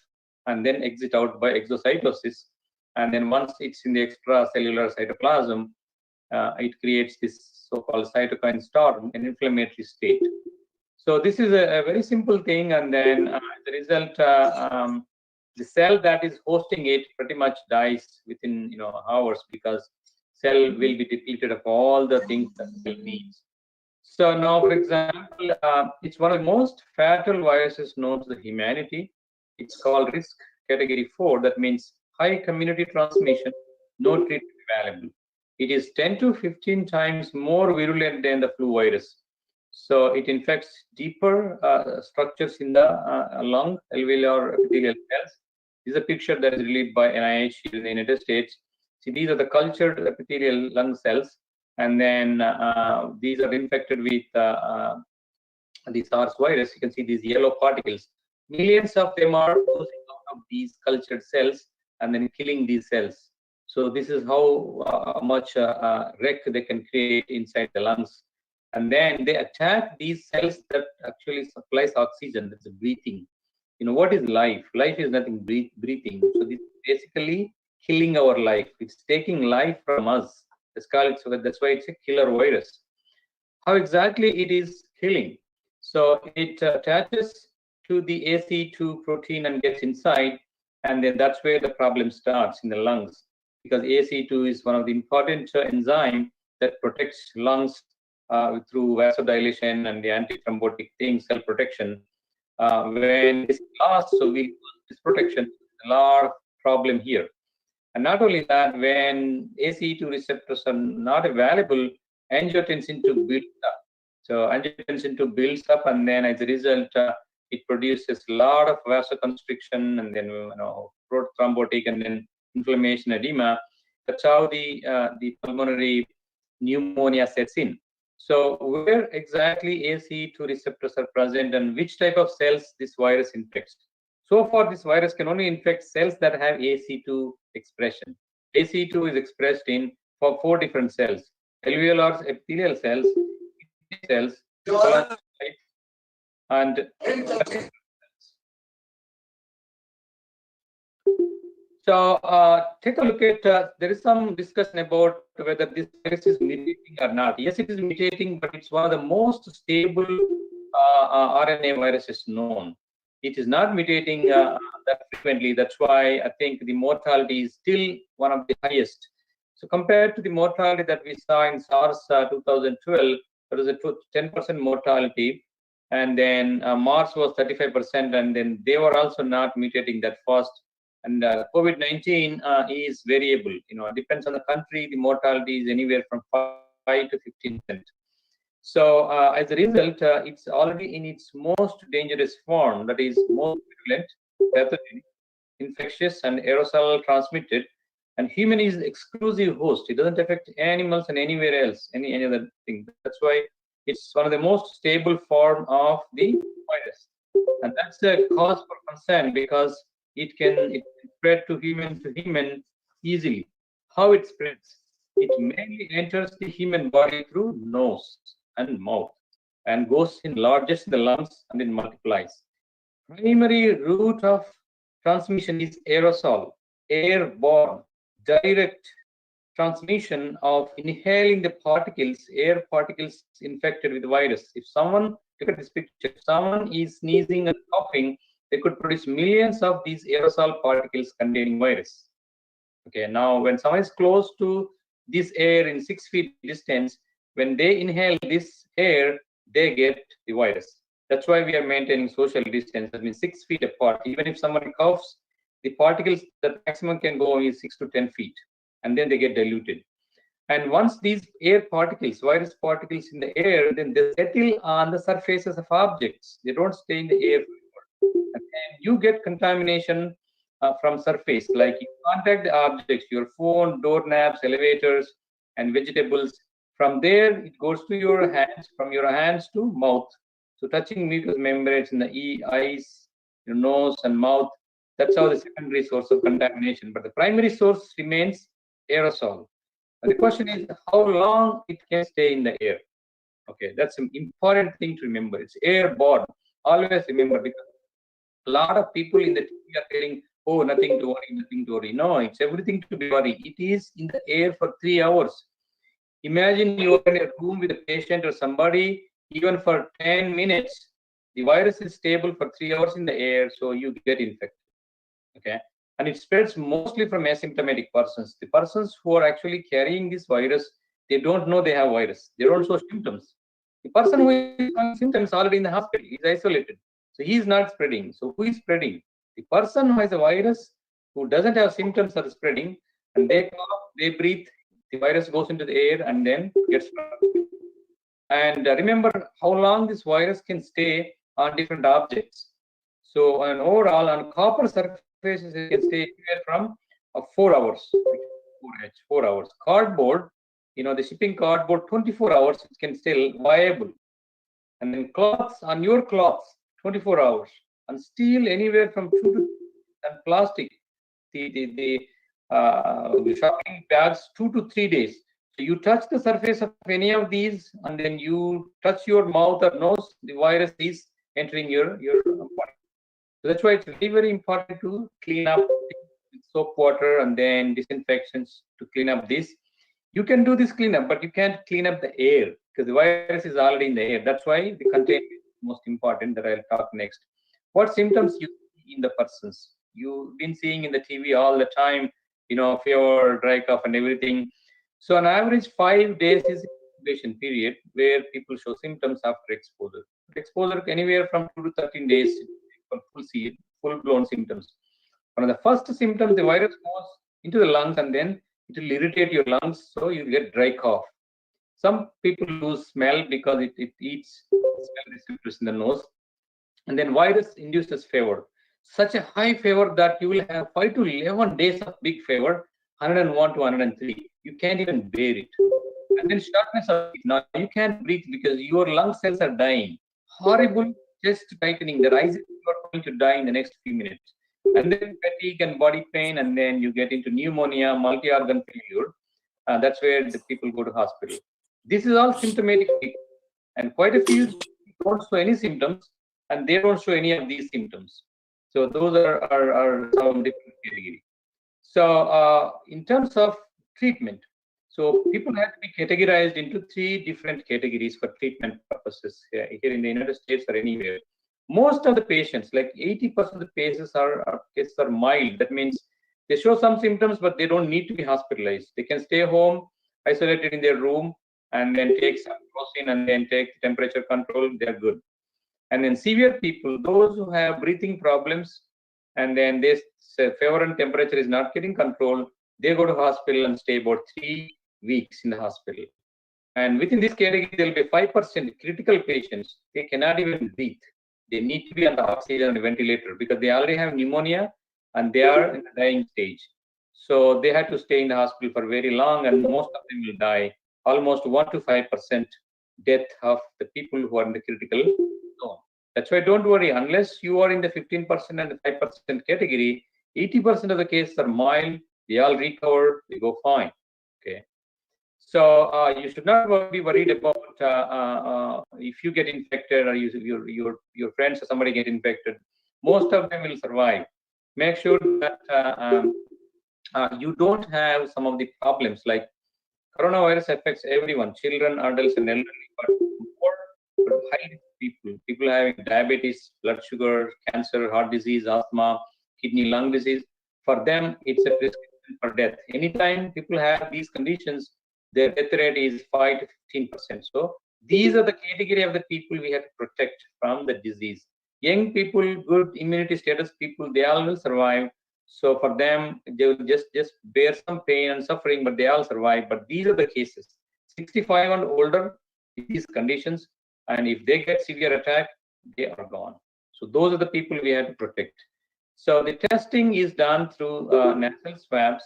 and then exit out by exocytosis. And then once it's in the extracellular cytoplasm, it creates this so-called cytokine storm, an inflammatory state. So this is a very simple thing, and then the result, the cell that is hosting it pretty much dies within hours, because cell will be depleted of all the things that cell needs. So now, for example, it's one of the most fatal viruses known to the humanity. It's called risk category 4. That means high community transmission, no treatment available. It is 10 to 15 times more virulent than the flu virus. So it infects deeper structures in the lung, alveolar epithelial cells. This is a picture that is released by NIH in the United States. See, these are the cultured epithelial lung cells, and then these are infected with the SARS virus. You can see these yellow particles. Millions of them are oozing out of these cultured cells and then killing these cells. So this is how much wreck they can create inside the lungs. And then they attack these cells that actually supplies oxygen, that's breathing. what is life? Life is nothing breathing. So this is basically killing our life. It's taking life from us. That's why it's a killer virus. How exactly it is killing? So it attaches to the ACE2 protein and gets inside, and then that's where the problem starts in the lungs, because ACE2 is one of the important enzyme that protects lungs through vasodilation and the antithrombotic thing, cell protection. When it's lost, so we lose this protection, a lot of problem here. And not only that, when ACE2 receptors are not available, angiotensin II builds up. So angiotensin II builds up, and then as a result, it produces a lot of vasoconstriction, and then thrombotic, and then inflammation, edema. That's how the pulmonary pneumonia sets in. So where exactly ACE2 receptors are present, and which type of cells this virus infects? So far, this virus can only infect cells that have ACE2 expression. ACE2 is expressed in four different cells: alveolar epithelial cells, and so take a look at, there is some discussion about whether this virus is mutating or not. Yes, it is mutating, but it's one of the most stable RNA viruses known. It is not mutating that frequently. That's why I think the mortality is still one of the highest. So compared to the mortality that we saw in SARS 2012, there was a 10% mortality, and then MARS was 35%, and then they were also not mutating that fast. And COVID-19 is variable. It depends on the country. The mortality is anywhere from 5 to 15%. So as a result, it's already in its most dangerous form, that is most virulent, pathogenic, infectious, and aerosol transmitted. And human is exclusive host. It doesn't affect animals and anywhere else, any other thing. That's why it's one of the most stable form of the virus. And that's a cause for concern, because it can spread to human easily. How it spreads? It mainly enters the human body through nose and mouth, and goes in largest in the lungs, and then multiplies. Primary route of transmission is aerosol, airborne, direct transmission of inhaling the particles, air particles infected with the virus. If someone, look at this picture, if someone is sneezing and coughing, they could produce millions of these aerosol particles containing virus. Okay, now when someone is close to this air in 6 feet distance, when they inhale this air, they get the virus. That's why we are maintaining social distance. That means 6 feet apart. Even if someone coughs, the particles, the maximum can go is 6 to 10 feet, and then they get diluted. And once these air particles, virus particles in the air, then they settle on the surfaces of objects. They don't stay in the air forever. And you get contamination from surface, like you contact the objects, your phone, doorknobs, elevators, and vegetables. From there, it goes to your hands, from your hands to mouth. So touching mucous membranes in the eyes, your nose and mouth, that's how the secondary source of contamination. But the primary source remains aerosol. And the question is how long it can stay in the air. Okay, that's an important thing to remember. It's airborne. Always remember, because a lot of people in the TV are telling, oh, nothing to worry, nothing to worry. No, it's everything to be worried. It is in the air for 3 hours. Imagine you are in a room with a patient or somebody, even for 10 minutes, the virus is stable for 3 hours in the air, so you get infected. Okay, and it spreads mostly from asymptomatic persons. The persons who are actually carrying this virus, they don't know they have virus. They don't show symptoms. The person who is showing symptoms already in the hospital is isolated, so he is not spreading. So who is spreading? The person who has a virus, who doesn't have symptoms, are spreading, and they cough, they breathe, the virus goes into the air and then gets spread. And remember how long this virus can stay on different objects. So on overall, on copper surfaces, it can stay anywhere from 4 hours. 4 hours. Cardboard, the shipping cardboard, 24 hours, it can stay viable. And then cloths, on your cloths, 24 hours. And steel, anywhere from 2 to, and plastic, the shopping bags, 2 to 3 days. So you touch the surface of any of these, and then you touch your mouth or nose, the virus is entering your body. So that's why it's very, very important to clean up with soap water and then disinfections to clean up this. You can do this cleanup, but you can't clean up the air because the virus is already in the air. That's why the containment is most important that I'll talk next. What symptoms you see in the persons? You've been seeing in the TV all the time, fever, dry cough and everything. So on average, 5 days is incubation period where people show symptoms after exposure. Exposure anywhere from 2 to 13 days for full-blown symptoms. One of the first symptoms, the virus goes into the lungs and then it will irritate your lungs, so you get dry cough. Some people lose smell because it eats smell receptors in the nose. And then virus induces fever. Such a high fever that you will have 5 to 11 days of big fever, 101 to 103. You can't even bear it. And then shortness of breath. Now you can't breathe because your lung cells are dying. Horrible chest tightening. The eyes you are going to die in the next few minutes. And then fatigue and body pain, and then you get into pneumonia, multi-organ failure. That's where the people go to hospital. This is all symptomatic, and quite a few don't show any symptoms, and they don't show any of these symptoms. So those are some different category. So in terms of treatment, so people have to be categorized into 3 different categories for treatment purposes here in the United States or anywhere. Most of the patients, like 80% of the cases are mild. That means they show some symptoms, but they don't need to be hospitalized. They can stay home, isolated in their room, and then take some Crocin and then take temperature control. They're good. And then severe people, those who have breathing problems, and then this fever and temperature is not getting controlled, they go to hospital and stay about 3 weeks in the hospital. And within this category, there will be 5% critical patients. They cannot even breathe. They need to be on the oxygen and ventilator because they already have pneumonia and they are in the dying stage. So they have to stay in the hospital for very long, and most of them will die. Almost 1 to 5% death of the people who are in the critical zone. That's why don't worry, unless you are in the 15% and the 5% category, 80% of the cases are mild, they all recover, they go fine. Okay. So you should not be worried about if you get infected or your friends or somebody get infected. Most of them will survive. Make sure that you don't have some of the problems like coronavirus affects everyone, children, adults, and elderly, but more high people having diabetes, blood sugar, cancer, heart disease, asthma, kidney, lung disease. For them, it's a prescription for death. Anytime people have these conditions, their death rate is 5 to 15%. So these are the category of the people we have to protect from the disease. Young people, good immunity status people, they all will survive. So for them, they will just bear some pain and suffering, but they all survive. But these are the cases. 65 and older, these conditions, and if they get severe attack, they are gone. So those are the people we have to protect. So the testing is done through nasal swabs.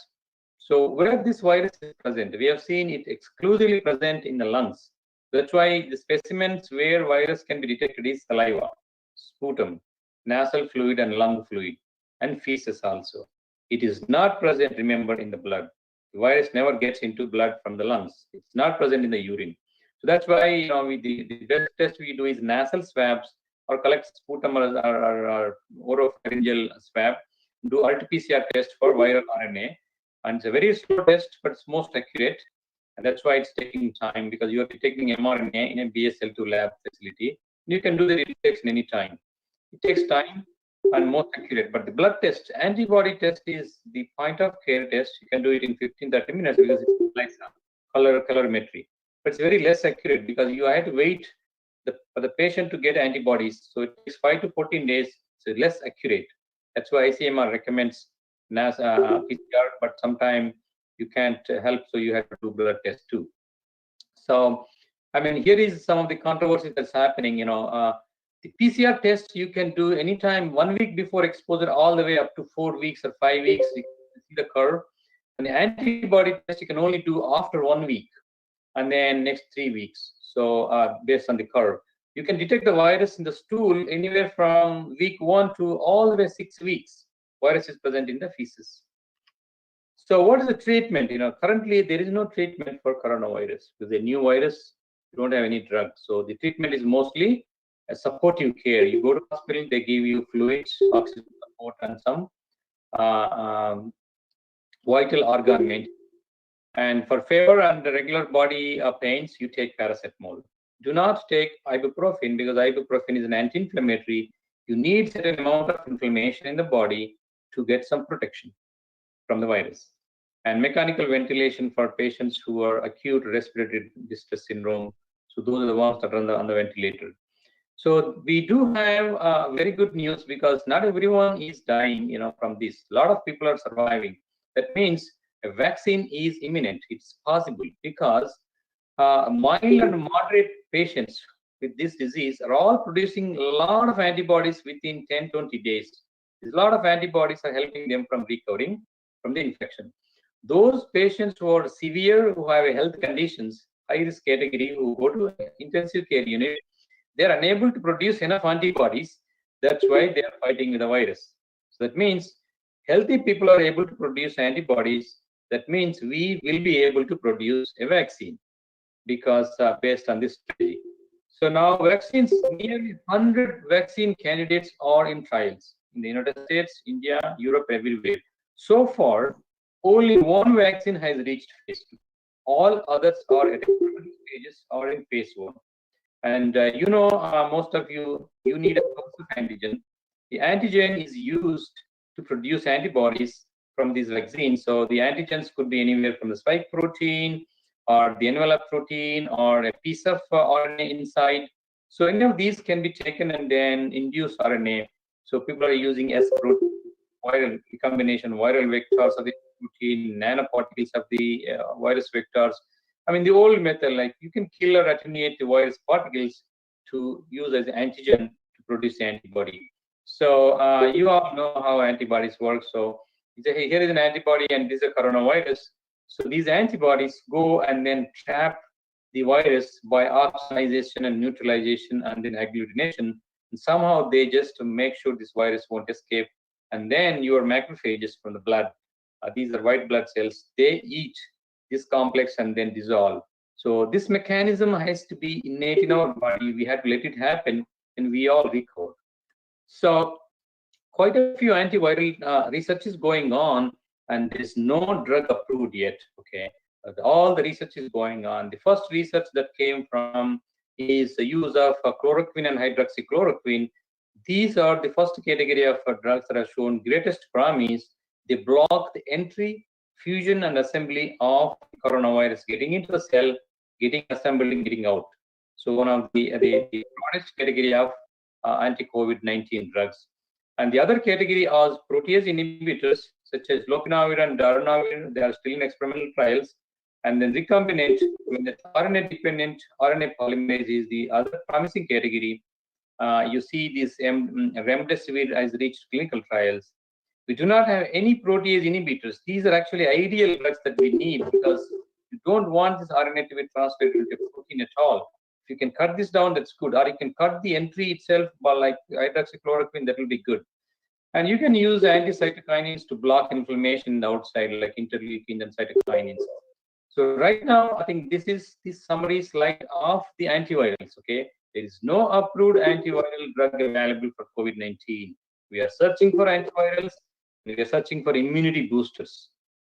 So where this virus is present, we have seen it exclusively present in the lungs. That's why the specimens where virus can be detected is saliva, sputum, nasal fluid and lung fluid, and feces also. It is not present, remember, in the blood. The virus never gets into blood from the lungs. It's not present in the urine. So that's why the best test we do is nasal swabs or collect sputum or oropharyngeal swab, do RT-PCR test for viral RNA. And it's a very slow test, but it's most accurate. And that's why it's taking time because you are taking mRNA in a BSL-2 lab facility. You can do the detection anytime. It takes time and most accurate. But the blood test, antibody test is the point of care test. You can do it in 15-30 minutes because it's like colorimetry. But it's very less accurate because you have to wait for the patient to get antibodies. So it takes 5 to 14 days. So less accurate. That's why ICMR recommends PCR, but sometimes you can't help, so you have to do blood test too. So, I mean, here is some of the controversy that's happening. The PCR test you can do anytime 1 week before exposure, all the way up to 4 weeks or 5 weeks. You can see the curve. And the antibody test you can only do after 1 week, and then next 3 weeks. So based on the curve, you can detect the virus in the stool anywhere from week 1 to all the way 6 weeks. Virus is present in the feces. So what is the treatment? Currently there is no treatment for coronavirus. With a new virus, you don't have any drug. So the treatment is mostly supportive care. You go to hospital, they give you fluids, oxygen support, and some vital organ maintenance. And for fever and regular body pains, you take paracetamol. Do not take ibuprofen, because ibuprofen is an anti-inflammatory. You need certain amount of inflammation in the body to get some protection from the virus. And mechanical ventilation for patients who are acute respiratory distress syndrome. So those are the ones that are on the ventilator. So we do have very good news, because not everyone is dying, from this. A lot of people are surviving. That means a vaccine is imminent. It's possible, because mild and moderate patients with this disease are all producing a lot of antibodies within 10-20 days. A lot of antibodies are helping them from recovering from the infection. Those patients who are severe, who have health conditions, high-risk category, who go to intensive care unit, they are unable to produce enough antibodies. That's why they are fighting with the virus. So that means healthy people are able to produce antibodies. That means we will be able to produce a vaccine, because based on this strategy. So now vaccines, nearly 100 vaccine candidates are in trials in the United States, India, Europe, everywhere. So far, only one vaccine has reached phase 2. All others are at different stages or in phase 1. And most of you need a source of antigen. The antigen is used to produce antibodies from these vaccines. So the antigens could be anywhere from the spike protein, or the envelope protein, or a piece of RNA inside. So any of these can be taken and then induce RNA. So people are using S protein, viral recombination, viral vectors of the protein, nanoparticles of the virus vectors. I mean, the old method, like you can kill or attenuate the virus particles to use as antigen to produce antibody. So you all know how antibodies work. So here is an antibody, and this is a coronavirus. So these antibodies go and then trap the virus by oxidation and neutralization and then agglutination. And somehow they just make sure this virus won't escape. And then your macrophages from the blood, these are white blood cells, they eat this complex and then dissolve. So this mechanism has to be innate in our body. We have to let it happen, and we all recover. So quite a few antiviral research is going on, and there is no drug approved yet. Okay, all the research is going on. The first research that came from is the use of chloroquine and hydroxychloroquine. These are the first category of drugs that have shown greatest promise. They block the entry, fusion, and assembly of coronavirus getting into the cell, getting assembled, and getting out. So one of the broadest category of anti-COVID-19 drugs. And the other category are protease inhibitors, such as lopinavir and darunavir. They are still in experimental trials. And then recombinant, when the RNA-dependent RNA polymerase is the other promising category. You see this remdesivir has reached clinical trials. We do not have any protease inhibitors. These are actually ideal drugs that we need, because you don't want this RNA to be translated into protein at all. If you can cut this down, that's good. Or you can cut the entry itself by like hydroxychloroquine, that will be good. And you can use anti-cytokinins to block inflammation in the outside, like interleukins and cytokinins. So right now, I think this summary slide of the antivirals. Okay, there is no approved antiviral drug available for COVID-19. We are searching for antivirals. We are searching for immunity boosters.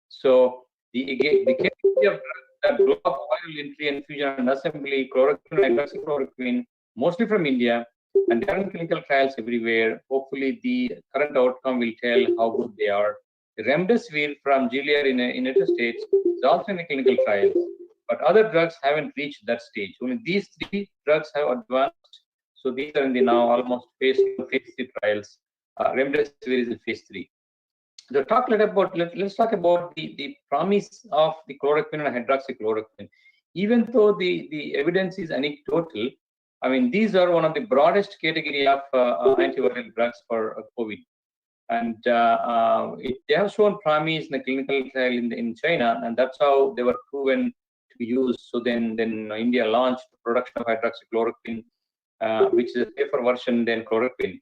So the category of drugs that block viral entry and fusion and assembly, chloroquine, hydroxychloroquine, mostly from India, and they are in clinical trials everywhere. Hopefully, the current outcome will tell how good they are. Remdesivir from Gilead in the United States is also in the clinical trials, but other drugs haven't reached that stage. Only these 3 drugs have advanced. So these are in the now almost phase 2, phase 3 trials. Remdesivir is in phase 3. So let's talk about the promise of the chloroquine and hydroxychloroquine. Even though the evidence is anecdotal, I mean, these are one of the broadest category of antiviral drugs for COVID. And they have shown promise in the clinical trial in China, and that's how they were proven to be used. So then India launched the production of hydroxychloroquine, which is a safer version than chloroquine.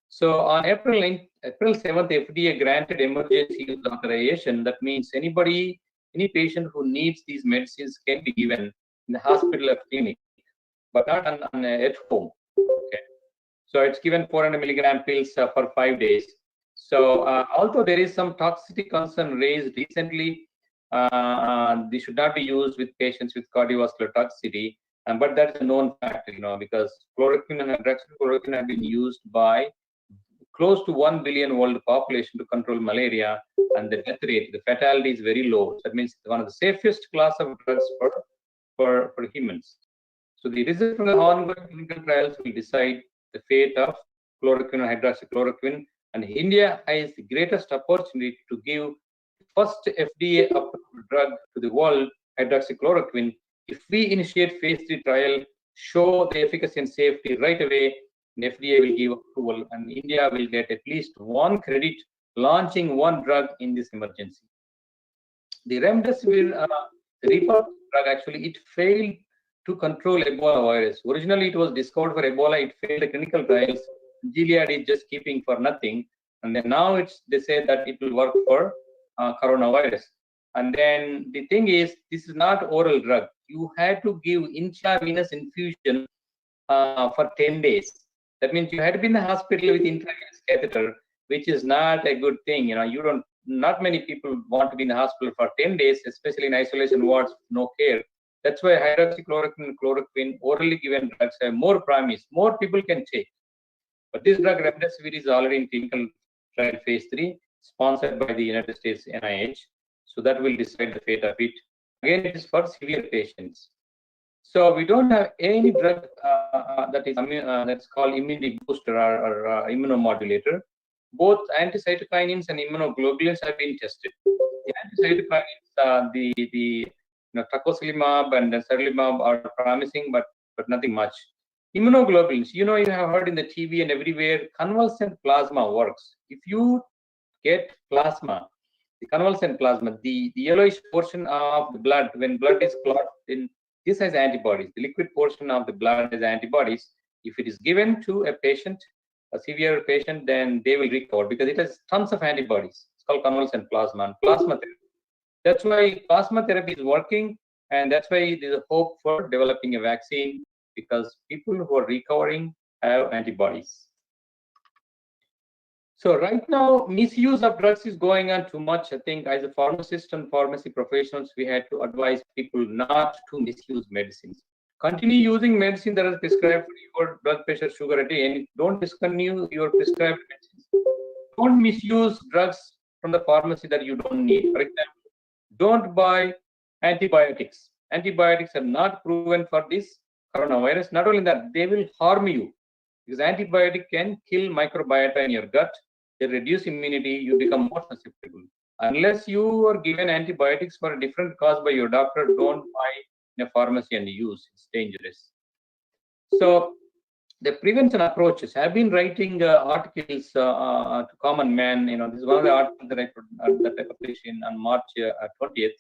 So on April 7th, FDA granted emergency use authorization. That means any patient who needs these medicines can be given in the hospital or clinic, but not at home. Okay. So it's given 400 milligram pills for 5 days. So although there is some toxicity concern raised recently, this should not be used with patients with cardiovascular toxicity. But that's a known fact, because chloroquine and hydroxychloroquine have been used by close to 1 billion world population to control malaria, and the death rate, the fatality is very low. So that means one of the safest class of drugs for humans. So the result from the ongoing clinical trials will decide the fate of chloroquine and hydroxychloroquine, and India has the greatest opportunity to give the first FDA approved drug to the world, hydroxychloroquine. If we initiate phase 3 trial, show the efficacy and safety right away, and FDA will give approval, and India will get at least one credit launching one drug in this emergency. The remdesivir, the repurposed drug, actually, it failed to control Ebola virus. Originally, it was discovered for Ebola. It failed the clinical trials. Gilead is just keeping for nothing. And then now they say that it will work for coronavirus. And then the thing is, this is not oral drug. You had to give intravenous infusion for 10 days. That means you had to be in the hospital with intravenous catheter, which is not a good thing. Not many people want to be in the hospital for 10 days, especially in isolation wards, no care. That's why hydroxychloroquine and chloroquine, orally given drugs, have more promise. More people can take. But this drug, remdesivir, is already in clinical trial phase 3, sponsored by the United States NIH. So that will decide the fate of it. Again, it is for severe patients. So we don't have any drug that's called immunity booster or immunomodulator. Both anticytokinins and immunoglobulins have been tested. The anticytokinins, the tocilizumab and sarilumab are promising, but nothing much. Immunoglobulins, you have heard in the TV and everywhere, convalescent plasma works. If you get plasma, the convalescent plasma, the yellowish portion of the blood, when blood is clotted, this has antibodies. The liquid portion of the blood has antibodies. If it is given to a patient, a severe patient, then they will recover because it has tons of antibodies. It's called convalescent plasma and plasma therapy. That's why plasma therapy is working, and that's why there's a hope for developing a vaccine, because people who are recovering have antibodies. So right now, misuse of drugs is going on too much. I think as a pharmacist and pharmacy professionals, we had to advise people not to misuse medicines. Continue using medicine that is prescribed for your blood pressure, sugar, and don't discontinue your prescribed medicines. Don't misuse drugs from the pharmacy that you don't need. For example, don't buy antibiotics. Antibiotics are not proven for this coronavirus. Not only that, they will harm you because antibiotic can kill microbiota in your gut. They reduce immunity. You become more susceptible. Unless you are given antibiotics for a different cause by your doctor, don't buy in a pharmacy and use. It's dangerous. So the prevention approaches. I've been writing articles to common man. This is one of the articles that I published on March 20th.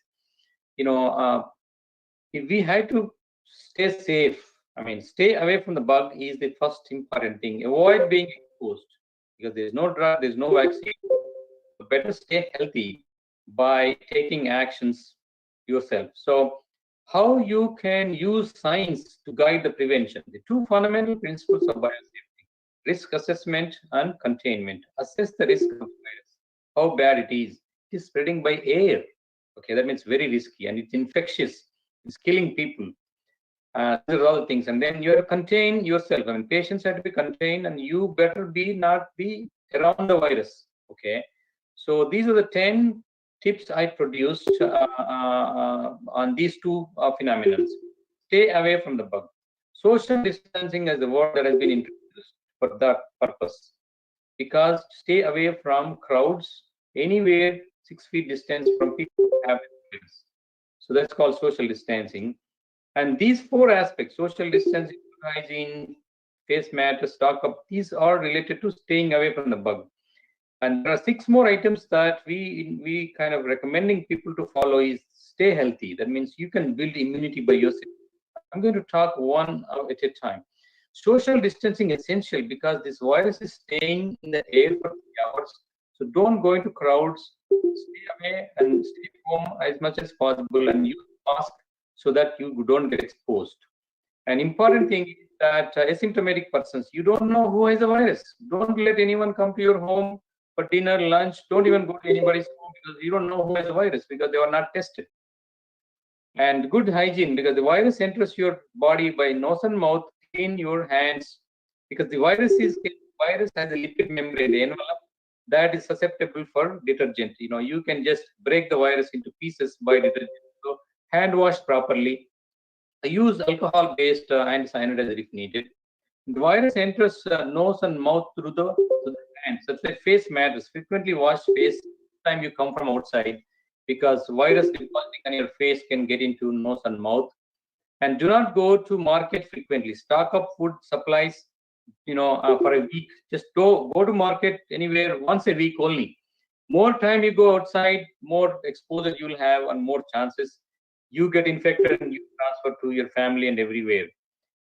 If we had to stay safe, stay away from the bug is the first important thing. Avoid being exposed because there's no drug, there's no vaccine. Better stay healthy by taking actions yourself. So how you can use science to guide the prevention. The two fundamental principles of biosafety: risk assessment and containment. Assess the risk of virus, how bad it is. It is spreading by air. Okay, that means very risky and it's infectious. It's killing people. These are all the things. And then you have to contain yourself. Patients have to be contained, and you better not be around the virus. Okay. So these are the 10 tips I produced on these two phenomena. Stay away from the bug. Social distancing is the word that has been introduced for that purpose. Because stay away from crowds, anywhere 6 feet distance from people who have influence. So that's called social distancing. And these 4 aspects, social distancing, hygiene, face mask, stock up, these are related to staying away from the bug. And there are 6 more items that we kind of recommending people to follow is stay healthy. That means you can build immunity by yourself. I'm going to talk one at a time. Social distancing is essential because this virus is staying in the air for 3 hours. So don't go into crowds, stay away and stay home as much as possible and use mask so that you don't get exposed. An important thing is that asymptomatic persons, you don't know who has the virus. Don't let anyone come to your home for dinner, lunch. Don't even go to anybody's home because you don't know who has the virus because they are not tested. And good hygiene, because the virus enters your body by nose and mouth. Clean your hands, because the virus has a lipid membrane, the envelope that is susceptible for detergent. You can just break the virus into pieces by detergent. So hand wash properly. Use alcohol-based anti-sanitizer if needed. The virus enters nose and mouth through the hands. That's why face matters. Frequently wash face time you come from outside, because virus depositing on your face can get into nose and mouth. And do not go to market frequently. Stock up food supplies, for a week. Just go to market anywhere once a week only. More time you go outside, more exposure you will have, and more chances you get infected and you transfer to your family and everywhere.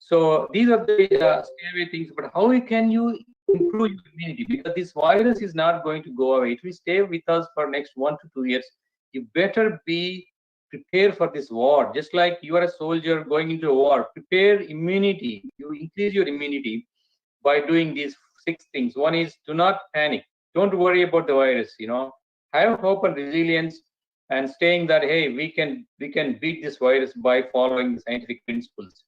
So these are the stay away things. But how can you improve your immunity? Because this virus is not going to go away. It will stay with us for next 1 to 2 years. You better be prepared for this war. Just like you are a soldier going into a war, prepare immunity. You increase your immunity by doing these 6 things. One is, do not panic. Don't worry about the virus. Have hope and resilience, and staying that, hey, we can beat this virus by following the scientific principles.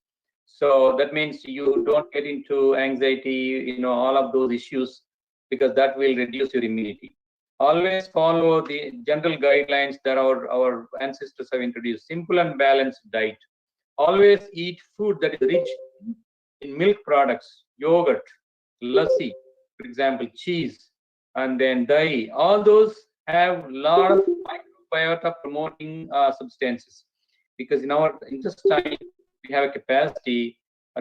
So that means you don't get into anxiety, all of those issues, because that will reduce your immunity. Always follow the general guidelines that our ancestors have introduced. Simple and balanced diet. Always eat food that is rich in milk products, yogurt, lassi, for example, cheese, and then dahi. All those have a lot of microbiota promoting substances, because in our intestine we have a capacity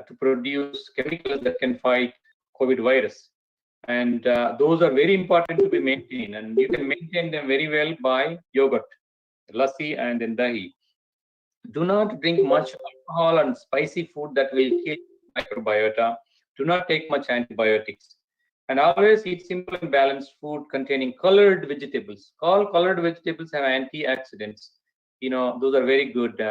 to produce chemicals that can fight COVID virus. And those are very important to be maintained, and you can maintain them very well by yogurt, lassi, and then dahi. Do not drink much alcohol and spicy food that will kill microbiota. Do not take much antibiotics. And always eat simple and balanced food containing colored vegetables. All colored vegetables have antioxidants. Those are very good.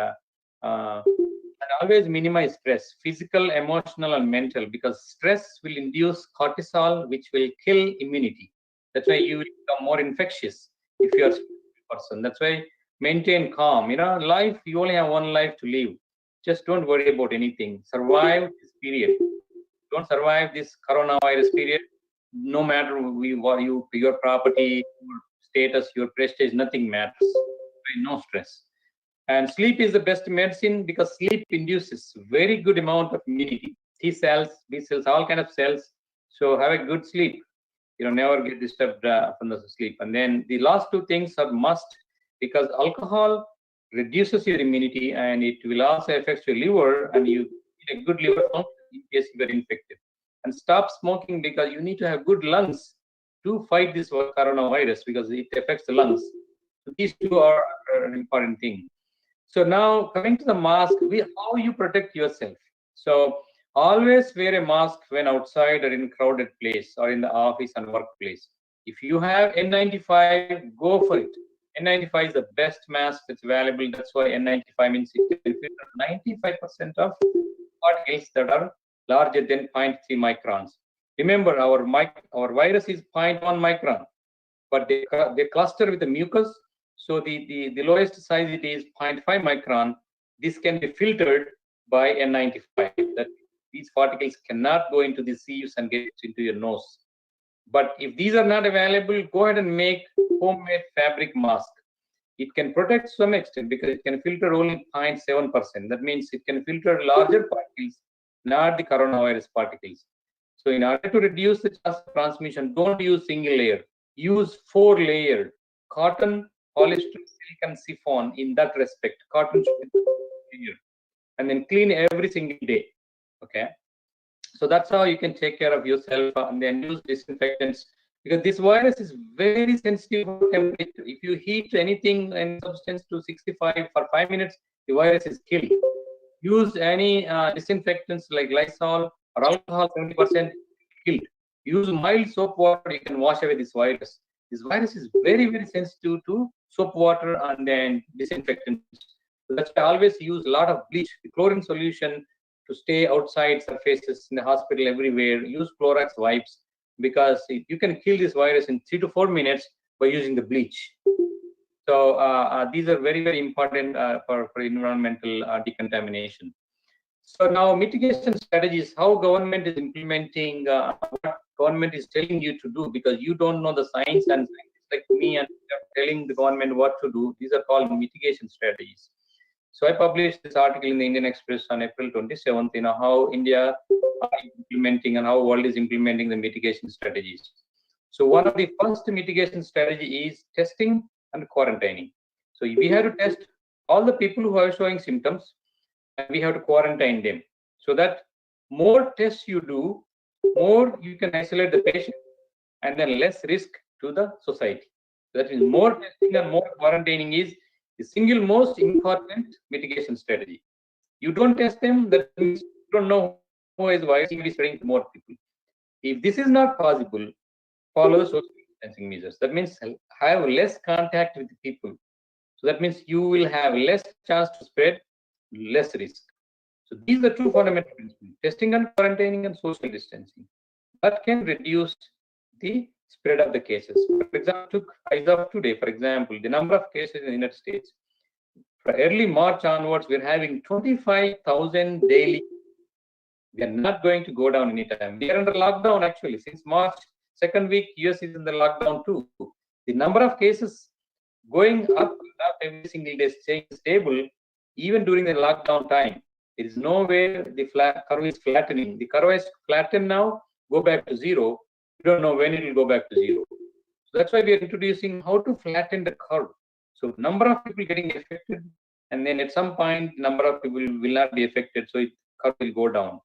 And always minimize stress, physical, emotional, and mental, because stress will induce cortisol, which will kill immunity. That's why you will become more infectious if you are a stressful person. That's why maintain calm. Life, you only have one life to live. Just don't worry about anything. Survive this period. Don't survive this coronavirus period. No matter your property, your status, your prestige, nothing matters. No stress. And sleep is the best medicine, because sleep induces very good amount of immunity. T cells, B cells, all kind of cells. So have a good sleep. Never get disturbed from the sleep. And then the last 2 things are must, because alcohol reduces your immunity, and it will also affect your liver, and you need a good liver function in case you are infected. And stop smoking, because you need to have good lungs to fight this coronavirus, because it affects the lungs. So these 2 are an important thing. So now coming to the mask, how you protect yourself. So always wear a mask when outside or in crowded place or in the office and workplace. If you have N95, go for it. N95 is the best mask that's available. That's why N95 means it can filter 95% of particles that are larger than 0.3 microns. Remember, our virus is 0.1 micron, but they cluster with the mucus. So the lowest size it is 0.5 micron. This can be filtered by N95. That these particles cannot go into the sieves and get into your nose. But if these are not available, go ahead and make homemade fabric mask. It can protect to some extent, because it can filter only 0.7%. That means it can filter larger particles, not the coronavirus particles. So in order to reduce the chance of transmission, don't use single layer. Use 4-layered cotton, polyester, silk, and chiffon. In that respect, cotton should be clear, and then clean every single day. Okay, so that's how you can take care of yourself, and then use disinfectants, because this virus is very sensitive to temperature. If you heat anything and substance to 65 for 5 minutes, the virus is killed. Use any disinfectants like Lysol or alcohol, 70% killed. Use mild soap water, you can wash away this virus. This virus is very, very sensitive to soap water and then disinfectants. So that's why I always use a lot of bleach. The chlorine solution to stay outside surfaces in the hospital everywhere. Use Clorox wipes, because you can kill this virus in 3 to 4 minutes by using the bleach. So these are very, very important for environmental decontamination. So now mitigation strategies, how government is implementing what government is telling you to do, because you don't know the science, and scientists like me and telling the government what to do. These are called mitigation strategies. So I published this article in the Indian Express on April 27th, how India is implementing and how world is implementing the mitigation strategies. So one of the first mitigation strategy is testing and quarantining. So we have to test all the people who are showing symptoms, and we have to quarantine them, so that more tests you do, more you can isolate the patient, and then less risk to the society. That is, more testing and more quarantining is the single most important mitigation strategy. You don't test them, that means you don't know who is virus, you will be spreading to more people. If this is not possible, follow the social distancing measures. That means have less contact with the people. So that means you will have less chance to spread, less risk. So these are two fundamental principles: testing and quarantining and social distancing. That can reduce the spread of the cases. For example, as of today, for example, the number of cases in the United States, from early March onwards, we're having 25,000 daily. We are not going to go down anytime. We are under lockdown actually. Since March second week, US is in the lockdown too. The number of cases going up and up every single day, staying stable, even during the lockdown time. There is nowhere the curve is flattening. The curve is flattened now, go back to zero. We don't know when it will go back to zero. So that's why we are introducing how to flatten the curve. So number of people getting affected, and then at some point, number of people will not be affected, so the curve will go down.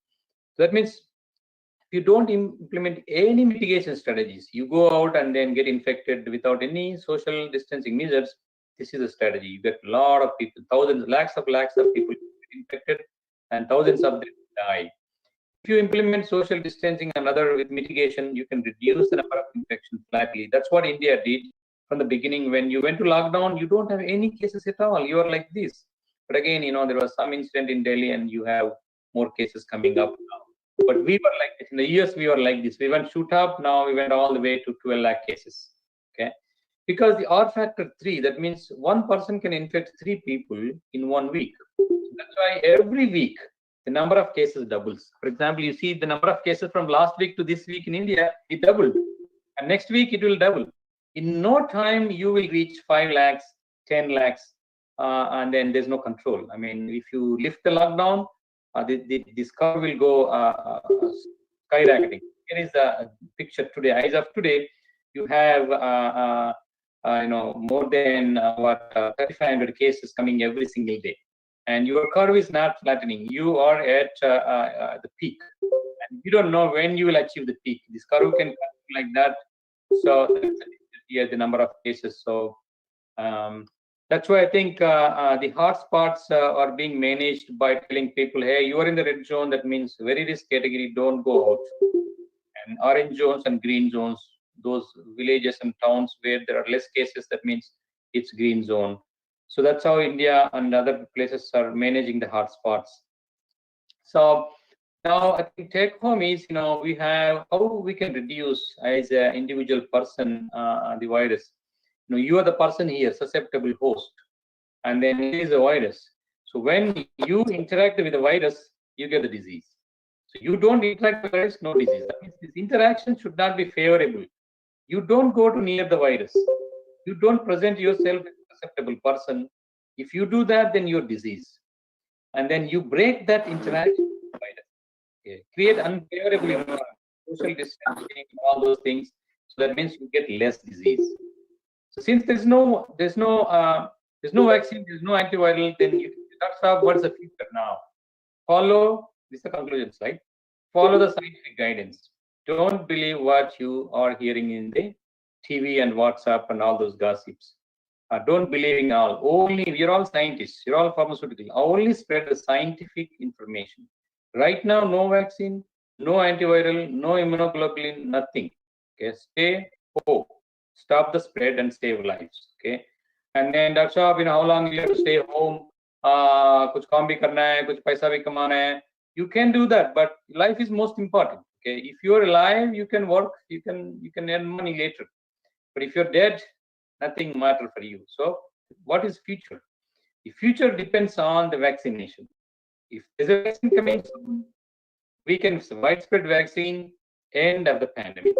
So that means if you don't implement any mitigation strategies, you go out and then get infected without any social distancing measures. This is a strategy. You get a lot of people, thousands, lakhs of people get infected, and thousands of them die. If you implement social distancing and other with mitigation, you can reduce the number of infections flatly. That's what India did from the beginning. When you went to lockdown, you don't have any cases at all. You are like this. But again, there was some incident in Delhi, and you have more cases coming up now. But we were like this. In the US, we were like this. We went shoot up. Now we went all the way to 12 lakh cases. Okay. Because the R factor 3, that means one person can infect 3 people in 1 week. So that's why every week, the number of cases doubles. For example, you see the number of cases from last week to this week in India, it doubled. And next week, it will double. In no time, you will reach 5 lakhs, 10 lakhs, and then there's no control. I mean, if you lift the lockdown, this curve will go skyrocketing. Here is the picture today. As of today, you have more than 3,500 cases coming every single day, and your curve is not flattening. You are at the peak, and you don't know when you will achieve the peak. This curve can come like that. So here the number of cases. So that's why I think the hotspots are being managed by telling people, hey, you are in the red zone. That means very risk category, don't go out. And orange zones and green zones, those villages and towns where there are less cases, that means it's green zone. So that's how India and other places are managing the hotspots. So now I think take home is, we have how we can reduce as an individual person the virus. You are the person here, susceptible host, and then it is a virus. So when you interact with the virus, you get the disease. So you don't interact with the virus, no disease. That means this interaction should not be favorable. You don't go to near the virus. You don't present yourself as a susceptible person. If you do that, then you're disease. And then you break that interaction with the virus. Okay. Create unfavorable environment, social distancing, all those things. So that means you get less disease. So since there's no vaccine, there's no antiviral, then you start what's the future now? Follow, this is the conclusion slide. Follow the scientific guidance. Don't believe what you are hearing in the TV and WhatsApp and all those gossips. Don't believe in all. Only, we're all scientists, you're all pharmaceutical. Only spread the scientific information. Right now, no vaccine, no antiviral, no immunoglobulin, nothing. Okay, stay home. Stop the spread and save lives. Okay, and then Dr. Shah, how long you have to stay home? कुछ काम भी करना है, कुछ पैसा भी कमाना है. You can do that, but life is most important. Okay, if you're alive, you can work, you can earn money later. But if you're dead, nothing matter for you. So what is future? The future depends on the vaccination. If there's a vaccine coming soon, we can widespread vaccine, end of the pandemic.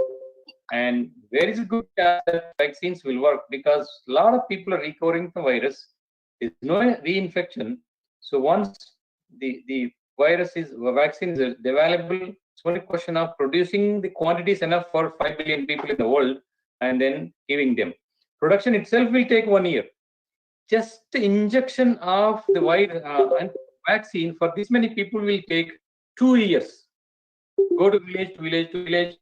And there is a good chance that vaccines will work because a lot of people are recovering from virus. There's no reinfection. So once the virus is, vaccine is available, it's only a question of producing the quantities enough for 5 billion people in the world and then giving them. Production itself will take 1 year. Just the injection of the vaccine for this many people will take 2 years. Go to village to village to village.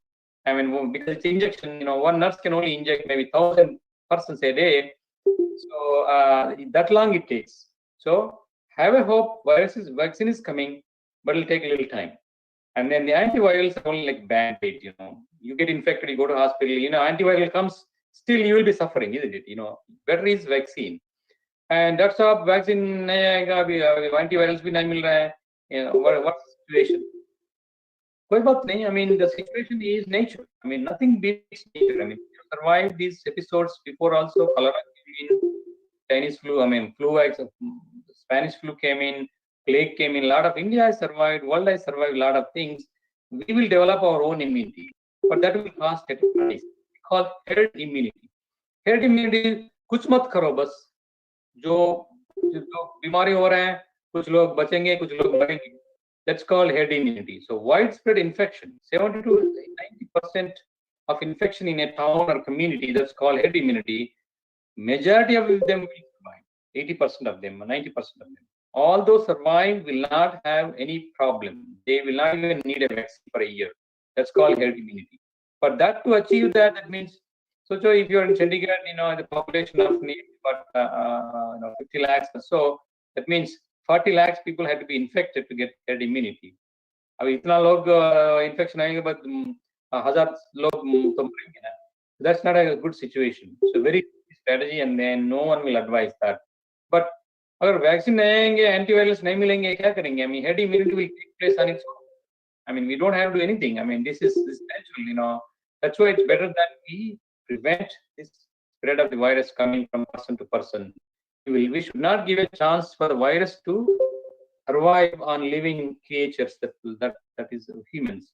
I mean, because it's injection, one nurse can only inject maybe 1,000 persons a day. So that long it takes. So have a hope. Vaccine is coming, but it'll take a little time. And then the antivirals are only like band-aid. You get infected, you go to hospital. Antiviral comes, still you will be suffering, isn't it? Better is vaccine. And that's how vaccine antivirals भी नहीं मिल रहा है. What's the situation? कोई बात नहीं. I mean, the situation is nature. I mean, nothing beats nature. I mean, you survived these episodes before also. Cholera came in, Chinese flu, Spanish flu came in, plague came in. A lot of India has survived, world has survived a lot of things. We will develop our own immunity, but that will cost at a price. We call herd immunity. Herd immunity, कुछ मत करो बस. जो बीमारी हो रहे हैं, कुछ लोग बचेंगे, कुछ लोग मरेंगे. That's called herd immunity. So widespread infection, 70 to 90% of infection in a town or community, that's called herd immunity. Majority of them will survive. 80% of them, 90% of them. All those survive will not have any problem. They will not even need a vaccine for a year. That's called herd immunity. For that to achieve that means, so if you're in Chandigarh, the population of need about 50 lakhs or so, that means 40 lakhs people had to be infected to get herd immunity. अब इतना लोग infection आएंगे, but 1,000 लोग तो मरेंगे ना. That's not a good situation. So very strategy, and then no one will advise that. But अगर vaccine नहीं आएंगे, antivirals नहीं मिलेंगे, क्या करेंगे? I mean, herd immunity will take place on its own. I mean, we don't have to do anything. I mean, this is natural. That's why it's better that we prevent this spread of the virus coming from person to person. We should not give a chance for the virus to survive on living creatures, that is humans.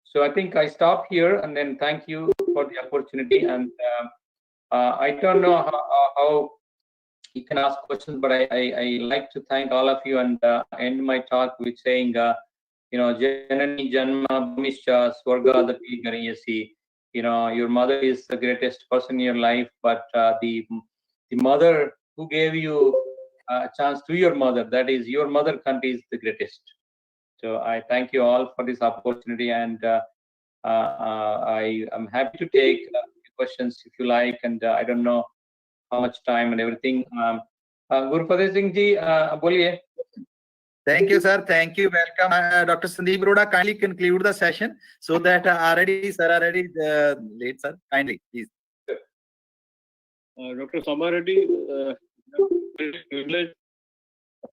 So I think I stop here, and then thank you for the opportunity. And I don't know how you can ask questions, but I like to thank all of you and end my talk with saying, Janani Janma Bhumischa Swargadati Gariyasi. Your mother is the greatest person in your life, but the mother who gave you a chance to your mother, that is your mother country, is the greatest. So I thank you all for this opportunity, and I am happy to take questions if you like, and I don't know how much time and everything. Gurfateh Singh ji, boliye. Thank you, sir. Thank you. Welcome. Dr. Sandeep Arora, kindly conclude the session so that sir already late, sir. Kindly, please. Dr. Samareddy, privilege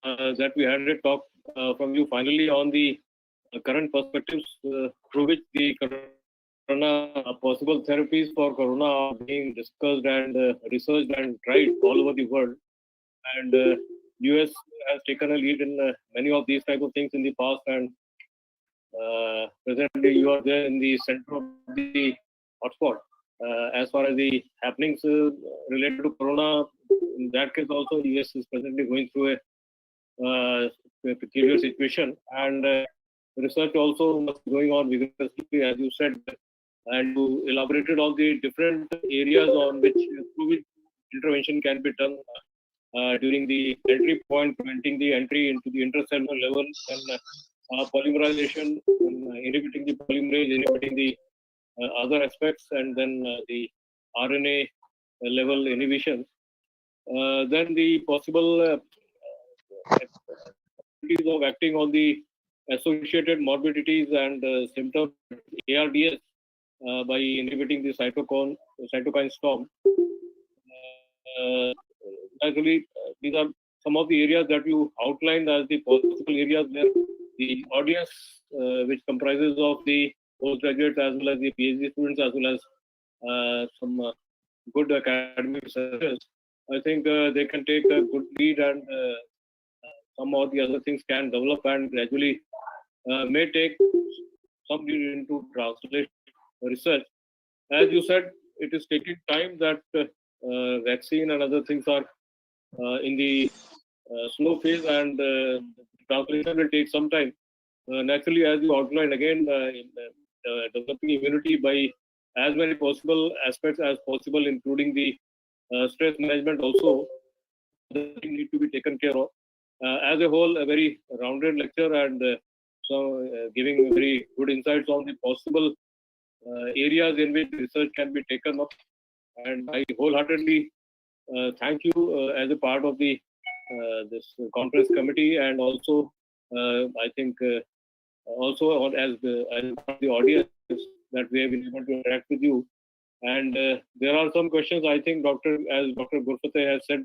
that we had a talk from you finally on the current perspectives through which the corona possible therapies for corona are being discussed and researched and tried all over the world. And US has taken a lead in many of these type of things in the past, and presently you are there in the center of the hotspot. As far as the happenings related to corona, in that case also, US is presently going through a peculiar situation, and research also must be going on vigorously, as you said, and you elaborated on the different areas on which intervention can be done during the entry point, preventing the entry into the intracellular level, and polymerization, inhibiting the polymerase, inhibiting the other aspects, and then the RNA level inhibition. Then the possible of acting on the associated morbidities and symptoms, ARDS, by inhibiting the cytokine storm. Actually, these are some of the areas that you outlined as the possible areas where the audience, which comprises of the postgraduates as well as the PhD students, as well as some good academic researchers, I think they can take a good lead, and some of the other things can develop and gradually may take some lead into translation research. As you said, it is taking time that vaccine and other things are in the slow phase, and translation will take some time. Naturally, as you outlined again, developing immunity by as many possible aspects as possible, including the stress management also, need to be taken care of. As a whole, a very rounded lecture, and giving very good insights on the possible areas in which research can be taken up. And I wholeheartedly thank you as a part of the this conference committee, and also I think also as the audience, that we have been able to interact with you. And there are some questions, I think, as Dr. Gurfateh has said,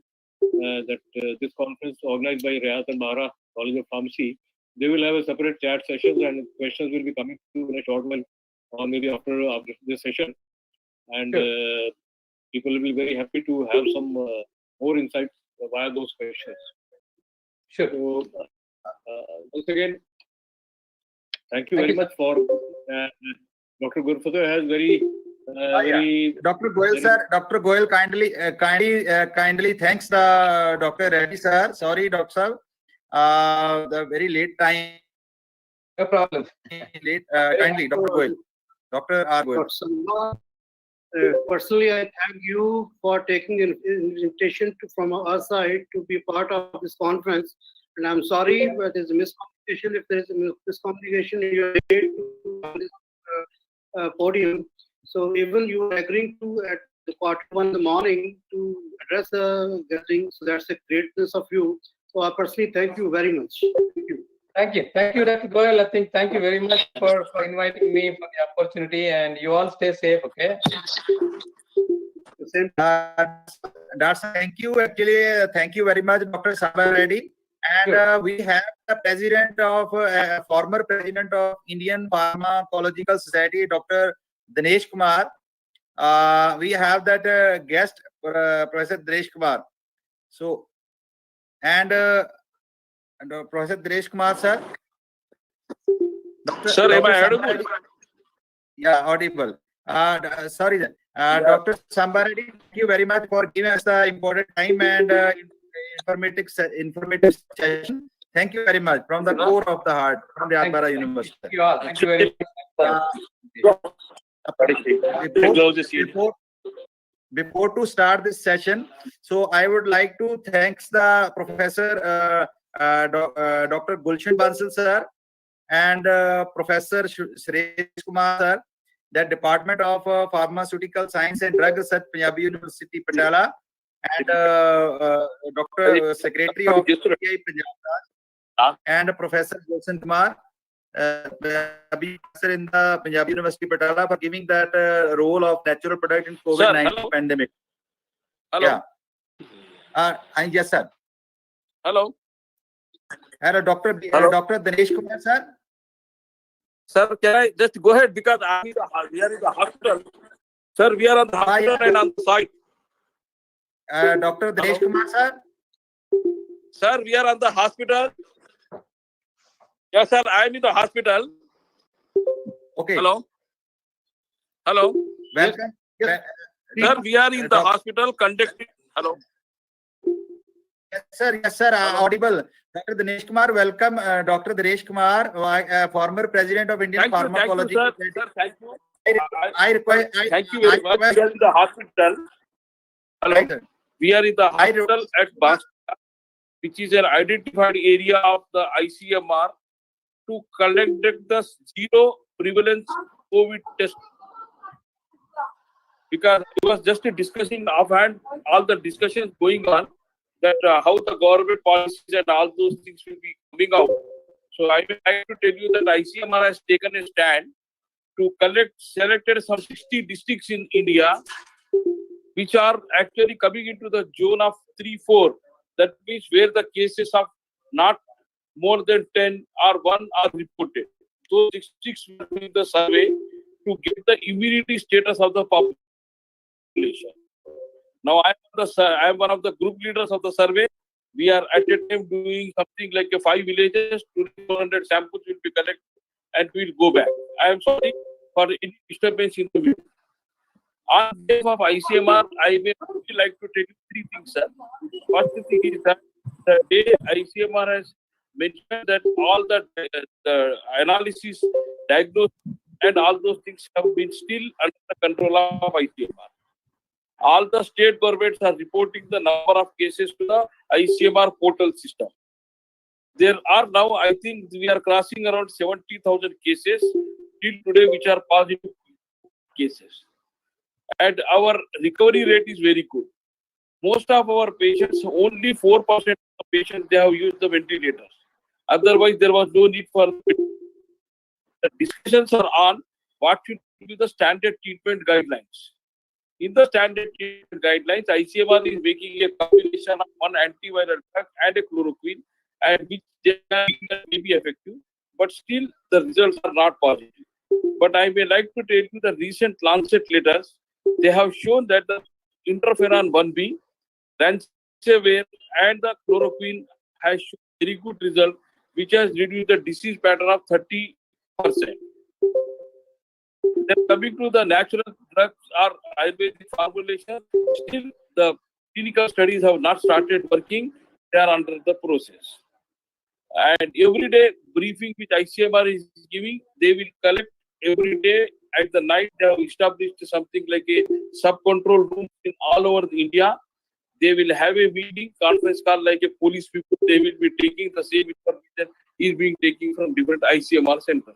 that this conference organized by Rayat-Bahra College of Pharmacy, they will have a separate chat sessions, and questions will be coming through in a short while, or maybe after this session. And people will be very happy to have some more insights via those questions. Sure. So, once again, thank you very much for Dr. Gurfateh has very Dr. Goyal sir, Dr. Goyal kindly thanks the Dr. Reddy sir. Sorry, Doctor sir, the very late time. No problem. Kindly, Dr. Goyal. Dr. R. Goyal. Personally, I thank you for taking an invitation from our side to be part of this conference. And I'm sorry if there's a miscommunication. If there's a miscommunication in your on this podium. So even you are agreeing to at the 1:15 in the morning to address the gathering. So that's a greatness of you. So I personally thank you very much. Thank you. Thank you, Dr. Goyal. I think thank you very much for inviting me for the opportunity, and you all stay safe, okay? Thank you. Actually, thank you very much, Dr. Sabha Reddy. And we have the president of former president of Indian Pharmacological Society, Dr. Dinesh Kumar. We have that guest, Professor Dinesh Kumar. So, and Professor Dinesh Kumar, sir. Sir, am I audible? Yeah, audible. Sorry, Dr. Sambareddy, thank you very much for giving us the important time and informative session. Thank you very much from the core of the heart, from the Rayat-Bahra University. Thank you all. Thank you very much. Before to start this session, so I would like to thank the Professor Dr. Gulshan Bansal sir and Professor Suresh Kumar sir, that Department of Pharmaceutical Science and Drug Research, Punjab University, Patala, and Dr. Secretary of APTI, Punjab, and Professor Gulshan Kumar, professor in the Punjab University, Patala, for giving that role of natural product in COVID-19 pandemic. Hello. Yeah. Yes, sir. Hello. Hello, Dr. Dinesh Kumar, sir. Sir, can I just go ahead, because we are in the hospital. Sir, we are on the hospital and on the site. Dr. Dinesh Kumar, sir. Sir, we are on the hospital. Yes, sir, I am in the hospital. Okay. Hello. Hello. Welcome. Yes. Sir, we are in the hospital conducting. Hello. Yes, sir. Audible. Dr. Dinesh Kumar, welcome. Dr. Dinesh Kumar, former president of Indian Pharmacology. Thank you, sir. Thank you. Thank you very much. We are in the hospital. Hello. Right, we are in the hospital at Basta, which is an identified area of the ICMR, to conduct the zero prevalence COVID test. Because it was just discussing offhand, all the discussions going on, that how the government policies and all those things will be coming out. So I would like to tell you that ICMR has taken a stand to selected some 60 districts in India, which are actually coming into the zone of 3-4. That means where the cases of not more than 10 or 1 are reported. So 66 were doing the survey to get the immunity status of the population. Now I am one of the group leaders of the survey. We are at a time doing something like 5 villages, 200 samples will be collected and we will go back. I am sorry for any disturbance in the video. On behalf of ICMR, I may like to tell you 3 things, sir. First thing is that the day ICMR has mentioned that all the analysis, diagnosis, and all those things have been still under the control of ICMR. All the state governments are reporting the number of cases to the ICMR portal system. There are now, I think we are crossing around 70,000 cases till today, which are positive cases. And our recovery rate is very good. Most of our patients, only 4% of the patients, they have used the ventilators. Otherwise, there was no need for the discussions are on what should be the standard treatment guidelines. In the standard treatment guidelines, ICMR is making a combination of one antiviral drug and a chloroquine, and which they may be effective, but still the results are not positive. But I may like to tell you the recent Lancet letters. They have shown that the interferon 1B, ransomware, and the chloroquine has shown very good result, which has reduced the disease pattern of 30%. Then coming to the natural drugs or Ayurvedic formulation, still the clinical studies have not started working. They are under the process. And every day briefing which ICMR is giving, they will collect every day at the night. They have established something like a sub-control room in all over India. They will have a meeting, conference call like a police people. They will be taking the same information is being taken from different ICMR centers.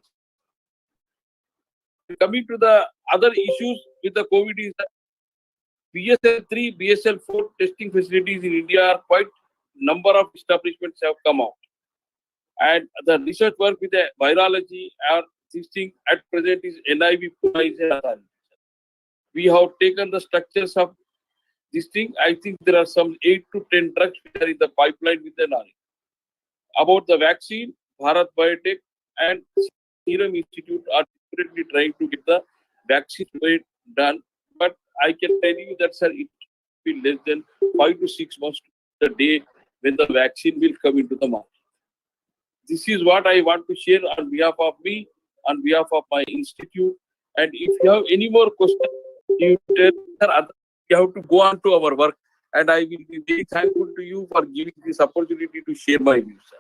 Coming to the other issues with the COVID is that BSL-3, BSL-4 testing facilities in India are quite number of establishments have come out. And the research work with the virology or this thing at present is NIV Pune is an authority. We have taken the structures of this thing. I think there are some 8 to 10 drugs which are in the pipeline with the NIV. About the vaccine, Bharat Biotech and Serum Institute are desperately trying to get the vaccine rate done. But I can tell you that, sir, it will be less than 5 to 6 months to the day when the vaccine will come into the market. This is what I want to share on behalf of me, on behalf of my institute. And if you have any more questions, you have to go on to our work. And I will be very thankful to you for giving this opportunity to share my views, sir.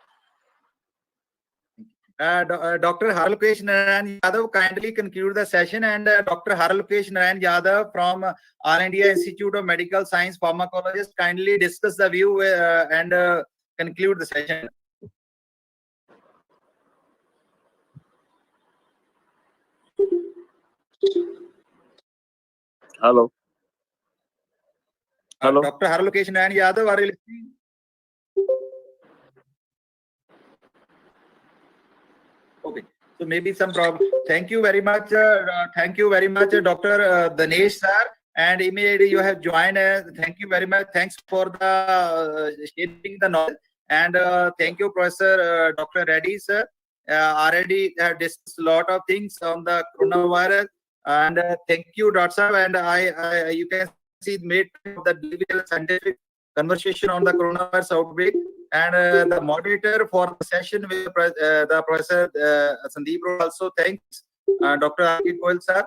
Dr. Haralokesh Narayan Yadav kindly conclude the session, and Dr. Haralokesh Narayan Yadav from All India Institute of Medical Science Pharmacologist kindly discuss the view and conclude the session. Hello. Hello. Dr. Haralokesh Narayan Yadav, are you listening? Okay, so maybe some problem. Thank you very much. Thank you very much, Dr. Dinesh sir. And immediately you have joined. Thank you very much. Thanks for the sharing the knowledge. And thank you, Professor Dr. Reddy sir. Already have discussed a lot of things on the coronavirus. And thank you, Dr. sir. And you can see made the scientific conversation on the coronavirus outbreak. And the moderator for the session with the Professor Sandeep also thanks Dr. Akit Goel sir.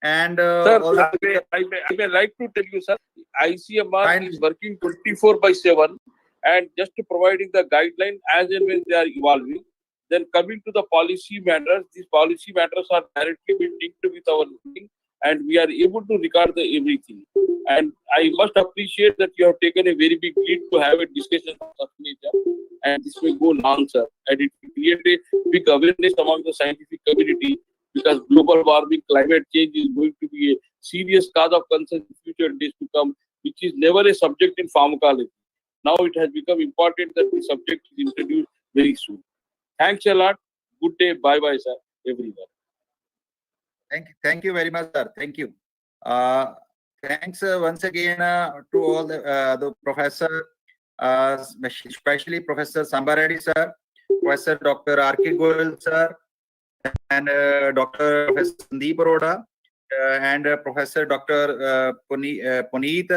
And sir, I may like to tell you, sir, ICMR is working 24/7 and just providing the guideline as and when they are evolving. Then coming to the policy matters, these policy matters are directly being linked with our meeting, and we are able to record everything. And I must appreciate that you have taken a very big lead to have a discussion of such nature, and this will go long, sir. And it will create a big awareness among the scientific community, because global warming, climate change is going to be a serious cause of concern in future days to come, which is never a subject in pharmacology. Now it has become important that the subject is introduced very soon. Thanks a lot. Good day. Bye-bye, sir, everyone. Thank you very much, sir. Thank you. Thanks once again to all the professor, especially Professor Samba Reddy sir, Professor Dr. R.K. Goyal sir, and Dr. Professor Sandeep Arora, and Professor Dr. Puneet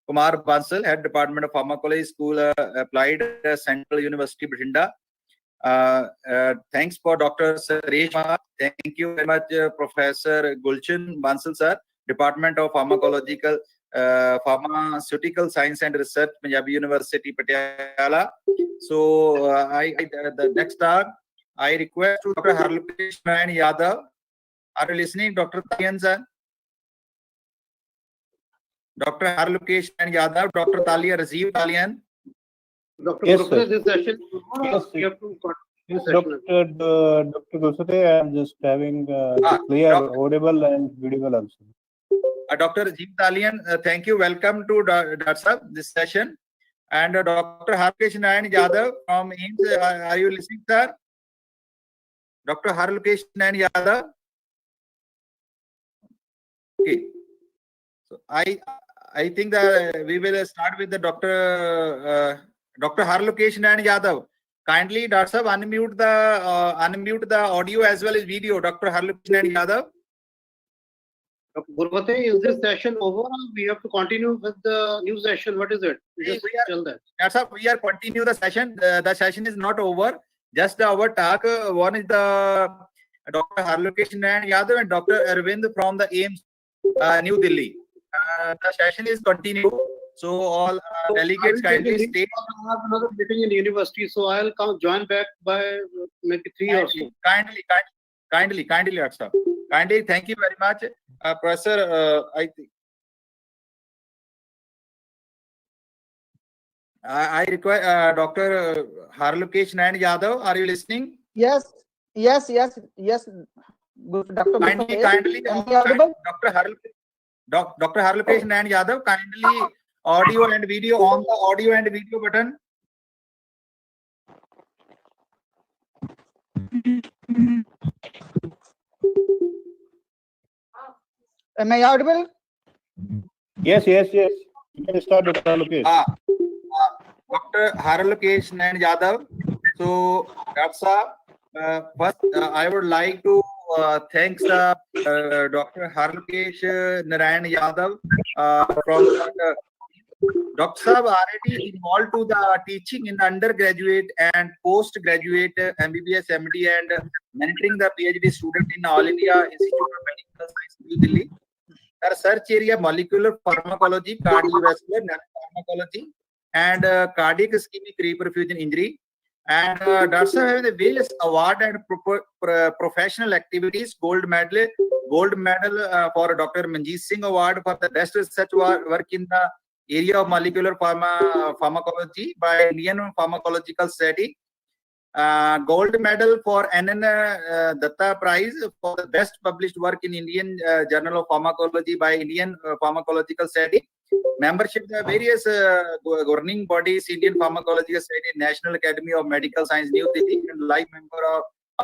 Kumar Bansal, Head Department of Pharmacology, School Applied, Central University, Bhatinda. Thanks for Dr. Suresh Mahar. Thank you very much, Professor Gulchan Bansal sir, Department of Pharmacological Pharmaceutical Science and Research, Punjab University, Patiala. So the next talk, I request to Dr. Harlokesh Yadav. Are you listening, Dr. Talian sir? Dr. Harlokesh Yadav, Dr. Talia Rajiv Talian. Dr. Yes, Gurfateh, sir. this session, Yes, we have to continue Dr. session. Dr. Gurfateh, I am just having clear, audible and visible also. Dr. Rajiv Talian, thank you. Welcome to Dr. Sir, this session. And Dr. Harlokesh Yadav from AIMS, are you listening, sir? Dr. Harlokesh Yadav. Okay. So I think that we will start with the Dr. Harlokesh Yadav. Kindly, Dr. Sir, unmute the audio as well as video. Dr. Harlokesh Yadav. Dr. Gurfateh, is this session over or we have to continue with the new session? What is it? Just tell that. That's how we are continue the session. The session is not over. Just our talk. One is the Dr. Harlokesh Yadav and Dr. Arvind from the AIMS, New Delhi. The session is continued. So all delegates kindly stay. I have another meeting in the university, so I'll come join back by maybe 3 or so. Kindly, Dr. Sir. Kindly, thank you very much, Professor. I require Dr. Harlokesh Yadav. Are you listening? Yes. Dr. Kindly, Dr. Harlokesh Yadav, kindly audio and video on the audio and video button. Am I audible? Yes. You can start, Dr. Harlokesh. Dr. Harlokesh Yadav. So, Dr. Sir, first I would like to thank Dr. Harlokesh Narayan Yadav from Dr. Sahab already involved to the teaching in undergraduate and postgraduate MBBS, MD and mentoring the PhD student in All India Institute of Medical Science, New Delhi. The research area molecular pharmacology, cardiovascular pharmacology, and cardiac ischemic reperfusion injury. And Dr. Sahab having the various award and professional activities, gold medal for Dr. Manjeet Singh Award for the best research work in the area of molecular pharmacology by Indian Pharmacological Society. Gold medal for NN Datta Prize for the best published work in Indian Journal of Pharmacology by Indian Pharmacological Society. Membership the various governing bodies, Indian Pharmacological Society, National Academy of Medical Science, New Delhi, and life member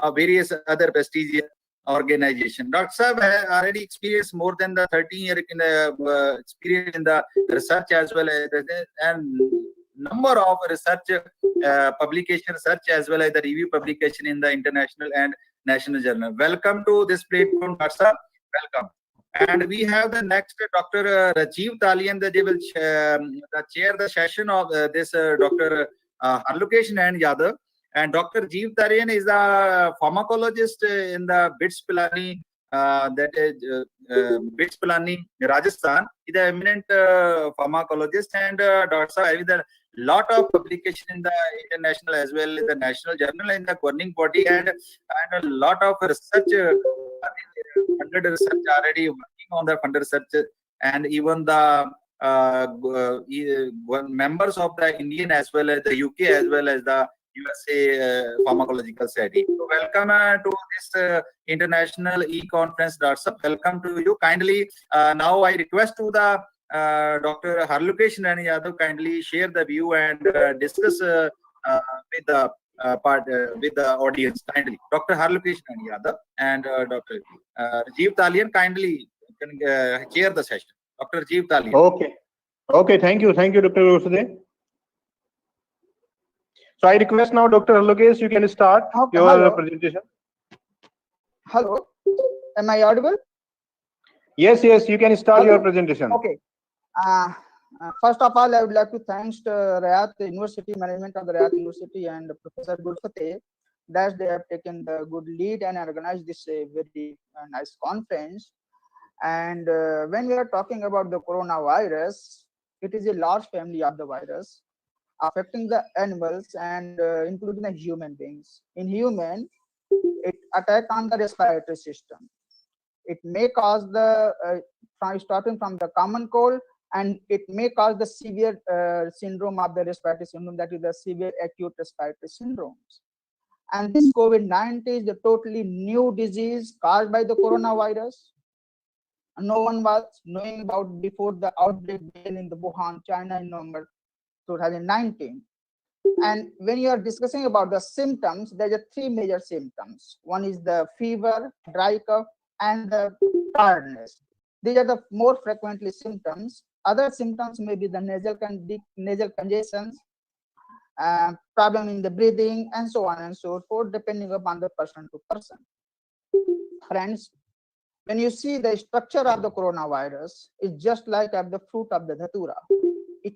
of various other prestigious organizations. Dr. Sahab has already experienced more than the 13 years in the experience in the research as well as and number of research publication research as well as the review publication in the international and national journal. Welcome to this platform, Dr. Sahab. Welcome. And we have the next Dr. Rajiv Talian, they will chair the session of this Dr. Harlokesh Yadav. And Dr. Rajiv Talian is a pharmacologist in the BITS Pilani, that is BITS Pilani, Rajasthan. He is an eminent pharmacologist, and Dr. Sahab has a lot of publication in the international as well as the national journal in the governing body, and a lot of research. Funded research already working on the funded research, and even the members of the Indian as well as the UK as well as the USA Pharmacological Society. So welcome to this international e-conference, Dr. Sahab. Welcome to you. Kindly now I request to the Dr. Harlokesh Yadav kindly share the view and discuss with the with the audience. Kindly, Dr. Harlokesh Yadav and Dr. Rajiv Talian kindly can chair the session. Dr. Rajiv Talian. Okay. Thank you, Dr. Gurfateh. So I request now Dr. Lokesh, you can start Okay, your hello. presentation. Hello. Am I audible? Yes, yes, you can start your Hello. presentation. Okay. First of all, I would like to thank Rayat University, management of the Rayat University, and Professor Gurfateh that they have taken the good lead and organized this very nice conference. And when we are talking about the coronavirus, it is a large family of the virus affecting the animals and including the human beings. In human, it attack on the respiratory system. It may cause the starting from the common cold, and it may cause the severe syndrome of the respiratory syndrome, that is the severe acute respiratory syndromes. And this COVID-19 is the totally new disease caused by the coronavirus. No one was knowing about before the outbreak began in the Wuhan, China in November 2019. And when you are discussing about the symptoms, there are three major symptoms. One is the fever, dry cough, and the tiredness. These are the more frequently symptoms. Other symptoms may be the nasal congestions, problem in the breathing, and so on and so forth, depending upon the person to person. Friends, when you see the structure of the coronavirus, it's just like at the fruit of the datura. It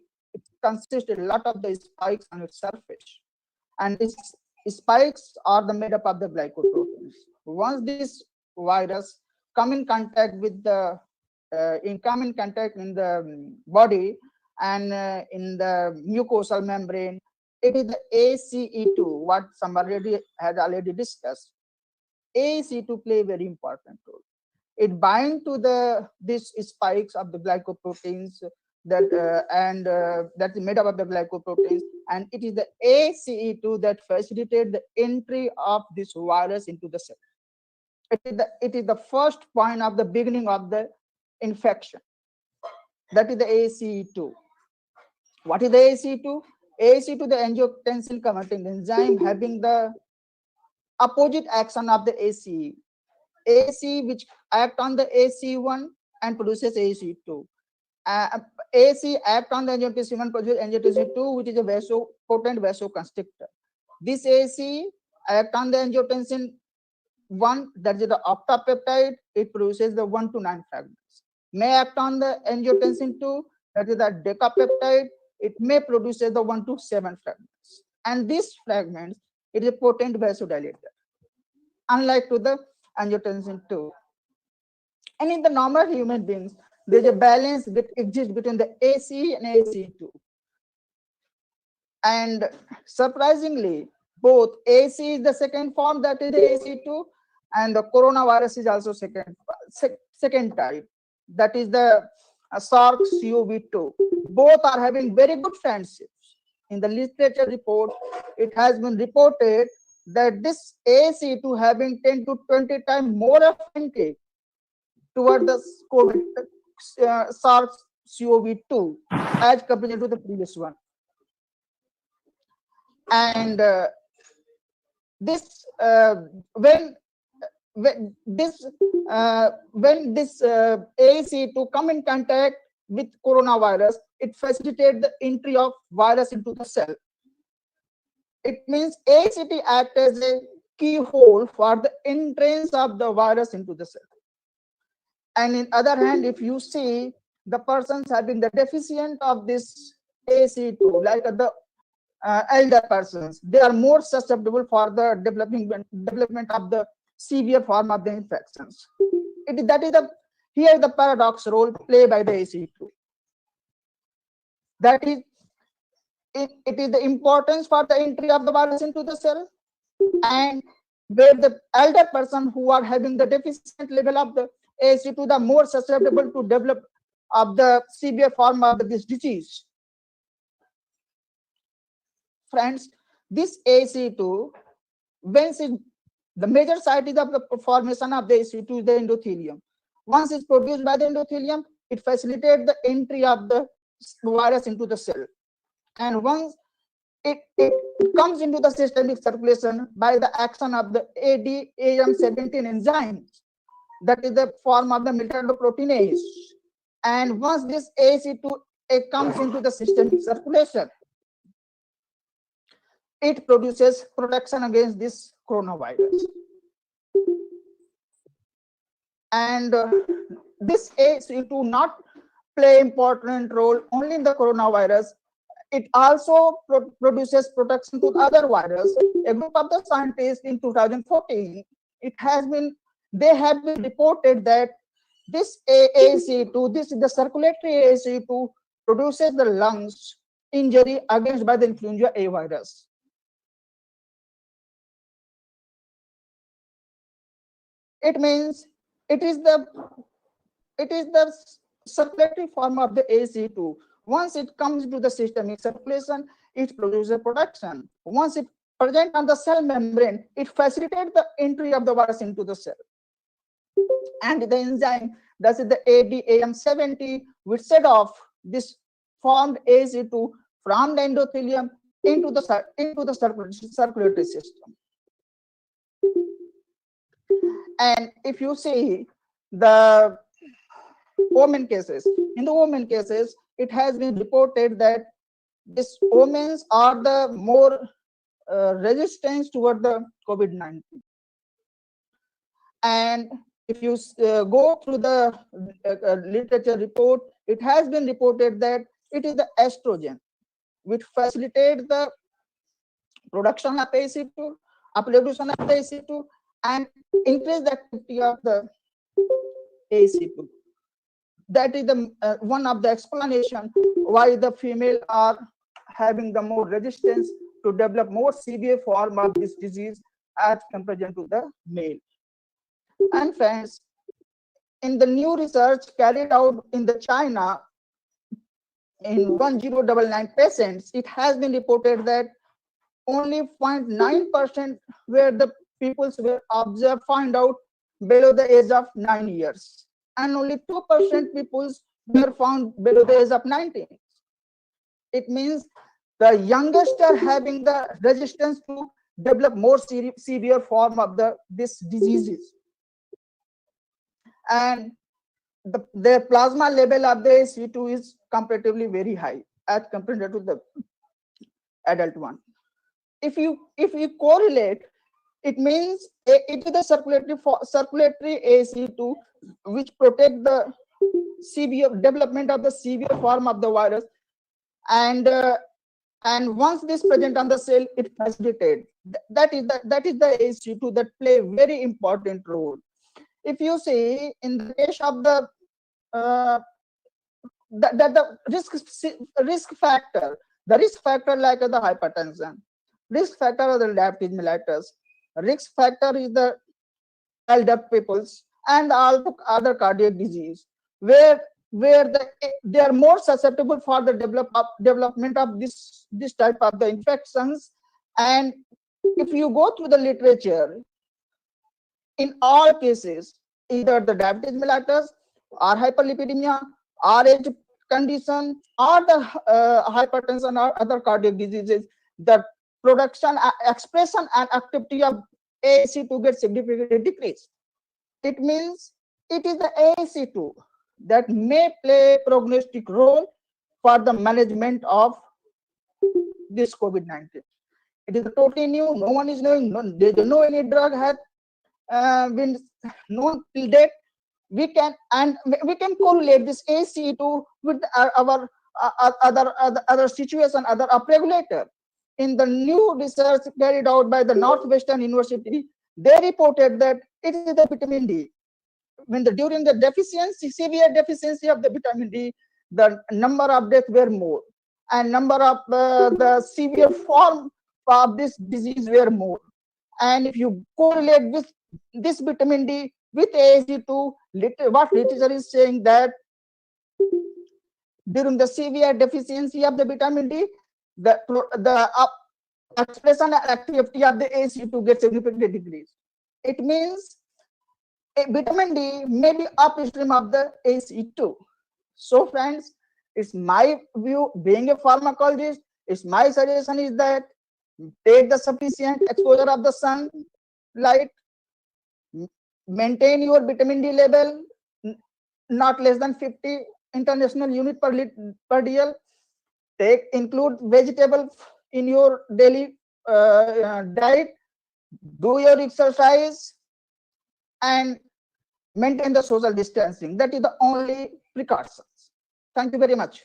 consists a lot of the spikes on its surface, and these spikes are made up of the glycoproteins. Once this virus come in contact with the in the body and in the mucosal membrane, it is the ACE2, what somebody has already discussed. ACE2 play a very important role. It binds to these spikes of the glycoproteins that that is made up of the glycoproteins, and it is the ACE2 that facilitates the entry of this virus into the cell. It is the first point of the beginning of the infection. That is the ACE2. What is the ACE2? ACE2, the angiotensin converting enzyme, having the opposite action of the ACE. ACE which act on the ACE1 and produces ACE2. ACE act on the angiotensin 1, produces angiotensin 2, which is a potent vasoconstrictor. This ACE act on the angiotensin 1, that is the octapeptide, it produces the 1 to 9 fragments. May act on the angiotensin 2, that is the decapeptide, it may produce the 1 to 7 fragments. And these fragments, it is a potent vasodilator, unlike to the angiotensin 2. And in the normal human beings, there's a balance that exists between the ACE and ACE2. And surprisingly, both ACE is the second form, that is the ACE2, and the coronavirus is also second type, that is the SARS-CoV-2. Both are having very good friendships. In the literature report, it has been reported that this ACE2 having 10 to 20 times more affinity toward the SARS-CoV-2 as compared to the previous one. And when this ACE2 come in contact with coronavirus, it facilitates the entry of virus into the cell. It means ACT acts as a keyhole for the entrance of the virus into the cell. And in other hand, if you see the persons having the deficient of this ACE2, like the elder persons, they are more susceptible for the development of the severe form of the infections. Here the paradox role played by the ACE2. That is, it is the importance for the entry of the virus into the cell, and where the elder person who are having the deficient level of the ACE2, the more susceptible to develop of the severe form of this disease. Friends, this ACE2, the major site is of the formation of the ACE2 is the endothelium. Once it's produced by the endothelium, it facilitates the entry of the virus into the cell. And once it comes into the systemic circulation by the action of the ADAM17 enzymes, that is the form of the metalloproteinase. And once this ACE2 comes into the systemic circulation, it produces protection against this coronavirus. And this ACE2 not play important role only in the coronavirus. It also produces protection to other viruses. A group of the scientists in 2014, they have been reported that this AAC2, this is the circulatory AAC2, produces the lungs injury against by the influenza A virus. It means it is the circulatory form of the AC2. Once it comes to the systemic circulation, it produces protection. Once it present on the cell membrane, it facilitates the entry of the virus into the cell. And the enzyme, that is the ADAM70, which set off this formed AC2 from the endothelium into the circulatory system. And if you see the women cases, in the women cases, it has been reported that these women are the more resistant toward the COVID-19. And if you go through the literature report, it has been reported that it is the estrogen which facilitates the production of AC2, upregulation of the AC2, and increase the activity of the AC2. That is the one of the explanation why the female are having the more resistance to develop more severe form of this disease as compared to the male. And friends, in the new research carried out in the China in 1099 patients, it has been reported that only 0.9% where the peoples were observed find out below the age of 9 years, and only 2% peoples were found below the age of 19. It means the youngest are having the resistance to develop more severe form of this diseases. And their plasma level of the AC2 is comparatively very high as compared to the adult one. If you correlate, it means it is the circulatory AC2 which protect the severe development of the severe form of the virus, and once this present on the cell, it facilitates. That is the AC2 that play a very important role. If you see in the case of the risk factor like the hypertension, risk factor of the diabetes mellitus, risk factor is the elder peoples, and also other cardiac disease, where they are more susceptible for the development of this type of the infections. And if you go through the literature, in all cases, either the diabetes mellitus or hyperlipidemia or age condition or the hypertension or other cardiac diseases, the production, expression and activity of AC2 gets significantly decreased. It means it is the AC2 that may play a prognostic role for the management of this COVID-19. It is totally new. No one is knowing. No any drug has been known till date. We can correlate this AC2 with our other situation, other upregulator. In the new research carried out by the Northwestern University, they reported that it is the vitamin D. During the severe deficiency of the vitamin D, the number of deaths were more, and number of the severe form of this disease were more. And if you correlate this vitamin D with AC2, what literature is saying that during the severe deficiency of the vitamin D, the expression and activity of the AC2 gets significantly decreased. It means vitamin D may be upstream of the AC2. So friends, it's my view, being a pharmacologist, it's my suggestion is that take the sufficient exposure of the sunlight, maintain your vitamin D level not less than 50 international unit per DL, include vegetable in your daily diet, do your exercise, and maintain the social distancing. That is the only precautions. Thank you very much.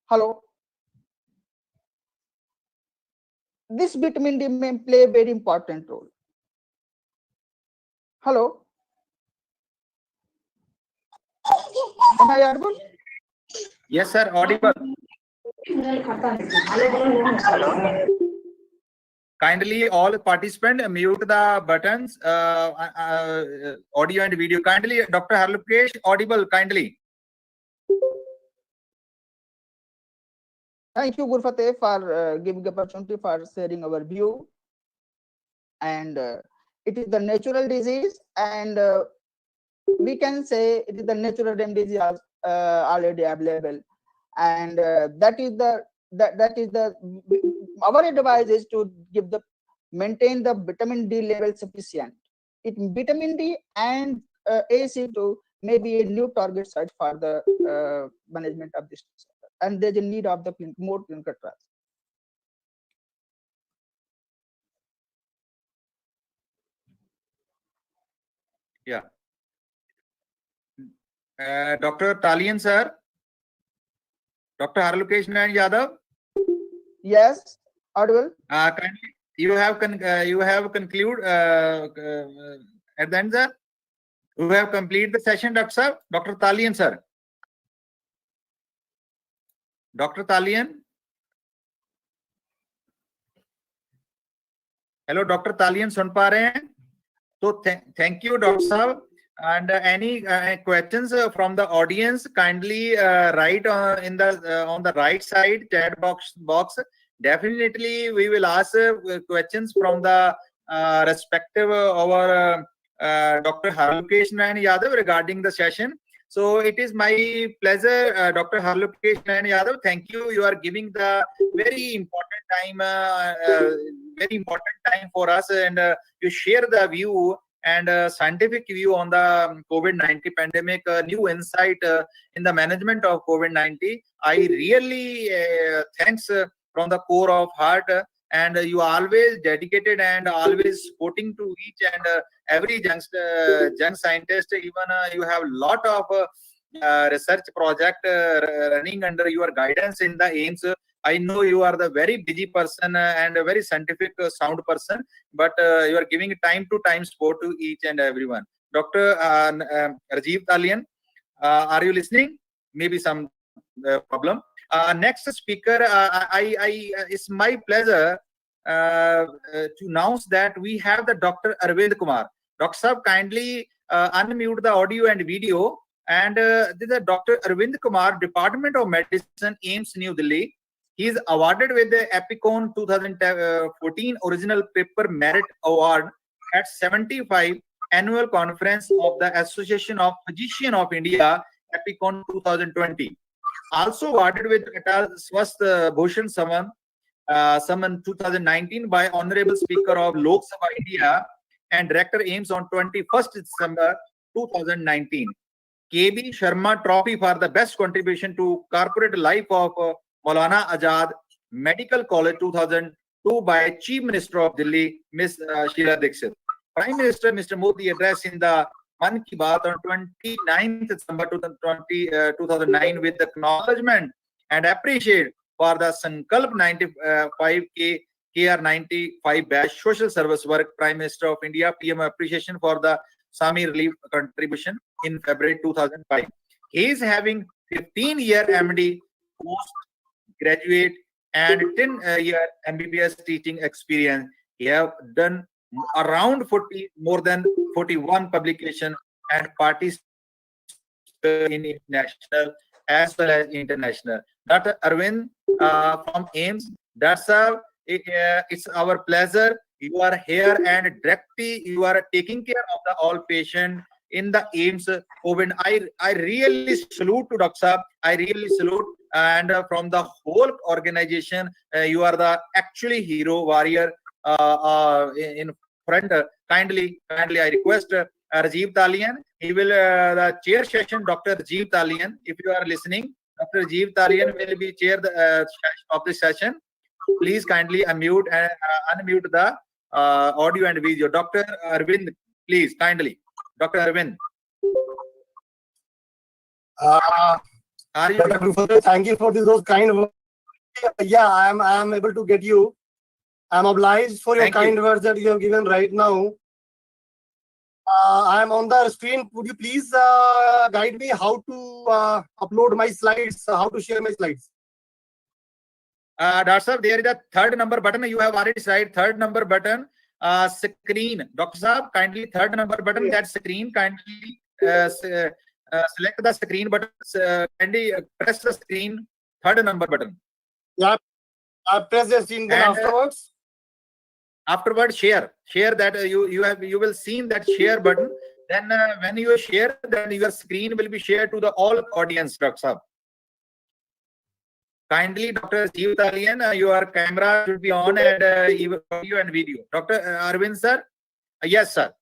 Hello. This vitamin D may play a very important role. Hello. Am I audible? Yes, sir. Audible. Kindly, all participants, mute the buttons, audio and video. Kindly, Dr. Harlukesh, audible, kindly. Thank you, Gurfateh, for giving opportunity for sharing our view. And it is the natural disease, and we can say it is the natural remedies are already available, and that is the our advice is to give the maintain the vitamin D level sufficient. Vitamin D and AC2 may be a new target site for the management of this disorder, and there's a need of the more clinical trials. Yeah. Dr. Talian, sir. Dr. Harlukesh Nayan Yadav. Yes, audible. Kindly, you have conclude at the end, sir. You have completed the session, Dr. Sir. Dr. Talian, sir. Dr. Talian. Hello, Dr. Talian, सुन पा रहे हैं? So thank you, Dr. Sir. And any questions from the audience, kindly write on the right side chat box. Definitely, we will ask questions from the respective our Dr. Harlukesh Nayan Yadav regarding the session. So it is my pleasure, Dr. Harlukesh Nayan Yadav. Thank you. You are giving the very important time for us, and you share the view and scientific view on the COVID-19 pandemic, new insight in the management of COVID-19. I really thanks from the core of heart, and you are always dedicated and always supporting to each and every young scientist. Even you have lot of research project running under your guidance in the AIMS. I know you are the very busy person and a very scientific sound person, but you are giving time to time support to each and everyone. Dr. Rajiv Talian, are you listening? Maybe some problem. Next speaker, it's my pleasure to announce that we have the Dr. Arvind Kumar. Dr. Sahab, kindly unmute the audio and video. And this is Dr. Arvind Kumar, Department of Medicine, AIMS, New Delhi. He is awarded with the EPICON 2014 Original Paper Merit Award at 75 Annual Conference of the Association of Physicians of India, EPICON 2020. Also awarded with Atal Swasth Bhushan Samman 2019 by Honorable Speaker of Lok Sabha India and Director AIMS on 21st December 2019. KB Sharma Trophy for the best contribution to corporate life of Maulana Azad Medical College 2002 by Chief Minister of Delhi, Ms. Sheila Dixit. Prime Minister Mr. Modi address in the Mann Ki Baat on 29th December 2009 with acknowledgement and appreciate for the Sankalp 95 KR 95 batch social service work. Prime Minister of India PM appreciation for the SAMI relief contribution in February 2005. He is having 15-year MD postgraduate and 10-year MBBS teaching experience. He have done around more than 41 publication and participated in national as well as international. Dr. Arvind from AIMS, Dr. It's our pleasure. You are here and directly you are taking care of the all patient in the AIMS COVID. I really salute to Dr. Saab. I really salute, and from the whole organization, you are the actually hero warrior in front. Kindly, I request Rajiv Talian. He will the chair session. Dr. Rajiv Talian, if you are listening, Dr. Rajiv Talian will be chair of this session. Please kindly unmute unmute the audio and video. Dr. Arvind, please kindly. Dr. Arvind. Dr. Gurfateh, thank you for those kind words. Yeah, I am able to get you. I'm obliged for your kind words that you have given right now. I am on the screen. Would you please guide me how to upload my slides, how to share my slides? Dr. Sahab, there is a third number button. You have already said third number button. Screen. Dr. Sahab, kindly third number button. Yes. That screen kindly select the screen button. Kindly press the screen third number button. Yeah, I press the screen. Then afterwards. Afterwards, share that you will see that share button. Then when you share, then your screen will be shared to the all audience. Dr. Sahab. Kindly, Dr. Rajiv Talian, your camera should be on and audio and video. Dr. Arvind sir, yes sir.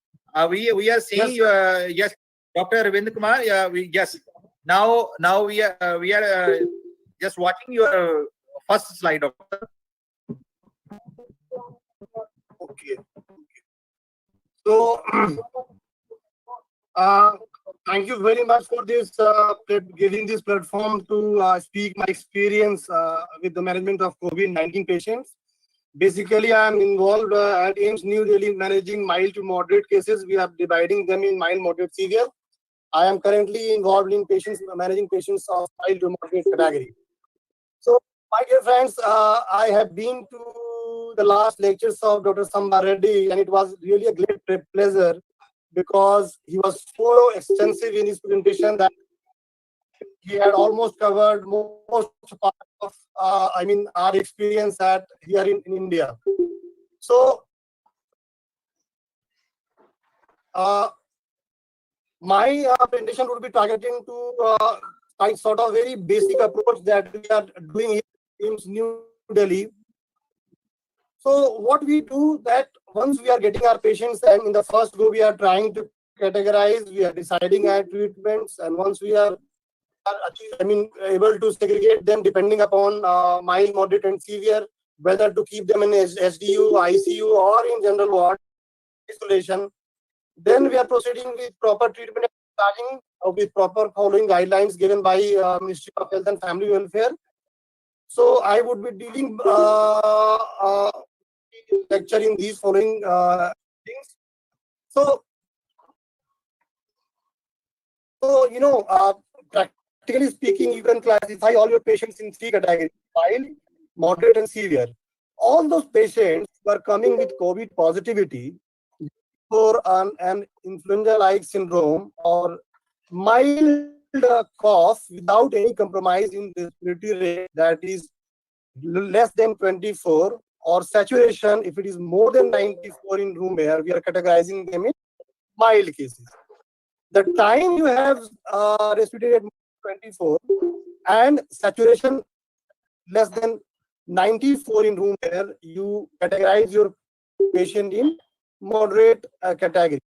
We are seeing yes, yes, Dr. Arvind Kumar. Yes. Now we are just watching your first slide. Doctor. Okay. So, thank you very much for this giving this platform to speak my experience with the management of COVID-19 patients. Basically, I am involved at AIIMS New Delhi managing mild to moderate cases. We are dividing them in mild, moderate, severe. I am currently involved in managing patients of mild to moderate category. So, my dear friends, I have been to the last lectures of Dr. Samba Reddy, and it was really a great pleasure because he was so extensive in his presentation that he had almost covered most part of, our experience here in India. So, my presentation would be targeting to sort of very basic approach that we are doing here in New Delhi. So what we do that once we are getting our patients, and in the first go we are trying to categorize, we are deciding our treatments, and once we are able to segregate them depending upon mild, moderate, and severe, whether to keep them in SDU, ICU, or in general ward isolation. Then we are proceeding with proper treatment and starting with proper following guidelines given by Ministry of Health and Family Welfare. So I would be dealing lecture in these following things. So practically speaking, you can classify all your patients in three categories: mild, moderate, and severe. All those patients were coming with COVID positivity for an influenza-like syndrome or mild cough without any compromise in respiratory rate, that is less than 24, or saturation if it is more than 94 in room air. We are categorizing them in mild cases. The time you have respiratory rate 24 and saturation less than 94 in room air, you categorize your patient in moderate category.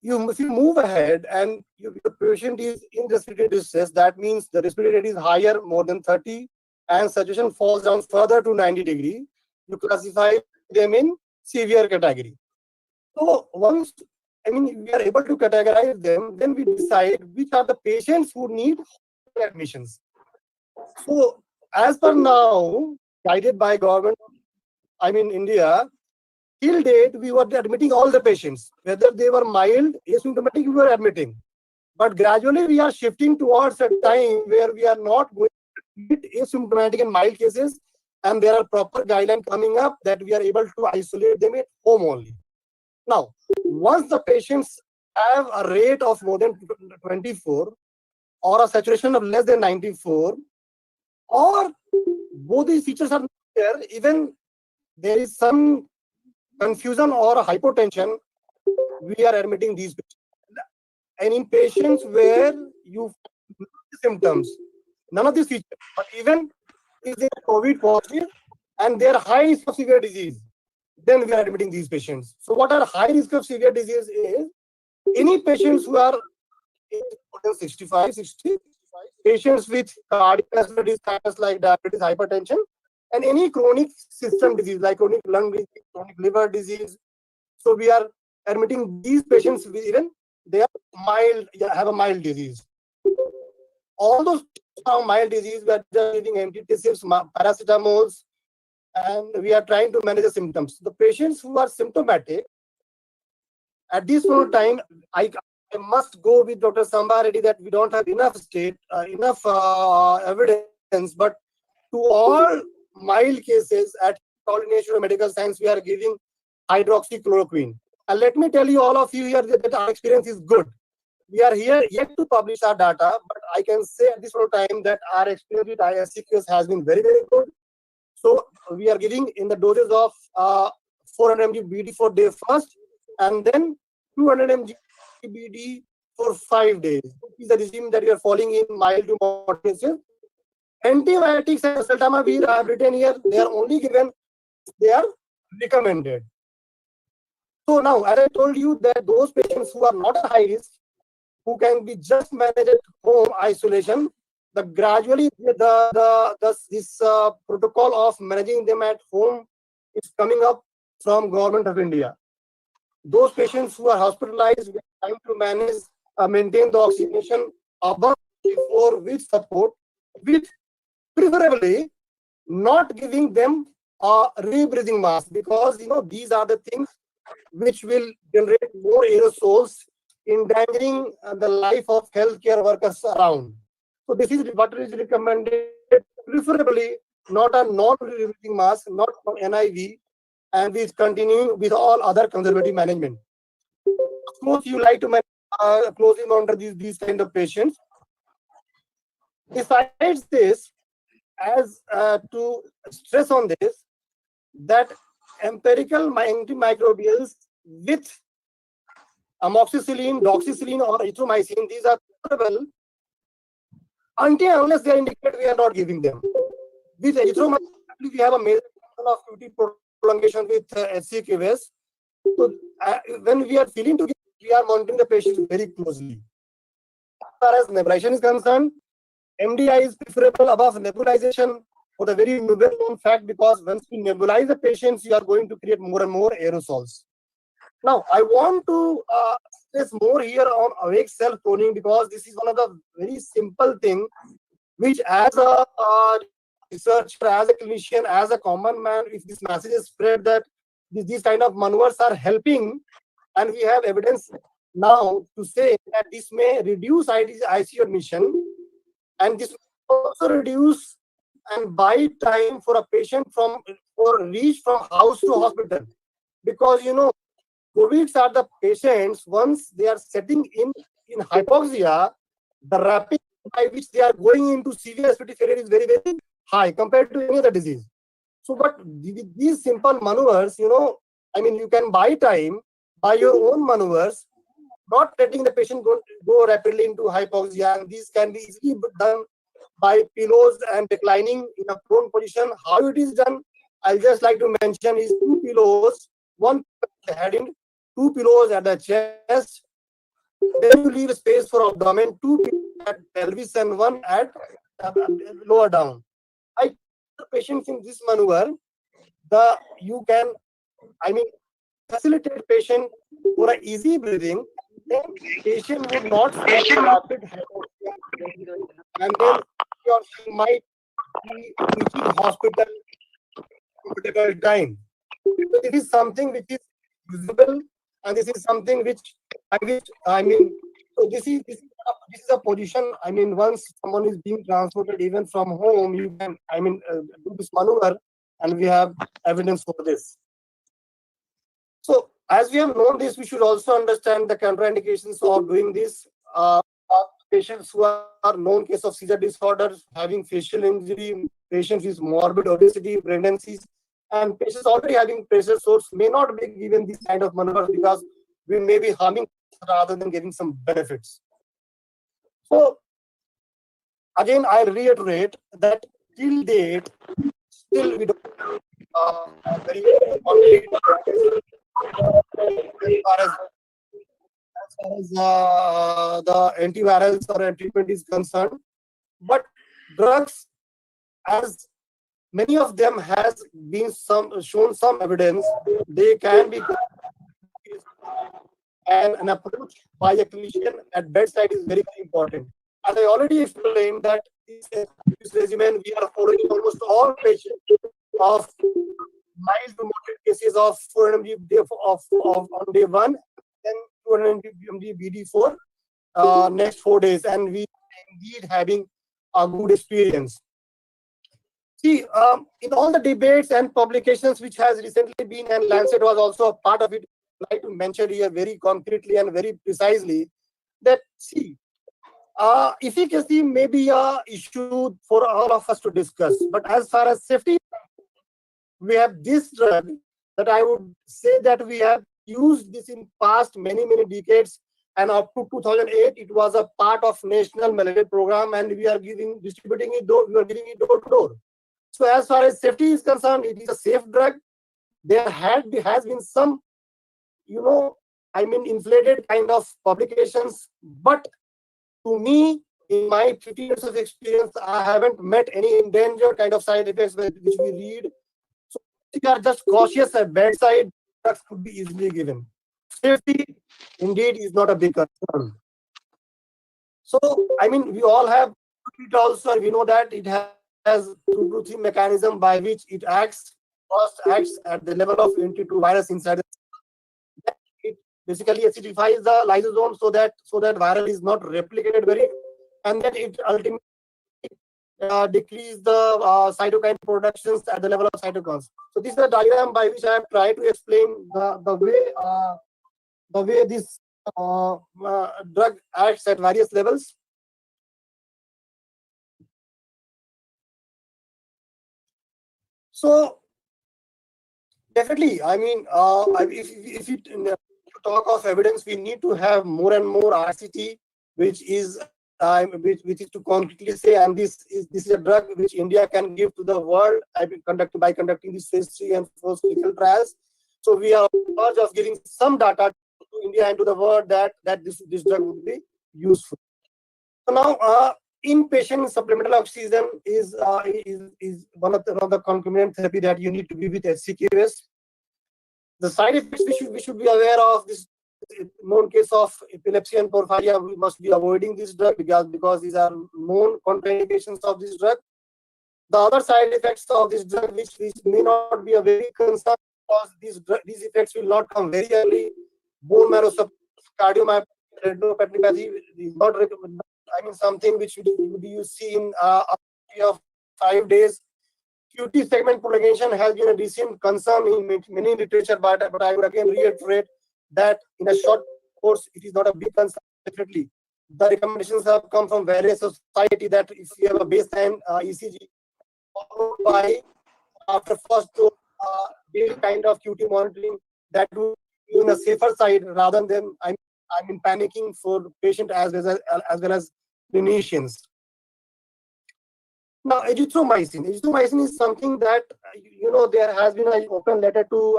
If you move ahead and your patient is in respiratory distress, that means the respiratory rate is higher, more than 30, and saturation falls down further to 90 degree, you classify them in severe category. So once we are able to categorize them, then we decide which are the patients who need admissions. So as per now, guided by government, India, till date, we were admitting all the patients, whether they were mild, asymptomatic, we were admitting. But gradually, we are shifting towards a time where we are not going to admit asymptomatic and mild cases, and there are proper guidelines coming up that we are able to isolate them at home only. Now, once the patients have a rate of more than 24 or a saturation of less than 94, or both these features are there, even there is some confusion or hypotension, we are admitting these patients. And in patients where you find symptoms, none of these features, but even if they are COVID positive and they are high risk of severe disease, then we are admitting these patients. So what are high risk of severe disease is any patients who are 65, 60, patients with cardiovascular status like diabetes, hypertension, and any chronic system disease like chronic lung disease, chronic liver disease. So we are admitting these patients with even they are mild, have a mild disease. All those have mild disease, we are just giving antidepressives, paracetamols, and we are trying to manage the symptoms. The patients who are symptomatic, at this point of time, I must go with Dr. Samba Reddy that we don't have enough evidence, but to all mild cases at Coordination of Medical Science, we are giving hydroxychloroquine. And let me tell you, all of you here, that our experience is good. We are here yet to publish our data, but I can say at this point of time that our experience with ISCQS has been very, very good. So we are giving in the doses of 400 mg BD for day first, and then 200 mg BD for 5 days. This is the regime that we are following in mild to moderate cases. Antibiotics and oseltamivir I have written here, they are only given, they are recommended. So now, as I told you, that those patients who are not at high risk, who can be just managed at home isolation, the gradually this protocol of managing them at home is coming up from Government of India. Those patients who are hospitalized, we are trying to manage, maintain the oxygenation above 54 with support, with preferably not giving them a rebreathing mask, because these are the things which will generate more aerosols, endangering the life of healthcare workers around. So this is what is recommended, preferably not a non-rebreathing mask, not from NIV, and we continue with all other conservative management. Of course, you like to closely monitor these kind of patients. Besides this, as to stress on this, that empirical antimicrobials with amoxicillin, doxycycline, or erythromycin, these are preferable. Unless they are indicated, we are not giving them. With erythromycin, we have a major of QT prolongation with SCQS. So when we are feeling to give, we are monitoring the patients very closely. As far as nebulization is concerned, MDI is preferable above nebulization for the very well-known fact, because once you nebulize the patients, you are going to create more and more aerosols. Now, I want to stress more here on awake self-toning, because this is one of the very simple thing which, as a researcher, as a clinician, as a common man, if this message is spread that these kind of maneuvers are helping, and we have evidence now to say that this may reduce ICU admission, and this will also reduce and buy time for a patient for reach from house to hospital, because COVIDs are the patients, once they are setting in hypoxia, the rapid by which they are going into severe respiratory failure is very, very high compared to any other disease. So, but with these simple maneuvers, you can buy time by your own maneuvers, not letting the patient go rapidly into hypoxia, and these can be easily done by pillows and reclining in a prone position. How it is done, I'll just like to mention is 2 pillows, one at the head end, 2 pillows at the chest, then you leave space for abdomen, 2 pillows at pelvis and 1 at lower down. I tell the patients in this maneuver, you can, facilitate patient for an easy breathing, then patient would not face rapid hypoxia, and then he or she might be reaching hospital comfortable time. So this is something which is usable, and this is something which so this is a position. Once someone is being transported even from home, you can do this maneuver, and we have evidence for this. So as we have known this, we should also understand the contraindications of doing this. Patients who are known case of seizure disorders, having facial injury, patients with morbid obesity, pregnancies, and patients already having pressure sores may not be given this kind of maneuvers, because we may be harming rather than getting some benefits. So again, I reiterate that till date, still we don't very as far as far as the antivirals or treatment is concerned. But drugs, as many of them has been shown some evidence, they can be, and an approach by a clinician at bedside is very, very important. As I already explained that this regimen we are following almost all patients of mild to moderate cases of 400 mg on day 1, then 200 mg BD for next 4 days, and we are indeed having a good experience. See, in all the debates and publications which has recently been, and Lancet was also a part of it, I'd like to mention here very concretely and very precisely that, see, efficacy may be a issue for all of us to discuss, but as far as safety, we have this drug that I would say that we have used this in past many decades, and up to 2008 it was a part of national malaria program, and we are distributing it door to door. So as far as safety is concerned, it is a safe drug. There has been some, inflated kind of publications, but to me, in my 15 years of experience, I haven't met any endangered kind of side effects which we read. So we are just cautious at bedside. Drugs could be easily given. Safety, indeed, is not a big concern. So, we all have it also, and we know that it has 2 to 3 mechanism by which it acts. First, acts at the level of NT2 virus inside the cell. It basically acidifies the lysosome so that viral is not replicated and then it ultimately decrease the cytokine productions at the level of cytokines. So this is a diagram by which I have tried to explain the way this drug acts at various levels. So definitely, if you talk of evidence, we need to have more and more RCT, which is to concretely say, and this is a drug which India can give to the world by conducting these phase 3 and 4 clinical trials. So we are on the verge of giving some data to India and to the world that this drug would be useful. So now, inpatient supplemental oxygen is one of the concomitant therapy that you need to be with HCQS. The side effects we should be aware of. This known case of epilepsy and porphyria, we must be avoiding this drug because these are known contraindications of this drug. The other side effects of this drug, which may not be a very concern, because these effects will not come very early. Bone marrow suppression, cardiomyopathy, retinopathy is not recommended. Something which you see in a period of 5 days. QT segment prolongation has been a recent concern in many literature, but I would again reiterate that in a short course, it is not a big concern. Definitely, the recommendations have come from various society that if you have a baseline ECG followed by after first daily kind of QT monitoring, that would be on a safer side rather than panicking for patient as well as clinicians. Now, erythromycin is something that there has been an open letter to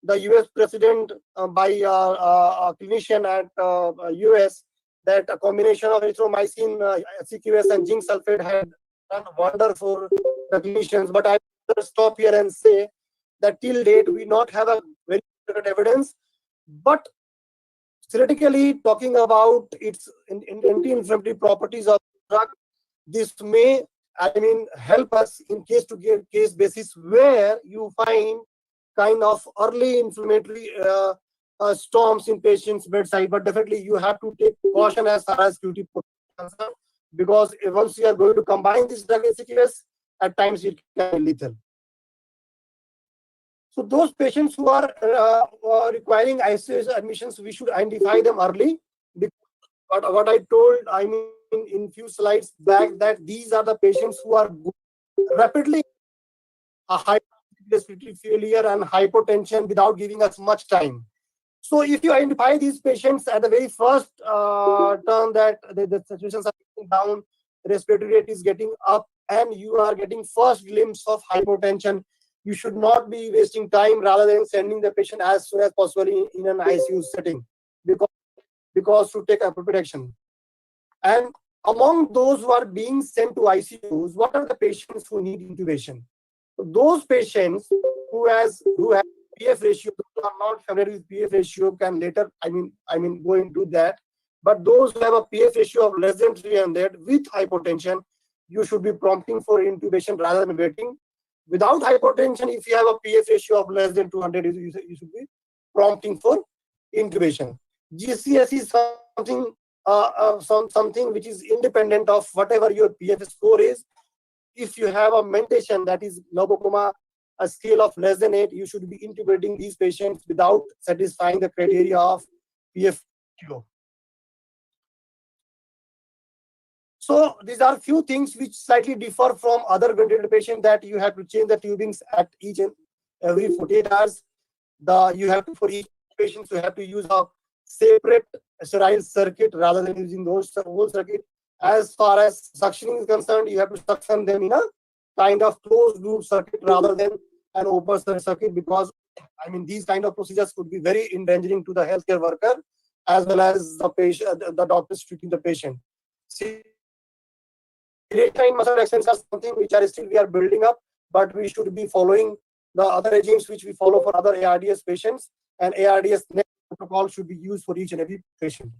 the US president by a clinician at US that a combination of erythromycin, CQS, and zinc sulfate had done wonder for the clinicians. But I will stop here and say that till date we not have a very good evidence. But theoretically, talking about its anti-inflammatory properties of the drug, this may help us in case basis where you find kind of early inflammatory storms in patients' bedside. But definitely you have to take caution as far as QT is concerned, because once you are going to combine this drug and CQS, at times it can be lethal. So those patients who are requiring ICU admissions, we should identify them early. But what I told, in few slides back, that these are the patients who are rapidly a high respiratory failure and hypotension without giving us much time. So if you identify these patients at the very first term that the situations are getting down, respiratory rate is getting up, and you are getting first glimpse of hypotension, you should not be wasting time rather than sending the patient as soon as possible in an ICU setting. because to take appropriate action. And among those who are being sent to ICUs, what are the patients who need intubation? So those patients who have PF ratio, who are not familiar with PF ratio, can later, go into that. But those who have a PF ratio of less than 300 with hypotension, you should be prompting for intubation rather than waiting. Without hypotension, if you have a PF ratio of less than 200, you should be prompting for intubation. GCS is something something which is independent of whatever your PF score is. If you have a mentation, that is lobocoma, a scale of less than 8, you should be intubating these patients without satisfying the criteria of PF kilo. So these are few things which slightly differ from other ventilator patients, that you have to change the tubings at each and every 48 hours. For each patient, you have to use a separate sterile circuit rather than using those whole circuit. As far as suctioning is concerned, you have to suction them in a kind of closed loop circuit rather than an open circuit, because these kind of procedures could be very endangering to the healthcare worker as well as the patient, the doctors treating the patient. Creatine muscle extensions are something which we are building up, but we should be following the other regimes which we follow for other ARDS patients, and ARDS protocol should be used for each and every patient.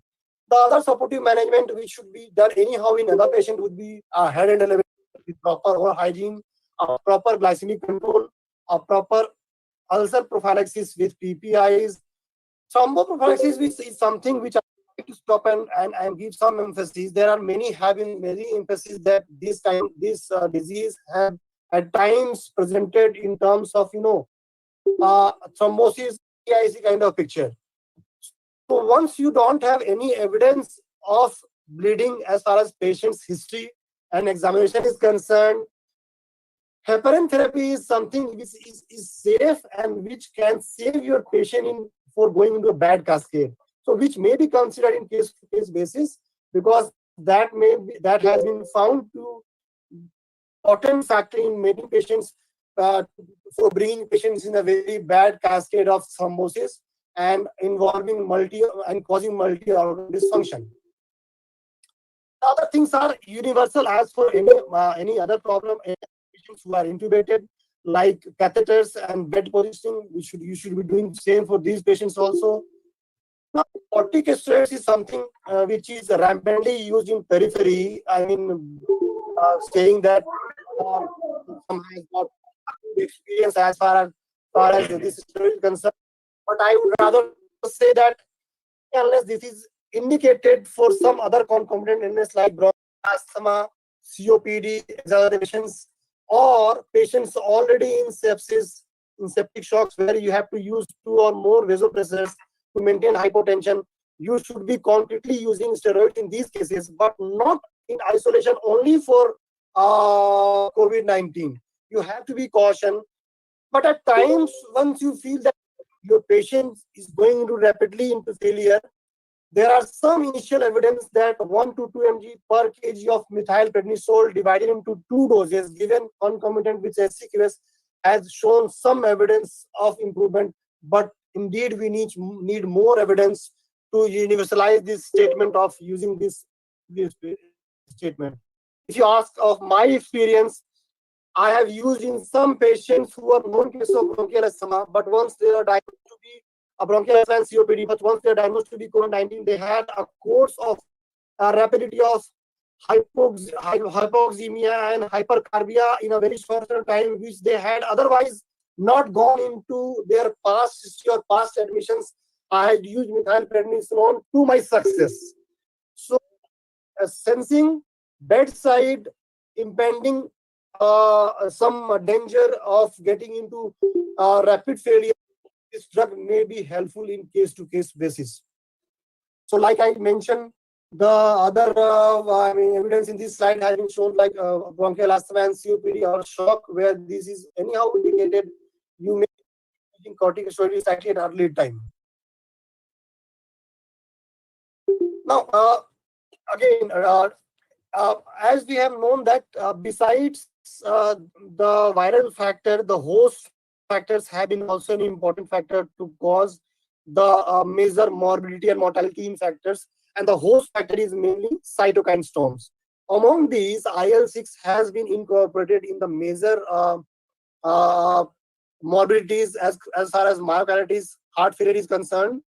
The other supportive management which should be done anyhow in other patient would be head and elevation with proper oral hygiene, proper glycemic control, a proper ulcer prophylaxis with PPIs. Thromboprophylaxis is something which I like to stop and give some emphasis. There are many emphasis that this disease have at times presented in terms of thrombosis, PIC kind of picture. So once you don't have any evidence of bleeding as far as patient's history and examination is concerned, heparin therapy is something which is safe and which can save your patient for going into a bad cascade. So which may be considered in case-to-case basis, because that has been found to important factor in making patients for bringing patients in a very bad cascade of thrombosis and involving causing multi-organ dysfunction. Other things are universal as for any other problem. Patients who are intubated, like catheters and bed positioning, you should be doing the same for these patients also. Now, corticosteroids is something which is rampantly used in periphery. Saying that some has got experience as far as this steroid is concerned, but I would rather say that unless this is indicated for some other concomitant illness like bronchial asthma, COPD, exacerbations, or patients already in sepsis, in septic shocks, where you have to use 2 or more vasopressors to maintain hypotension, you should be concretely using steroids in these cases, but not in isolation only for COVID-19. You have to be cautious. But at times, once you feel that your patient is going rapidly into failure, there are some initial evidence that 1 to 2 mg per kg of methylprednisol divided into 2 doses given concomitant with SCQS has shown some evidence of improvement. But indeed, we need more evidence to universalize this statement of using this statement. If you ask of my experience, I have used in some patients who are known cases of bronchial asthma, but once they are diagnosed to be a bronchial asthma and COPD, but once they are diagnosed to be COVID-19, they had a course of rapidity of hypoxemia and hypercarbia in a very short time, which they had otherwise not gone into their past history or past admissions. I had used methylprednisolone to my success. So, sensing bedside impending some danger of getting into rapid failure, this drug may be helpful in case-to-case basis. So, like I mentioned, the other evidence in this slide has been shown, like bronchial asthma and COPD or shock, where this is anyhow indicated. You may be using corticosteroids at an early time. Now, again, as we have known that besides the viral factor, the host factors have been also an important factor to cause the major morbidity and mortality factors, and the host factor is mainly cytokine storms. Among these, IL-6 has been incorporated in the major morbidities as far as myocarditis, heart failure is concerned.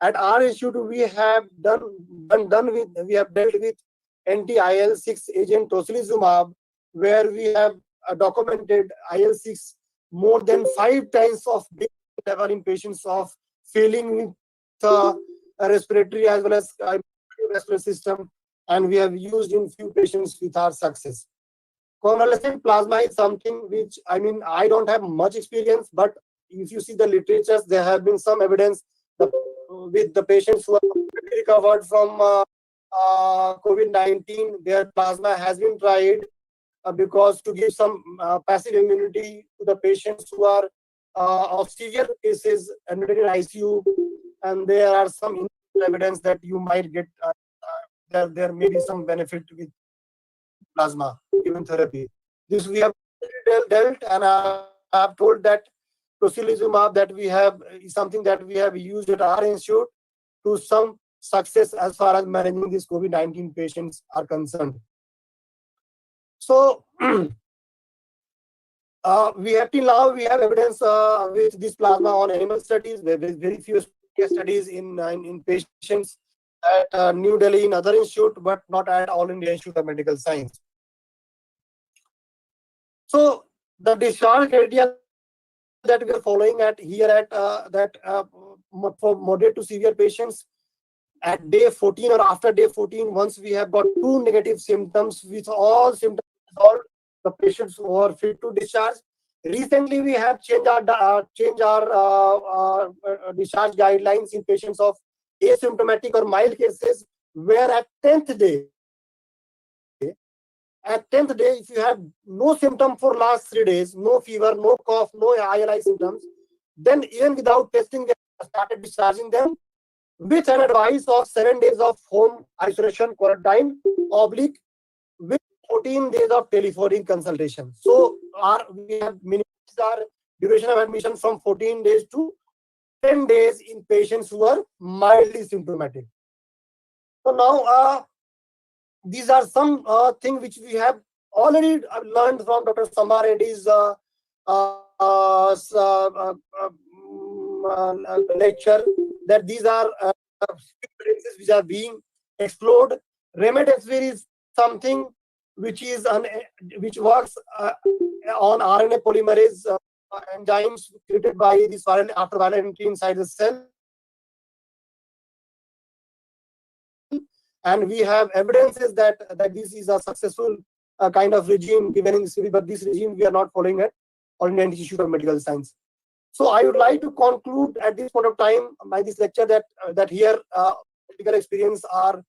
At our institute, we have dealt with anti-IL-6 agent tocilizumab, where we have documented IL-6 more than 5 times of level in patients of failing with respiratory as well as respiratory system, and we have used in few patients with our success. Convalescent plasma is something which, I don't have much experience, but if you see the literatures, there have been some evidence with the patients who are recovered from COVID-19, their plasma has been tried because to give some passive immunity to the patients who are of severe cases admitted in ICU, and there are some evidence that you might get there may be some benefit with plasma immunotherapy. This we have dealt, and I have told that tocilizumab that we have is something that we have used at our institute to some success as far as managing these COVID-19 patients are concerned. So we have till now we have evidence with this plasma on animal studies. There is very few case studies in patients at New Delhi in other institute, but not at All India Institute of Medical Science. So the discharge criteria that we are following at here at for moderate to severe patients at day 14 or after day 14, once we have got 2 negative symptoms with all symptoms resolved, the patients who are fit to discharge. Recently, we have changed our discharge guidelines in patients of asymptomatic or mild cases, where at 10th day, if you have no symptom for last 3 days, no fever, no cough, no ILI symptoms, then even without testing, they started discharging them with an advice of 7 days of home isolation quarantine oblique with 14 days of telephonic consultation. So we have minimized our duration of admission from 14 days to 10 days in patients who are mildly symptomatic. So now these are some things which we have already learned from Dr. Samba Reddy's lecture, that these are experiences which are being explored. Remdesivir is something which is which works on RNA polymerase enzymes created by this after viral entry inside the cell. And we have evidences that this is a successful kind of regime given in the city, but this regime we are not following at All India Institute of Medical Science. So I would like to conclude at this point of time by this lecture that here medical experience are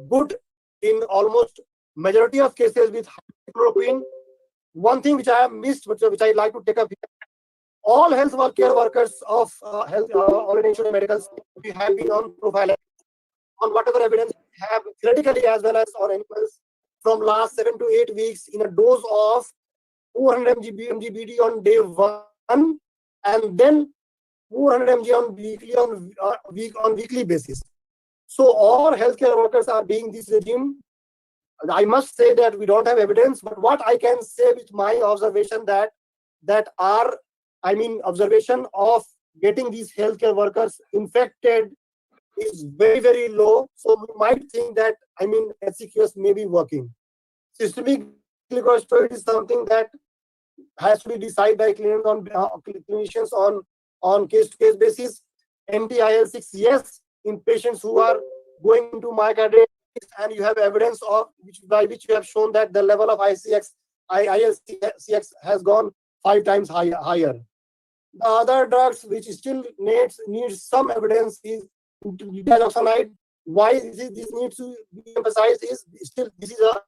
good in almost majority of cases with hydrochloroquine. One thing which I have missed, which I like to take up here, all health care workers of All India Institute of Medical Science, we have been on profile on whatever evidence we have theoretically as well as on animals from last 7 to 8 weeks in a dose of 400 mg BD on day 1, and then 400 mg on weekly basis. So all healthcare workers are being this regime. I must say that we don't have evidence, but what I can say with my observation that our observation of getting these healthcare workers infected is very, very low. So we might think that SCQS may be working. Systemic glucocorticoid is something that has to be decided by clinicians on case-to-case basis. Anti-IL-6, yes, in patients who are going into myocarditis, and you have evidence of by which you have shown that the level of IL-6 has gone 5 times higher. The other drugs which still needs some evidence is digoxinide. Why this needs to be emphasized is still this is a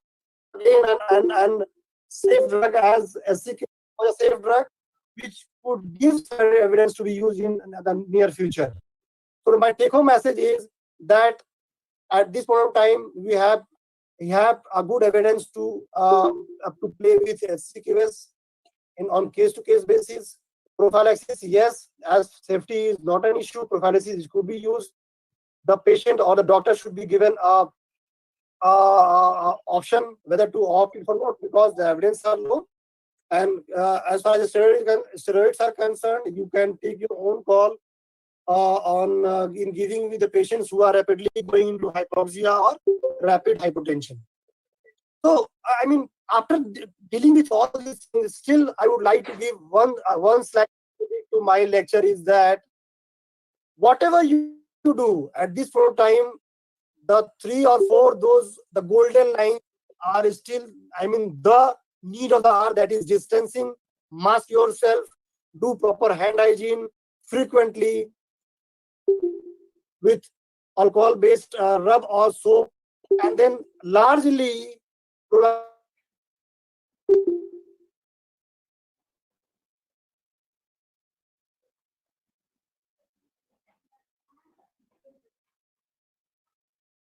and safe drug as a safe drug which would give evidence to be used in the near future. So my take-home message is that at this point of time we have a good evidence to play with SCQS on case-to-case basis. prophylaxis, yes, as safety is not an issue, prophylaxis could be used. The patient or the doctor should be given a option whether to opt in or not, because the evidence are low. And as far as steroids are concerned, you can take your own call in giving with the patients who are rapidly going into hypoxia or rapid hypotension. So, I mean, after dealing with all these things, still I would like to give one slide to my lecture, is that whatever you do at this point of time, the 3 or 4, the golden lines are still, I mean, the need of the hour, that is distancing, mask yourself, do proper hand hygiene frequently with alcohol-based rub or soap, and then largely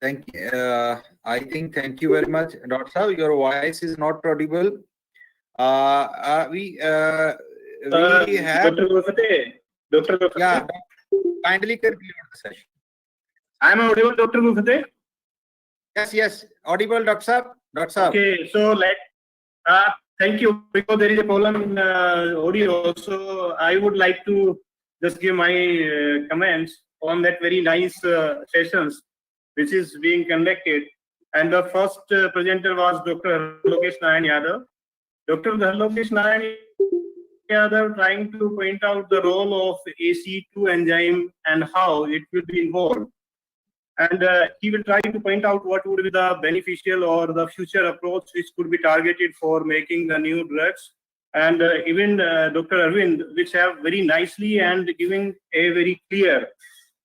Thank you. Thank you very much, Dr. Saab. Your voice is not audible. We have Dr. Gurfateh. Dr. Gurfateh. Yeah, kindly conclude the session. I am audible, Dr. Gurfateh? Yes, audible, Dr. Saab. Dr. Saab. Okay, so thank you, because there is a problem in audio. So I would like to just give my comments on that very nice sessions which is being conducted. And the first presenter was Dr. Lokesh Narayan Yadav. Dr. Lokesh Narayan Yadav trying to point out the role of AC2 enzyme and how it will be involved. And he will try to point out what would be the beneficial or the future approach which could be targeted for making the new drugs. And even Dr. Arvind, which have very nicely and giving a very clear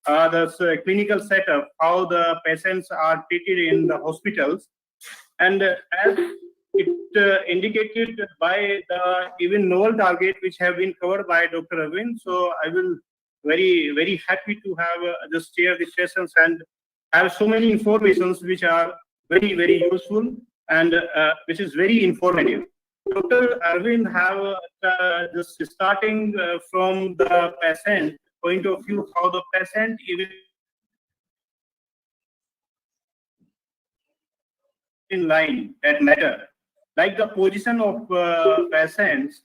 the clinical setup, how the patients are treated in the hospitals. And as it indicated by the even novel target which have been covered by Dr. Arvind. So I will very happy to have just share these sessions and have so many informations which are very useful and which is very informative. Dr. Arvind have just starting from the patient point of view, how the patient even in line that matter, like the position of patients,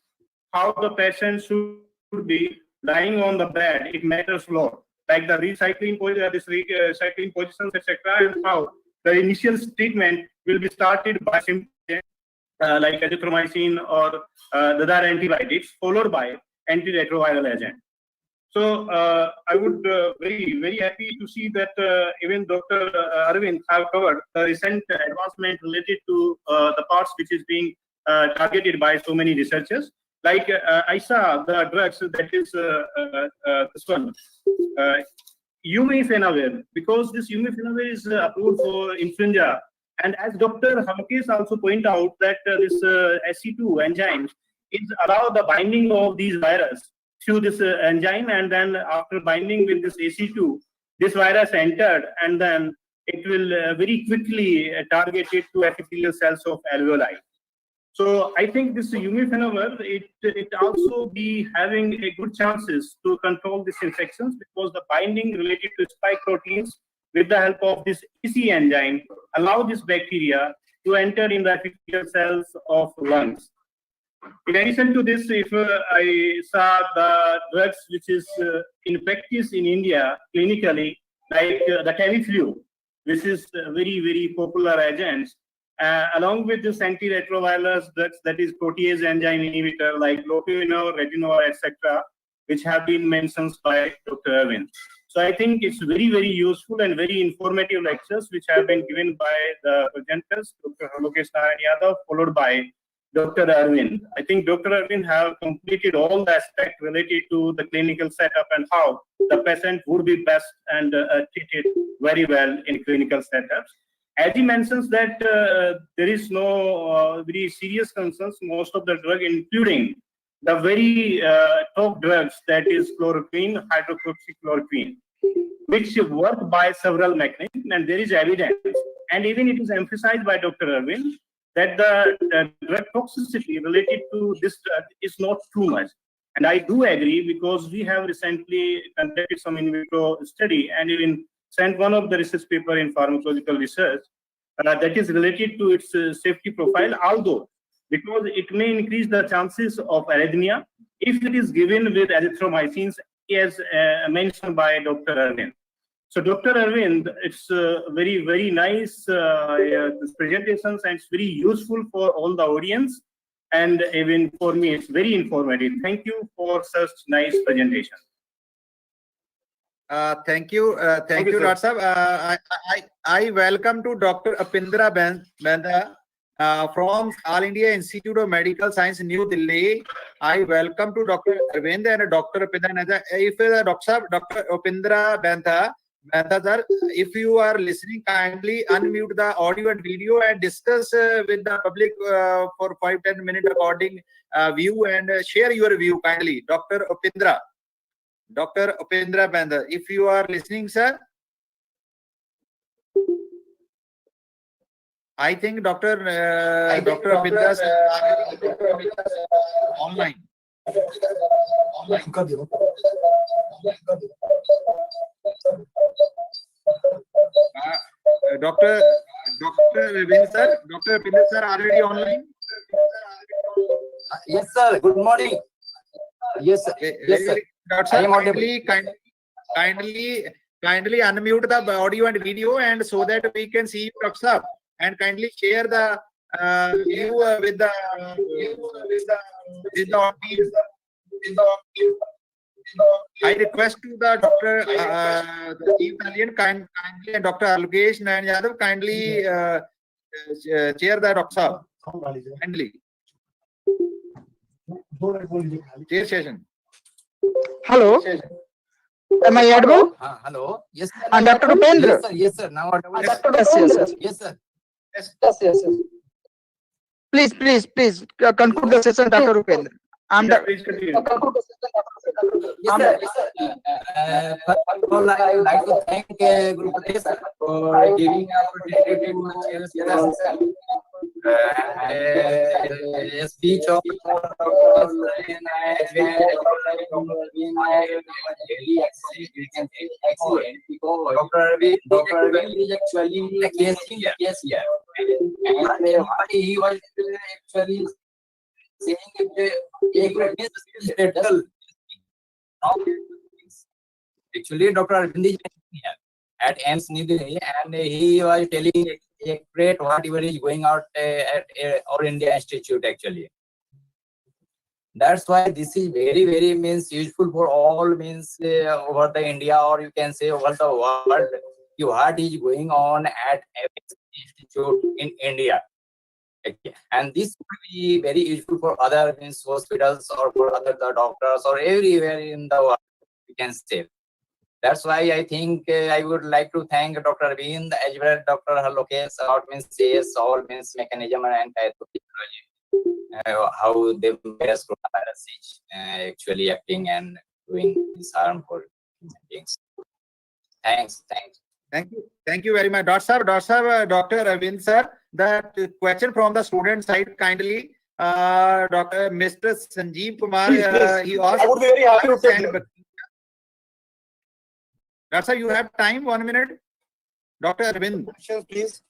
how the patient should be lying on the bed, it matters a lot. Like the recycling positions, etc., and how the initial treatment will be started by like azithromycin or the other antibiotics, followed by antiretroviral agent. So I would very happy to see that even Dr. Arvind have covered the recent advancement related to the parts which is being targeted by so many researchers. Like I saw the drugs that is this one, umifenavir, because this umifenavir is approved for influenza. And as Dr. Hamkes also point out that this SC2 enzyme is allow the binding of these virus through this enzyme, and then after binding with this AC2, this virus entered, and then it will very quickly target it to epithelial cells of alveoli. So I think this umifenavir, it also be having a good chances to control these infections, because the binding related to spike proteins with the help of this EC enzyme allow this bacteria to enter in the epithelial cells of lungs. In addition to this, if I saw the drugs which is in practice in India clinically, like the Tamiflu, which is very popular agents, along with this antiretrovirus drugs, that is protease enzyme inhibitor like lopinavir, retinol, etc., which have been mentioned by Dr. Arvind. So I think it's very useful and very informative lectures which have been given by the presenters, Dr. Lokesh Narayan Yadav, followed by Dr. Arvind. I think Dr. Arvind have completed all the aspects related to the clinical setup and how the patient would be best and treated very well in clinical setups. As he mentions that there is no very serious concerns, most of the drug, including the very top drugs, that is chloroquine, hydroxychloroquine, which work by several mechanisms, and there is evidence, and even it is emphasized by Dr. Arvind, that the drug toxicity related to this drug is not too much. And I do agree because we have recently conducted some in vitro study and even sent one of the research paper in pharmacological research that is related to its safety profile, although because it may increase the chances of arrhythmia if it is given with azithromycins as mentioned by Dr. Arvind. So Dr. Arvind, it's very, very nice presentations and it's very useful for all the audience. And even for me, it's very informative. Thank you for such nice presentation. Thank you, Dr. Sahab. I welcome to Dr. Apindra Banda from All India Institute of Medical Science, New Delhi. I welcome to Dr. Arvind and Dr. Apindra. If Dr. Apindra Banda, sir, if you are listening, kindly unmute the audio and video and discuss with the public for 5-10 minutes according view and share your view kindly. Dr. Apindra Banda, if you are listening, sir. I think Dr. Apindra online. Dr. Ravinder sir, Dr. Apindra sir already online? Yes, sir. Good morning. Yes, sir. Yes, sir. Kindly unmute the audio and video and so that we can see you, Dr. Sir, and kindly share the view with the audience. I request to the Dr. Italian kindly and Dr. Alkesh and Yadav kindly chair the Dr. Sir. Kindly. Chair session. Hello. Am I audible? Hello. Yes, sir. And Dr. Upendra. Yes, sir. Yes, sir. Now audible. Yes, sir. Yes, sir. Yes. Please conclude the session, Dr. Upendra. Yes, sir. First of all, I would like to thank Gurfateh Sir for giving opportunity to share a speech of Dr. Arvind is actually a case here. And what he was actually saying actually Dr. Arvind is here at AIMS New Delhi, and he was telling a great whatever is going out at All India Institute actually. That's why this is very, very means useful for all means over the India, or you can say over the world. What is going on at AIMS Institute in India. And this will be very useful for other means hospitals or for other doctors or everywhere in the world, we can say. That's why I think I would like to thank Dr. Arvind as well as Dr. Halokesh about means CS, all means mechanism and pathology, how the virus is actually acting and doing this harmful things. Thanks. Thank you very much, Dr. Arvind sir. The question from the student side, kindly, Dr. Mr. Sanjeev Kumar. Please. He asked. I would be very happy to take it. Dr. Sir, you have time, 1 minute. Dr. Arvind. Questions, please.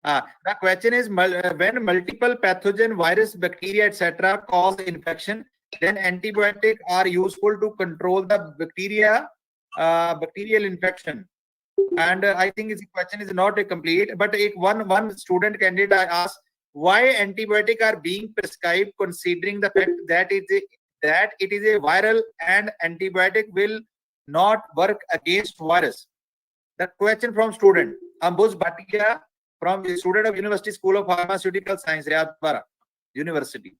The question is, when multiple pathogen, virus, bacteria, etc. cause infection, then antibiotics are useful to control the bacterial infection. And I think the question is not complete, but one student candidate asked why antibiotics are being prescribed considering the fact that it is a viral and antibiotic will not work against virus. The question from student Ambuj Bhatia, from the student of University School of Pharmaceutical Science, Rayat-Bahra University.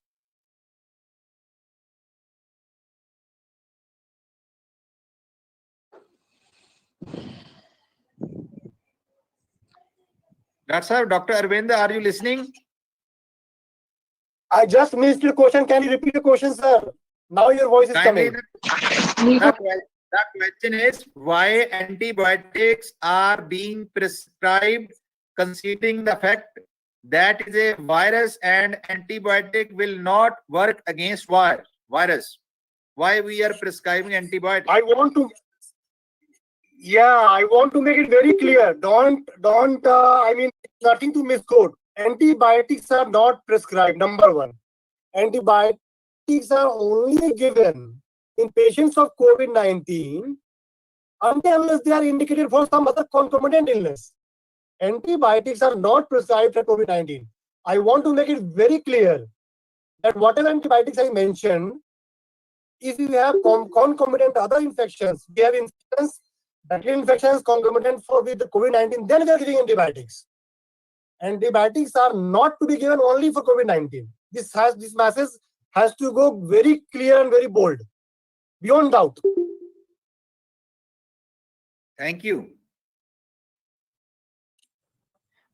Dr. Arvind, are you listening? I just missed your question. Can you repeat the question, sir? Now your voice is coming. The question is why antibiotics are being prescribed considering the fact that is a virus and antibiotic will not work against virus. virus? Why we are prescribing antibiotics? I want to make it very clear. Don't, I mean, nothing to misquote. Antibiotics are not prescribed, number one. Antibiotics are only given in patients of COVID-19 unless they are indicated for some other concomitant illness. Antibiotics are not prescribed for COVID-19. I want to make it very clear that whatever antibiotics I mentioned, if you have concomitant other infections, we have bacterial infections concomitant with the COVID-19, then we are giving antibiotics. Antibiotics are not to be given only for COVID-19. This message has to go very clear and very bold, beyond doubt. Thank you.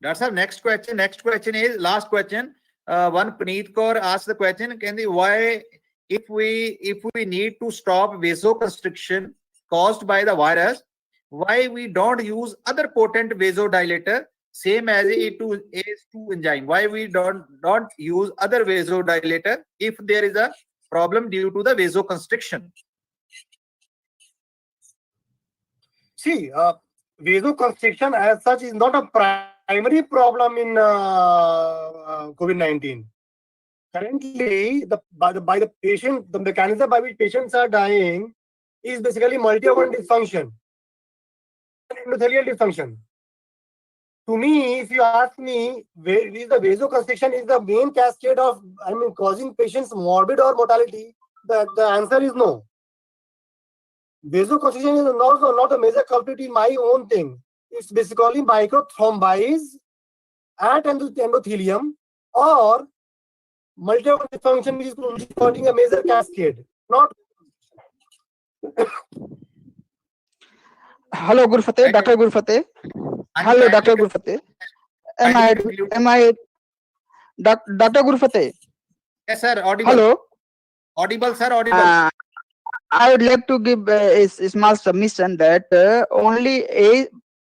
That's our next question. Next question is last question. One Puneet Kaur asked the question: why, if we need to stop vasoconstriction caused by the virus, why we don't use other potent vasodilator same as ACE2 enzyme? Why we don't use other vasodilator if there is a problem due to the vasoconstriction? See, vasoconstriction as such is not a primary problem in COVID-19. Currently, by the patient, the mechanism by which patients are dying is basically multi-organ dysfunction, endothelial dysfunction. To me, if you ask me, is the vasoconstriction is the main cascade of, causing patients morbid or mortality? The answer is no. Vasoconstriction is also not a major culprit in my own thing. It's basically microthrombitis at endothelium or multi-organ dysfunction, which is causing a major cascade. Not. Hello, Gurfateh, Dr. Gurfateh. Hello, Dr. Gurfateh. Am I, Dr. Gurfateh? Yes, sir. Audible. Hello. Audible, sir. Audible. I would like to give a small submission that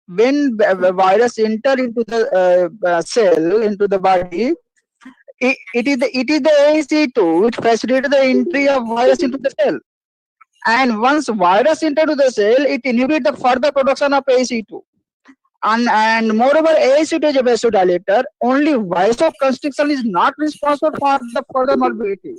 when the virus enter into the cell, into the body, it is the ACE2 which facilitates the entry of virus into the cell. And once virus enter to the cell, it inhibits the further production of ACE2. And moreover, ACE2 is a vasodilator. Only vasoconstriction is not responsible for the further morbidity.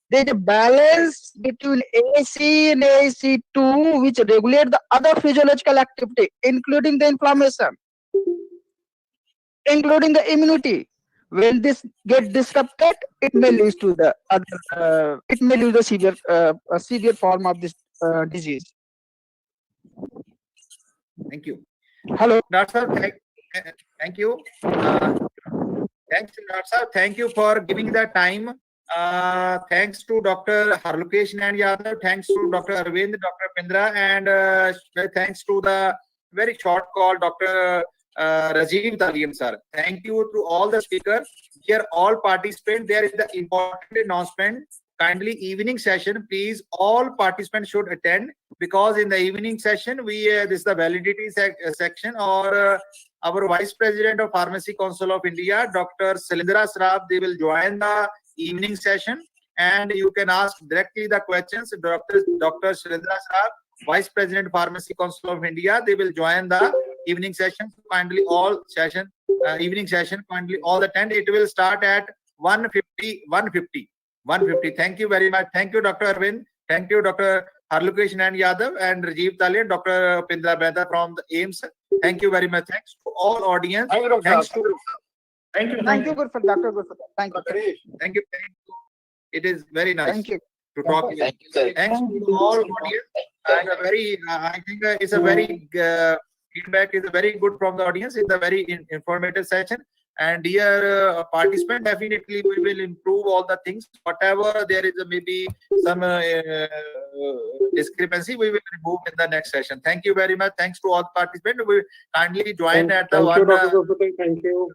There is a balance between AC and AC2 which regulate the other physiological activity, including the inflammation, including the immunity. When this gets disrupted, it may lead to the other. It may lead to a severe form of this disease. Thank you. Hello, Doctor. Thank you. Thanks, Doctor. Thank you for giving the time. Thanks to Dr. Harlukesh and Yadav, thanks to Dr. Arvind, Dr. Pindra, and thanks to the very short call, Dr. Rajiv Taliam, sir. Thank you to all the speakers. Here, all participants, there is the important announcement. Kindly evening session, please, all participants should attend, because in the evening session, this is the validity section, or our Vice President of Pharmacy Council of India, Dr. Salindra Srab, they will join the evening session, and you can ask directly the questions. Dr. Shalindra Srab, Vice President Pharmacy Council of India, they will join the evening session. Kindly all session, evening session, kindly all attend. It will start at 1:50. Thank you very much. Thank you, Dr. Arvind. Thank you, Dr. Harlukesh and Yadav, and Rajiv Talian, Dr. Pindra Beda from the AIMS. Thank you very much. Thanks to all audience. Thank you, Thanks to Thank you, Gurfateh, Dr. Gurfateh. Thank you. Thank you. It is very nice. Thank you. To talk to you. Thanks to all audience. And I think it's a very feedback is very good from the audience. It's a very informative session. And dear participant, definitely we will improve all the things. Whatever there is maybe some discrepancy, we will remove in the next session. Thank you very much. Thanks to all participants. We kindly join at the one. Thank you.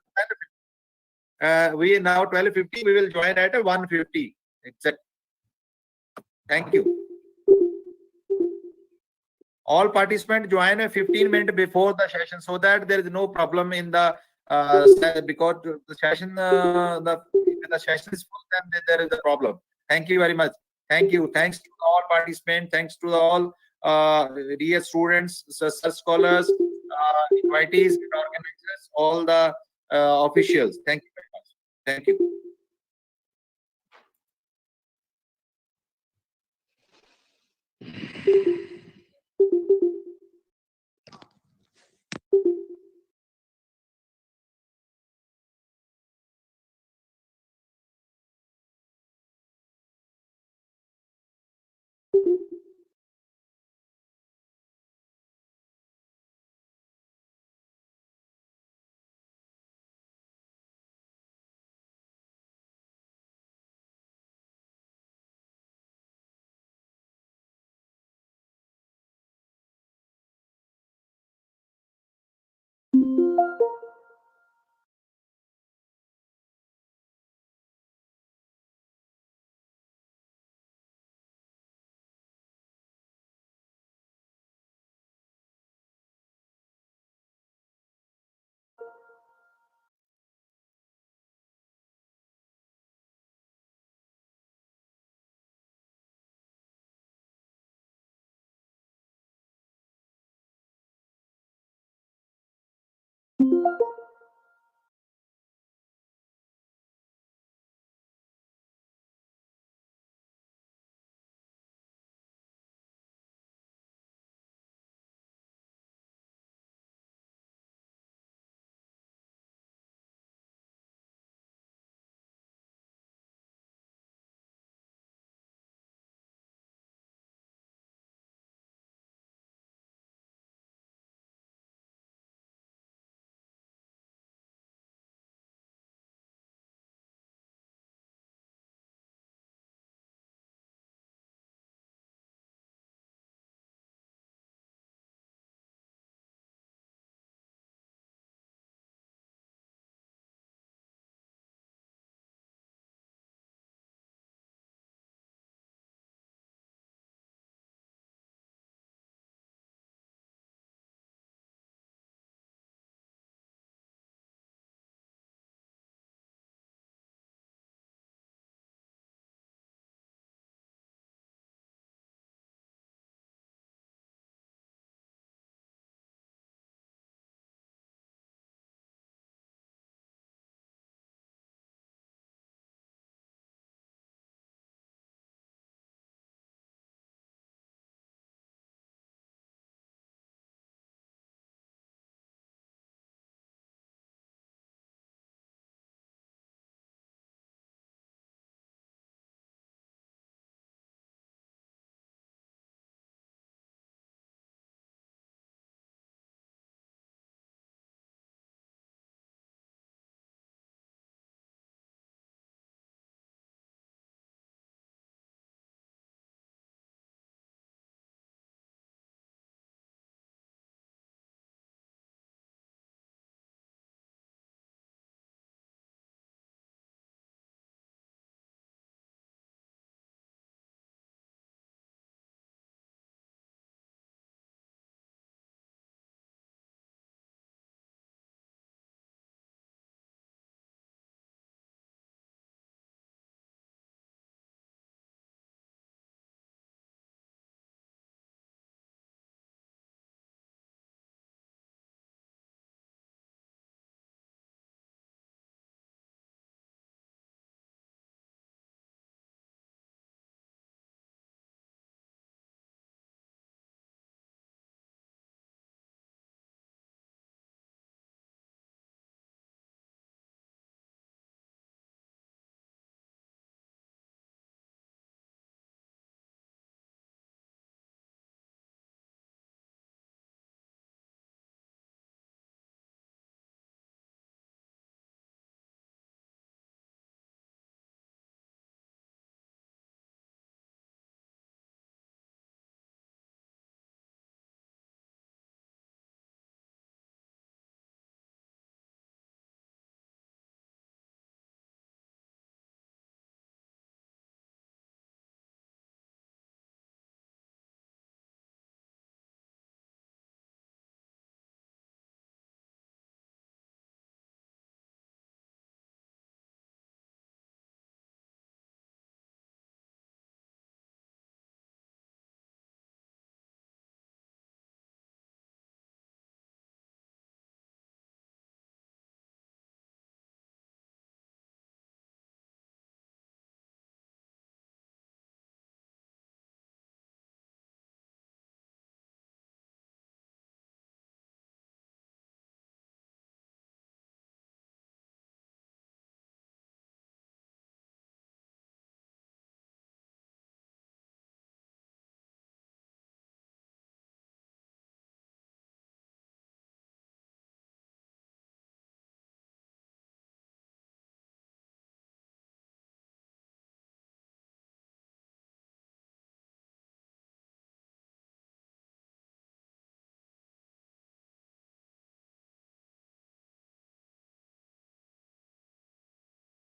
We now 12:50. We will join at 1:50. Exact. Thank you. All participants join 15 minutes before the session, so that there is no problem in the because the session the session is full, then there is a problem. Thank you very much. Thank you. Thanks to all participants. Thanks to all dear students, research scholars, invitees, and organizers, all the officials. Thank you very much. Thank you. you.